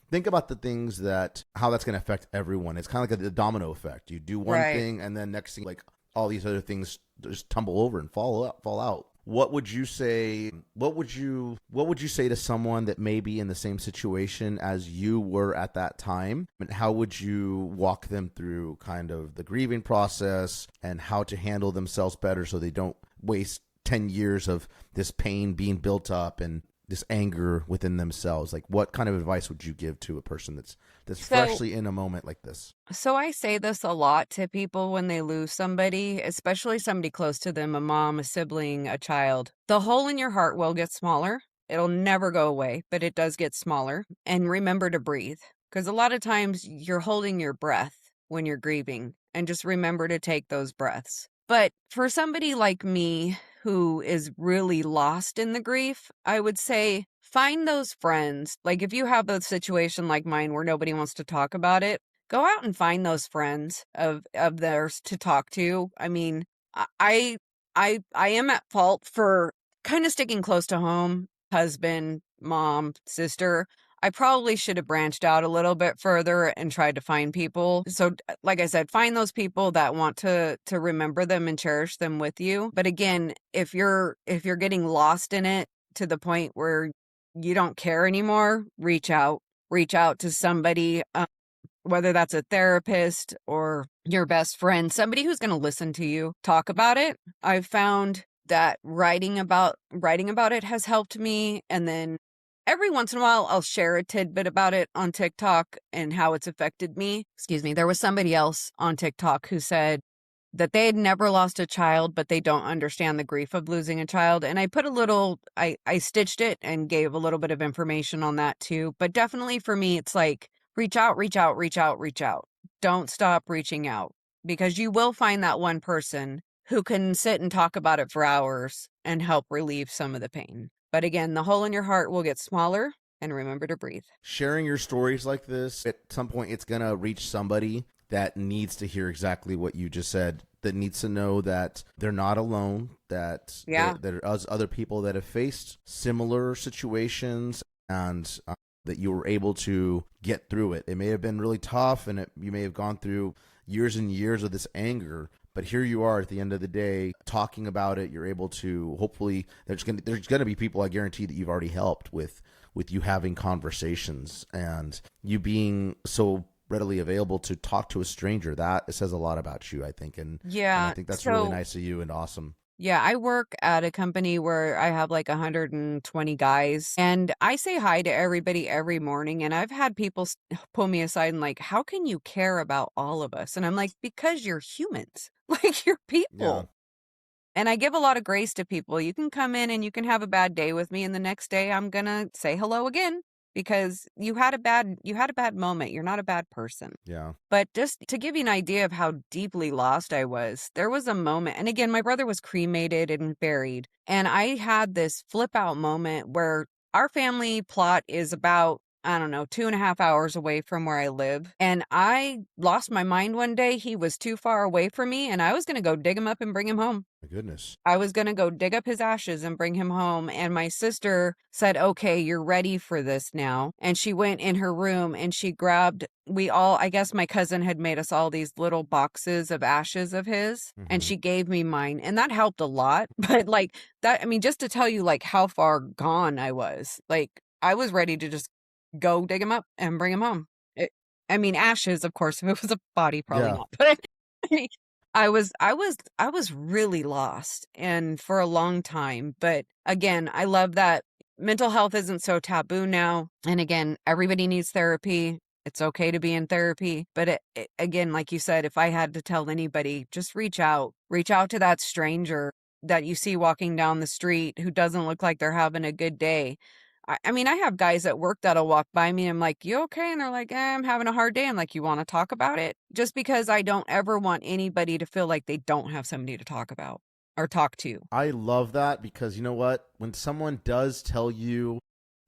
think about the things how that's going to affect everyone. It's kind of like a domino effect. You do one thing, and then next thing, like, all these other things just tumble over and fall out. What would you say? What would you say to someone that may be in the same situation as you were at that time? And how would you walk them through kind of the grieving process and how to handle themselves better so they don't waste 10 years of this pain being built up and this anger within themselves? Like, what kind of advice would you give to a person that's freshly in a moment like this? So I say this a lot to people when they lose somebody, especially somebody close to them, a mom, a sibling, a child. The hole in your heart will get smaller. It'll never go away, but it does get smaller. And remember to breathe, because a lot of times you're holding your breath when you're grieving, and just remember to take those breaths. But for somebody like me who is really lost in the grief, I would say find those friends. Like if you have a situation like mine where nobody wants to talk about it, go out and find those friends of theirs to talk to. I mean, I I am at fault for kind of sticking close to home, husband, mom, sister. I probably should have branched out a little bit further and tried to find people. So like I said, find those people that want to remember them and cherish them with you. But again, if you're getting lost in it to the point where you don't care anymore, reach out to somebody, whether that's a therapist or your best friend, somebody who's going to listen to you talk about it. I've found that writing about it has helped me, and then every once in a while, I'll share a tidbit about it on TikTok and how it's affected me. Excuse me. There was somebody else on TikTok who said that they had never lost a child, but they don't understand the grief of losing a child. And I put I stitched it and gave a little bit of information on that too. But definitely for me, it's like, reach out. Don't stop reaching out, because you will find that one person who can sit and talk about it for hours and help relieve some of the pain. But again, the hole in your heart will get smaller, and remember to breathe. Sharing your stories like this, at some point it's going to reach somebody that needs to hear exactly what you just said, that needs to know that they're not alone, that there are other people that have faced similar situations, and that you were able to get through it. It may have been really tough, and you may have gone through years and years of this anger, but here you are at the end of the day talking about it. You're able to, hopefully, there's going to be people, I guarantee, that you've already helped with you having conversations and you being so readily available to talk to a stranger. That says a lot about you, I think. And I think that's really nice of you and awesome. Yeah, I work at a company where I have like 120 guys, and I say hi to everybody every morning. And I've had people pull me aside and like, how can you care about all of us? And I'm like, because you're humans, like you're people. Yeah. And I give a lot of grace to people. You can come in and you can have a bad day with me, and the next day I'm going to say hello again, because you had a bad moment. You're not a bad person. Yeah. But just to give you an idea of how deeply lost I was, there was a moment, and again, my brother was cremated and buried, and I had this flip out moment where our family plot is about, I don't know, 2.5 hours away from where I live. And I lost my mind one day. He was too far away from me, and I was going to go dig him up and bring him home. My goodness. I was going to go dig up his ashes and bring him home. And my sister said, okay, you're ready for this now. And she went in her room and she grabbed, I guess my cousin had made us all these little boxes of ashes of his, and she gave me mine. And that helped a lot. But like that, I mean, just to tell you like how far gone I was, like I was ready to just go dig him up and bring him home. Ashes, of course. If it was a body, probably not. But I was really lost, and for a long time. But again, I love that mental health isn't so taboo now. And again, everybody needs therapy. It's okay to be in therapy. But again, like you said, if I had to tell anybody, just reach out to that stranger that you see walking down the street who doesn't look like they're having a good day. I mean, I have guys at work that'll walk by me. I'm like, you okay? And they're like, I'm having a hard day. I'm like, you want to talk about it? Just because I don't ever want anybody to feel like they don't have somebody to talk about or talk to. I love that, because you know what? When someone does tell you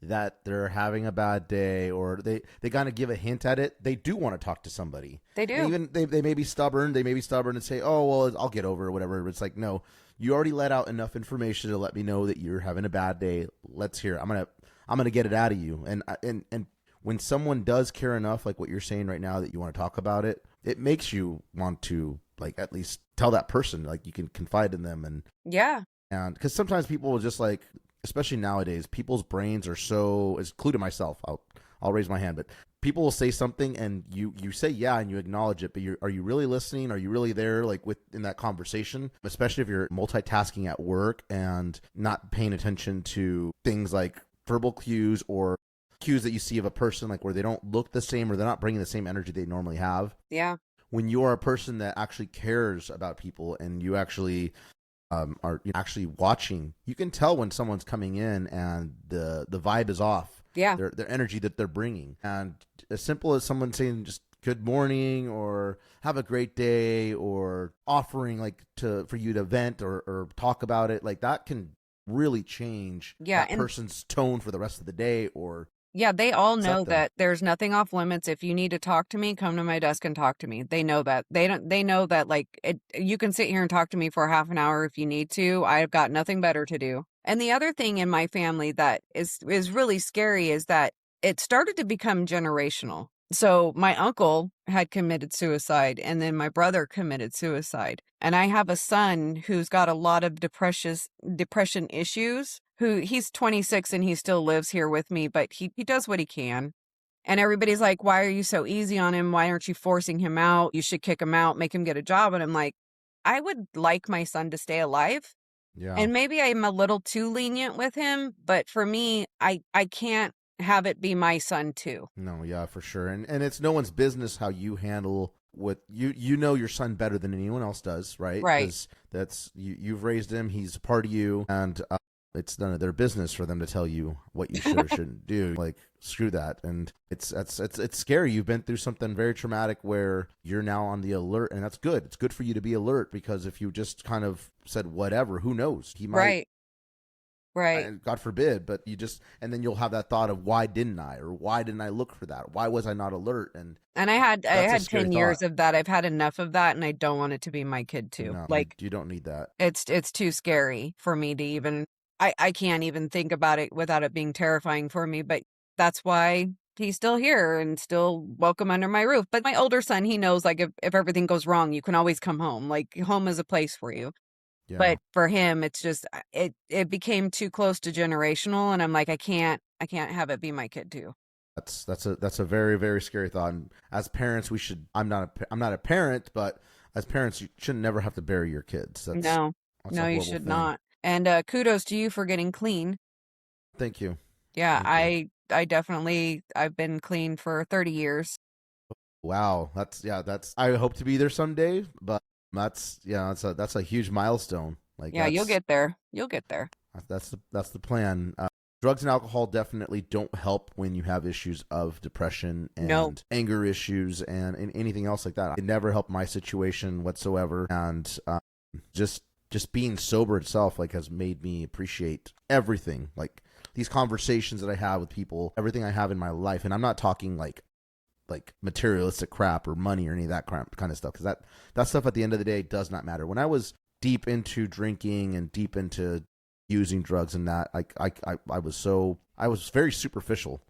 that they're having a bad day, or they kind of give a hint at it, they do want to talk to somebody. They do. And even they may be stubborn. They may be stubborn and say, oh, well, I'll get over it or whatever. But it's like, no, you already let out enough information to let me know that you're having a bad day. Let's hear it. I'm gonna get it out of you. And when someone does care enough, like what you're saying right now, that you want to talk about it, it makes you want to like at least tell that person, like you can confide in them. And because sometimes people will just like, especially nowadays, people's brains are so, including myself, I'll raise my hand, but people will say something and you say yeah and you acknowledge it, but are you really listening? Are you really there, like in that conversation? Especially if you're multitasking at work and not paying attention to things like verbal cues or cues that you see of a person, like where they don't look the same or they're not bringing the same energy they normally have. Yeah. When you are a person that actually cares about people and you actually are actually watching, you can tell when someone's coming in and the vibe is off. Yeah. their energy that they're bringing. And as simple as someone saying just good morning or have a great day or offering like for you to vent or talk about it, like that can really change that person's tone for the rest of the day. Or yeah, they all know that there's nothing off limits. If you need to talk to me, come to my desk and talk to me. They know that. They know that like you can sit here and talk to me for half an hour if you need to. I've got nothing better to do. And the other thing in my family that is really scary is that it started to become generational. So my uncle had committed suicide, and then my brother committed suicide. And I have a son who's got a lot of depression issues. He's 26 and he still lives here with me, but he does what he can. And everybody's like, why are you so easy on him? Why aren't you forcing him out? You should kick him out, make him get a job. And I'm like, I would like my son to stay alive. Yeah. And maybe I'm a little too lenient with him, but for me, I can't have it be my son too. No, yeah, for sure. And it's no one's business how you handle what you know your son better than anyone else does, right? Right. 'Cause that's you've raised him, he's a part of you, and it's none of their business for them to tell you what you should or shouldn't do. Like, screw that. And it's scary. You've been through something very traumatic where you're now on the alert, and that's good. It's good for you to be alert, because if you just kind of said whatever, who knows? He might. Right. God forbid, but and then you'll have that thought of why didn't I, or why didn't I look for that? Why was I not alert? And I had 10 years of that. I've had enough of that, and I don't want it to be my kid too. No, like, you don't need that. It's too scary for me to even. I can't even think about it without it being terrifying for me. But that's why he's still here and still welcome under my roof. But my older son, he knows, like, if everything goes wrong, you can always come home. Like, home is a place for you. Yeah. But for him, it's just it became too close to generational, and I'm like, I can't have it be my kid too. That's a very, very scary thought. And as parents, we should. I'm not a parent, but as parents, you should never have to bury your kids. No, you should not. And kudos to you for getting clean. Thank you. Yeah, I definitely, I've been clean for 30 years. Wow, that's I hope to be there someday, but that's a huge milestone. Like, yeah, you'll get there. You'll get there. That's the plan. Drugs and alcohol definitely don't help when you have issues of depression and anger issues and anything else like that. It never helped my situation whatsoever, and just being sober itself, like, has made me appreciate everything. Like, these conversations that I have with people, everything I have in my life, and I'm not talking like materialistic crap or money or any of that crap kind of stuff, because that stuff at the end of the day does not matter. When I was deep into drinking and deep into using drugs and that, I was very superficial,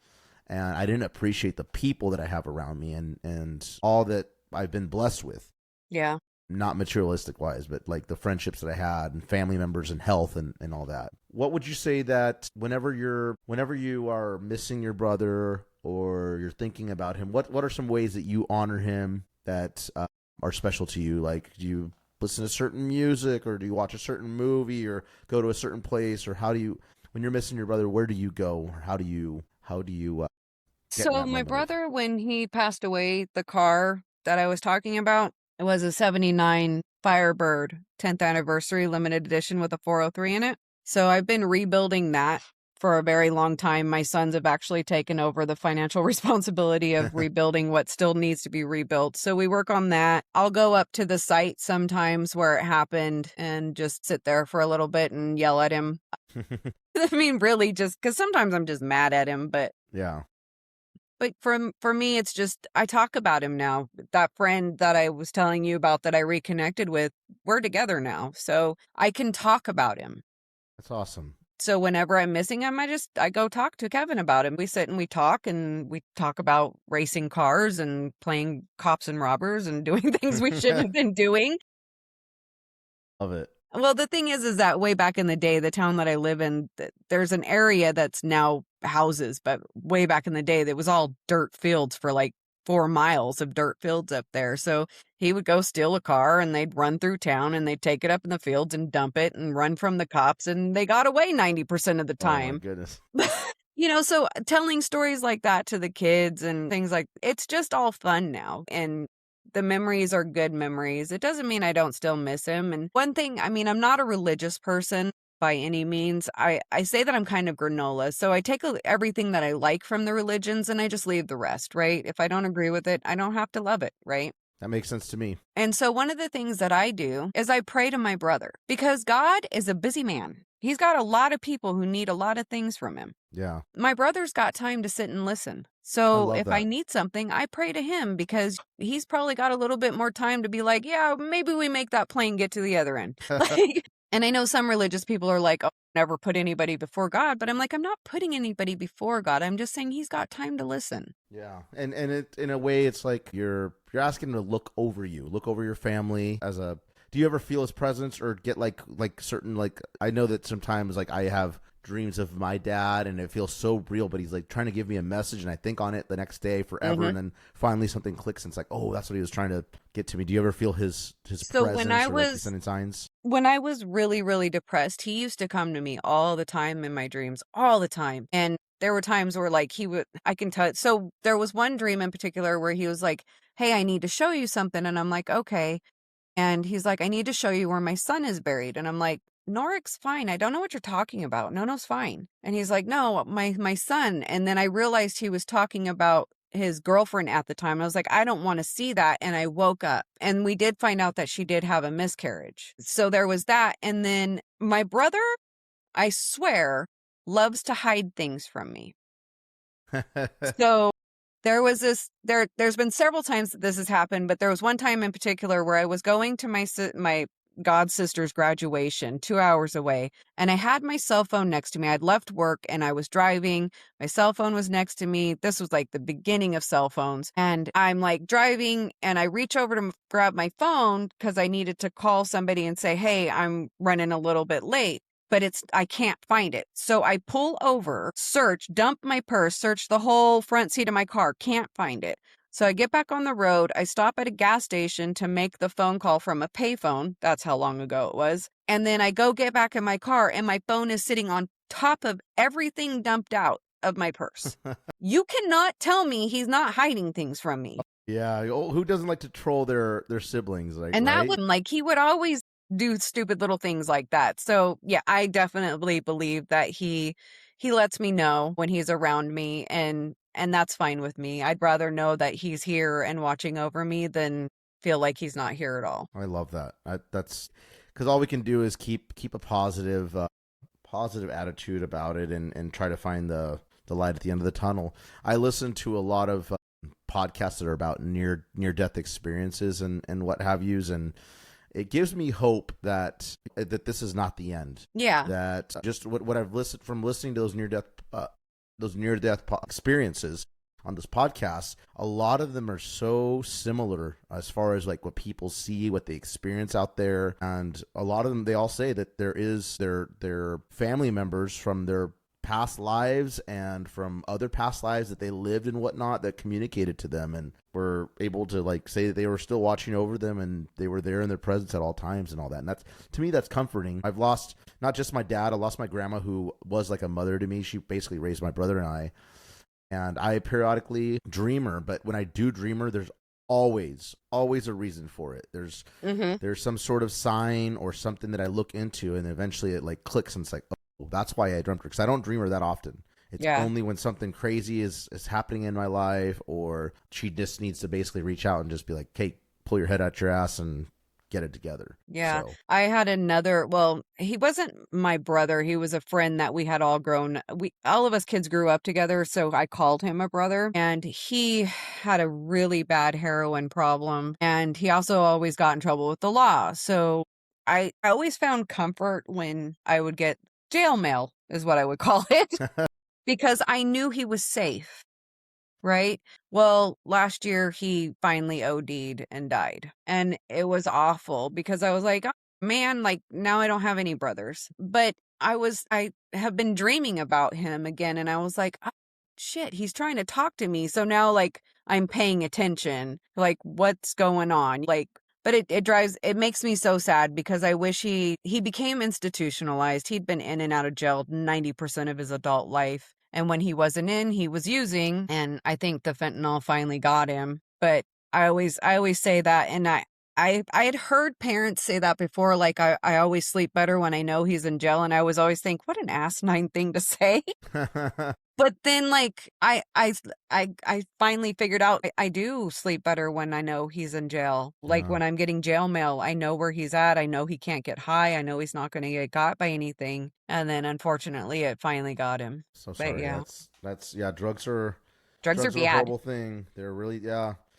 and I didn't appreciate the people that I have around me and all that I've been blessed with. Yeah. Not materialistic wise, but like the friendships that I had and family members and health and all that. What would you say that whenever you are missing your brother or you're thinking about him, what are some ways that you honor him that are special to you? Like, do you listen to certain music, or do you watch a certain movie, or go to a certain place, or how do you, when you're missing your brother, where do you go, or how do you So my brother, when he passed away, the car that I was talking about, it was a 79 Firebird 10th anniversary limited edition with a 403 in it. So I've been rebuilding that for a very long time. My sons have actually taken over the financial responsibility of rebuilding what still needs to be rebuilt. So we work on that. I'll go up to the site sometimes where it happened and just sit there for a little bit and yell at him. I mean, really, just because sometimes I'm just mad at him, but yeah. But for me, it's just, I talk about him now. That friend that I was telling you about that I reconnected with, we're together now. So I can talk about him. That's awesome. So whenever I'm missing him, I go talk to Kevin about him. We sit and we talk about racing cars and playing cops and robbers and doing things we shouldn't have been doing. Love it. Well, the thing is that way back in the day, the town that I live in, there's an area that's now houses, but way back in the day, there was all dirt fields for like 4 miles of dirt fields up there. So he would go steal a car and they'd run through town and they'd take it up in the fields and dump it and run from the cops, and they got away 90% of the time. Oh my goodness. So telling stories like that to the kids and things like, it's just all fun now. And the memories are good memories. It doesn't mean I don't still miss him. And one thing, I mean, I'm not a religious person, by any means. I say that I'm kind of granola. So I take everything that I like from the religions and I just leave the rest, right? If I don't agree with it, I don't have to love it, right? That makes sense to me. And so one of the things that I do is I pray to my brother because God is a busy man. He's got a lot of people who need a lot of things from him. Yeah. My brother's got time to sit and listen. I So love if I that. need something, I pray to him because he's probably got a little bit more time to be like, yeah, maybe we make that plane get to the other end. Like, and I know some religious people are like, oh, never put anybody before God. But I'm like, I'm not putting anybody before God. I'm just saying he's got time to listen. Yeah. And it, in a way, it's like you're asking him to look over you, look over your family as a, do you ever feel his presence or get like certain, like, I know that sometimes like I have dreams of my dad and it feels so real, but he's like trying to give me a message and I think on it the next day forever. And then finally something clicks and it's like, oh, that's what he was trying to get to me. Do you ever feel his So presence when I or was like sending signs? when I was really, really depressed, he used to come to me all the time in my dreams, all the time. And there were times where like I can tell. So there was one dream in particular where he was like, hey, I need to show you something. And I'm like, okay. And he's like, I need to show you where my son is buried. And I'm like, Norik's fine. I don't know what you're talking about. No's fine. And he's like, no, my son. And then I realized he was talking about his girlfriend at the time. I was like, I don't want to see that. And I woke up and we did find out that she did have a miscarriage. So there was that. And then my brother, I swear, loves to hide things from me. So there was there's been several times that this has happened, but there was one time in particular where I was going to my god sister's graduation 2 hours away, and I had my cell phone next to me. I'd left work and I was driving. My cell phone was next to me. This was like the beginning of cell phones. And I'm like driving and I reach over to grab my phone because I needed to call somebody and say, hey, I'm running a little bit late. But I can't find it. So I pull over, search, dump my purse, search the whole front seat of my car, can't find it. So I get back on the road. I stop at a gas station to make the phone call from a payphone. That's how long ago it was. And then I go get back in my car and my phone is sitting on top of everything dumped out of my purse. You cannot tell me he's not hiding things from me. Yeah. Who doesn't like to troll their siblings? Like, And that right? would like, he would always do stupid little things like that. So yeah, I definitely believe that he lets me know when he's around me, and that's fine with me. I'd rather know that he's here and watching over me than feel like he's not here at all. I love that. That's because all we can do is keep a positive attitude about it and try to find the light at the end of the tunnel. I listen to a lot of podcasts that are about near death experiences and what have yous, and it gives me hope that this is not the end. Yeah. That just what I've listened from listening to those near death experiences on this podcast, a lot of them are so similar as far as like what people see, what they experience out there, and a lot of them, they all say that there is their family members from their past lives and from other past lives that they lived and whatnot that communicated to them and were able to like say that they were still watching over them and they were there in their presence at all times and all that. And that's, to me, that's comforting. I've lost not just my dad, I lost my grandma who was like a mother to me. She basically raised my brother and I periodically dream her, but when I do dream her, there's always a reason for it. There's some sort of sign or something that I look into and eventually it like clicks and it's like, oh, that's why I dreamt her, because I don't dream her that often. It's only when something crazy is happening in my life or she just needs to basically reach out and just be like, hey, pull your head out your ass and get it together. Yeah. So. I had he wasn't my brother. He was a friend that we had all all of us kids grew up together. So I called him a brother, and he had a really bad heroin problem. And he also always got in trouble with the law. So I always found comfort when I would get jail mail is what I would call it because I knew he was safe. Right. Well, last year he finally OD'd and died. And it was awful because I was like, oh, man, like now I don't have any brothers. But I have been dreaming about him again. And I was like, oh, shit, he's trying to talk to me. So now like I'm paying attention, like what's going on? Like, but it makes me so sad because I wish he became institutionalized. He'd been in and out of jail 90% of his adult life. And when he wasn't in, he was using. And I think the fentanyl finally got him. But I always say that. And I had heard parents say that before, like I always sleep better when I know he's in jail, and I was always think, what an asinine thing to say. But then, like, I finally figured out I do sleep better when I know he's in jail. Like when I'm getting jail mail, I know where he's at. I know he can't get high. I know he's not going to get got by anything. And then, unfortunately, it finally got him. So But sorry. yeah, That's yeah. Drugs are drugs are a bad. horrible thing. They're really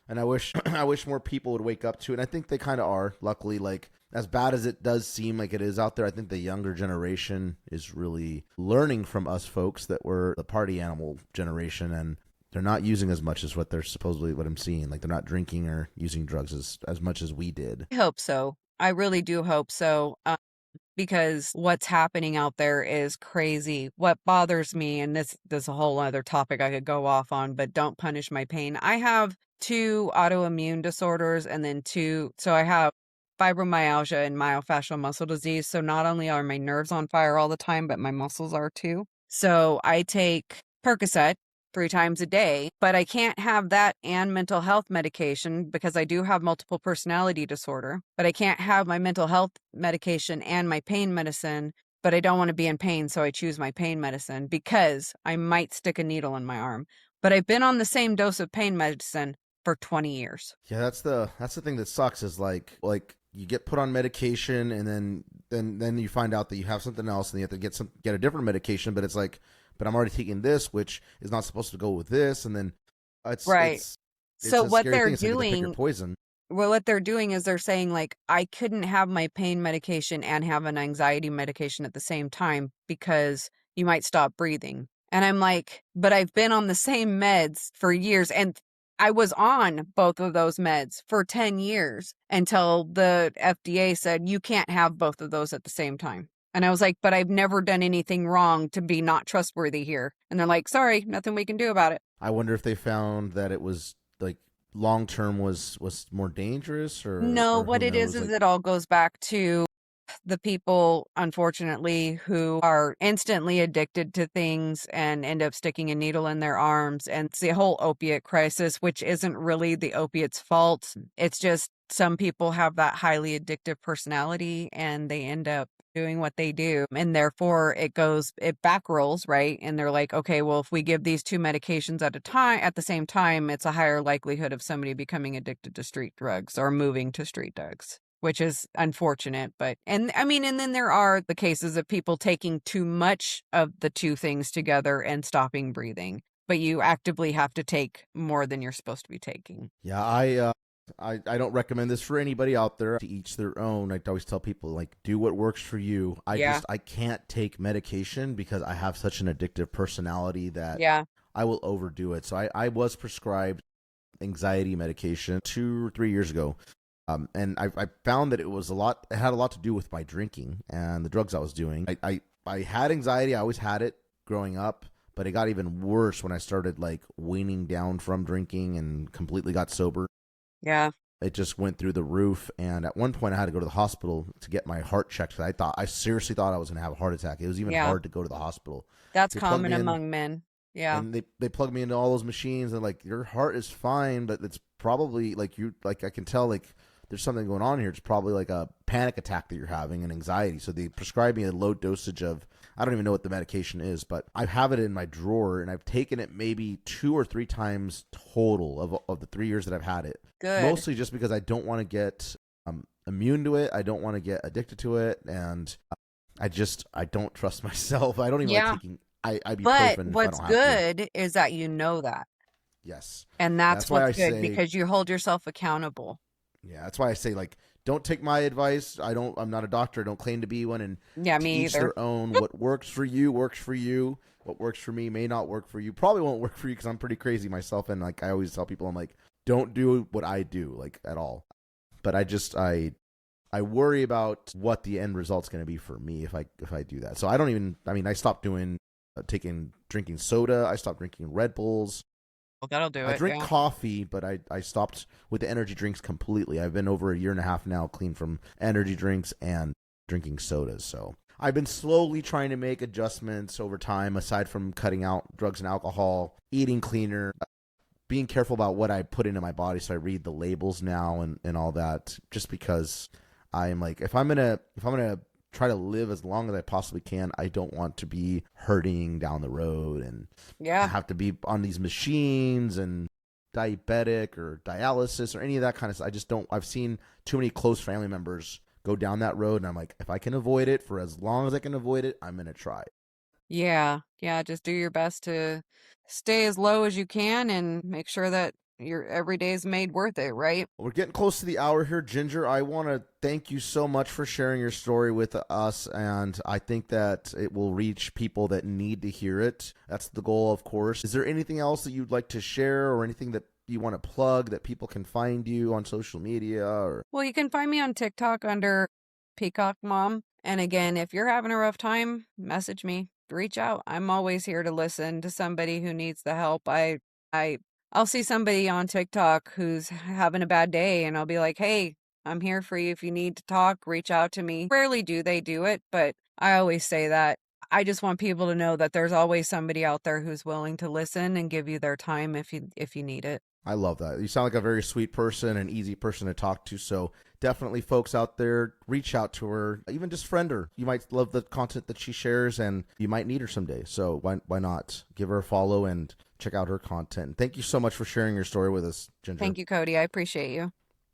And I wish I wish more people would wake up to it. And I think they kind of are. Luckily, like as bad as it does seem like it is out there, I think the younger generation is really learning from us folks that were the party animal generation, and they're not using as much as what they're supposedly what I'm seeing. Like they're not drinking or using drugs as much as we did. I hope so. I really do hope so. Because what's happening out there is crazy. What bothers me, and this is a whole other topic I could go off on, but don't punish my pain. I have 2 autoimmune disorders and then so I have fibromyalgia and myofascial muscle disease. So not only are my nerves on fire all the time, but my muscles are too. So I take Percocet 3 times a day, but I can't have that and mental health medication because I do have multiple personality disorder, but I can't have my mental health medication and my pain medicine, but I don't want to be in pain. So I choose my pain medicine because I might stick a needle in my arm, but I've been on the same dose of pain medicine for 20 years. Yeah, that's the thing that sucks is like you get put on medication and then you find out that you have something else and you have to get a different medication, but it's like, but I'm already taking this, which is not supposed to go with this, and then it's right. It's so a what scary they're thing. It's like they pick your doing, poison. well, what they're doing is they're saying like I couldn't have my pain medication and have an anxiety medication at the same time because you might stop breathing. And I'm like, but I've been on the same meds for years, and I was on both of those meds for 10 years until the FDA said you can't have both of those at the same time. And I was like, but I've never done anything wrong to be not trustworthy here. And they're like, sorry, nothing we can do about it. I wonder if they found that it was like long term was more dangerous or No, or what who it knows? is Like, it all goes back to the people, unfortunately, who are instantly addicted to things and end up sticking a needle in their arms. And it's the whole opiate crisis, which isn't really the opiate's fault. It's just some people have that highly addictive personality and they end up doing what they do. And therefore it back rolls, right? And they're like, okay, well, if we give these 2 medications at the same time, it's a higher likelihood of somebody becoming addicted to street drugs or moving to street drugs, which is unfortunate. But, and then there are the cases of people taking too much of the 2 things together and stopping breathing. But you actively have to take more than you're supposed to be taking. yeah, I don't recommend this for anybody out there. To each their own. I always tell people like do what works for you. I can't take medication because I have such an addictive personality that I will overdo it. So I was prescribed anxiety medication 2 or 3 years ago. And I found that it had a lot to do with my drinking and the drugs I was doing. I had anxiety. I always had it growing up, but it got even worse when I started like weaning down from drinking and completely got sober. Yeah. It just went through the roof. And at one point I had to go to the hospital to get my heart checked. I seriously thought I was going to have a heart attack. It was even hard to go to the hospital. That's common among men. Yeah. And they plug me into all those machines and like, your heart is fine, but it's probably like I can tell like there's something going on here. It's probably like a panic attack that you're having and anxiety. So they prescribe me a low dosage of, I don't even know what the medication is, but I have it in my drawer and I've taken it maybe 2 or 3 times total of the 3 years that I've had it. Good. Mostly just because I don't want to get immune to it. I don't want to get addicted to it. And I don't trust myself. I don't even like taking ibuprofen. But what's good is that you know that. Yes. And that's what's good say, because you hold yourself accountable. Yeah, that's why I say like don't take my advice. I'm not a doctor. I don't claim to be one. And me each either. their own. What works for you works for you. What works for me may not work for you. Probably won't work for you because I'm pretty crazy myself. And like I always tell people, I'm like, don't do what I do like at all. But I worry about what the end result's going to be for me if I do that. So I stopped drinking soda. I stopped drinking Red Bulls. Well, that'll do it. I drink coffee, but I stopped with the energy drinks completely. I've been over a year and a half now clean from energy drinks and drinking sodas. So I've been slowly trying to make adjustments over time, aside from cutting out drugs and alcohol, eating cleaner, being careful about what I put into my body. So I read the labels now and all that, just because I'm like, if I'm gonna try to live as long as I possibly can, I don't want to be hurting down the road and have to be on these machines and diabetic or dialysis or any of that kind of stuff. I just don't. I've seen too many close family members go down that road, and I'm like, if I can avoid it for as long as I can avoid it, I'm gonna try. Yeah. Just do your best to stay as low as you can and make sure that your every day is made worth it, right? We're getting close to the hour here, Ginger. I want to thank you so much for sharing your story with us, and I think that it will reach people that need to hear it. That's the goal, of course. Is there anything else that you'd like to share, or anything that you want to plug that people can find you on social media? Or Well, you can find me on TikTok under Peacock Mom. And again, if you're having a rough time, message me. Reach out. I'm always here to listen to somebody who needs the help. I'll see somebody on TikTok who's having a bad day, and I'll be like, hey, I'm here for you. If you need to talk, reach out to me. Rarely do they do it, but I always say that. I just want people to know that there's always somebody out there who's willing to listen and give you their time if you need it. I love that. You sound like a very sweet person, an easy person to talk to. So definitely, folks out there, reach out to her, even just friend her. You might love the content that she shares, and you might need her someday. So why not give her a follow and check out her content. Thank you so much for sharing your story with us, Ginger. Thank you, Cody. I appreciate you.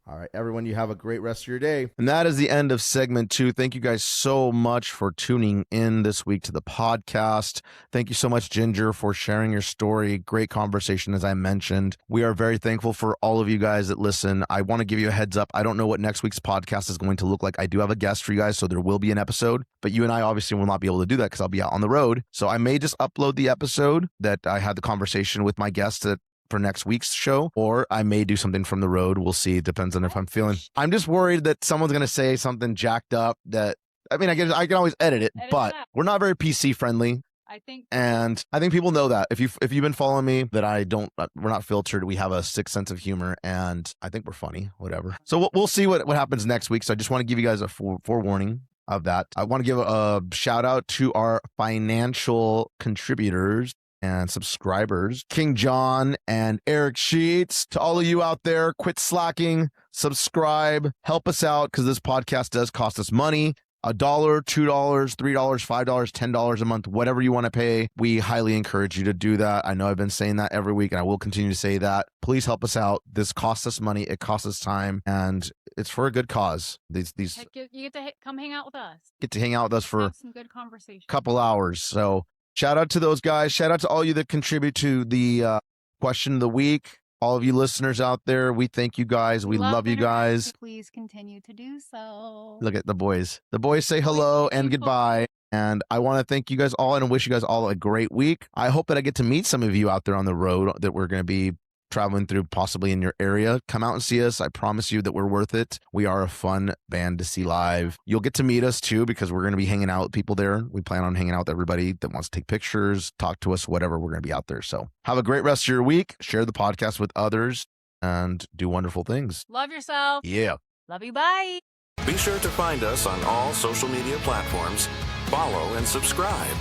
All right, everyone, you have a great rest of your day. And that is the end of segment 2. Thank you guys so much for tuning in this week to the podcast. Thank you so much, Ginger, for sharing your story. Great conversation, as I mentioned. We are very thankful for all of you guys that listen. I want to give you a heads up. I don't know what next week's podcast is going to look like. I do have a guest for you guys, so there will be an episode. But you and I obviously will not be able to do that because I'll be out on the road. So I may just upload the episode that I had the conversation with my guest for next week's show, or I may do something from the road. We'll see. It depends on if I'm feeling. I'm just worried that someone's going to say something jacked up that, I mean, I can always edit it, but we're not very PC friendly. I think people know that. If you've been following me, that we're not filtered. We have a sick sense of humor, and I think we're funny, whatever. So we'll see what happens next week. So I just want to give you guys a forewarning of that. I want to give a shout out to our financial contributors and subscribers, King John and Eric Sheets. To all of you out there, quit slacking, subscribe, help us out, because this podcast does cost us money. $1, $2, $3, $5, $10 a month, whatever you want to pay. We highly encourage you to do that. I know I've been saying that every week, and I will continue to say that. Please help us out. This costs us money. It costs us time, and it's for a good cause. These you get to come hang out with us. Get to hang out with us for some good conversation. Couple hours. So shout out to those guys. Shout out to all you that contribute to the question of the week. All of you listeners out there, we thank you guys. We love you guys. Please continue to do so. Look at the boys. The boys say hello and goodbye. And I want to thank you guys all and wish you guys all a great week. I hope that I get to meet some of you out there on the road that we're going to be traveling through, possibly in your area. Come out and see us. I promise you that we're worth it. We are a fun band to see live. You'll get to meet us too, because we're going to be hanging out with people there. We plan on hanging out with everybody that wants to take pictures, talk to us, whatever. We're going to be out there. So have a great rest of your week. Share the podcast with others and do wonderful things. Love yourself. Yeah. Love you. Bye. Be sure to find us on all social media platforms, follow and subscribe.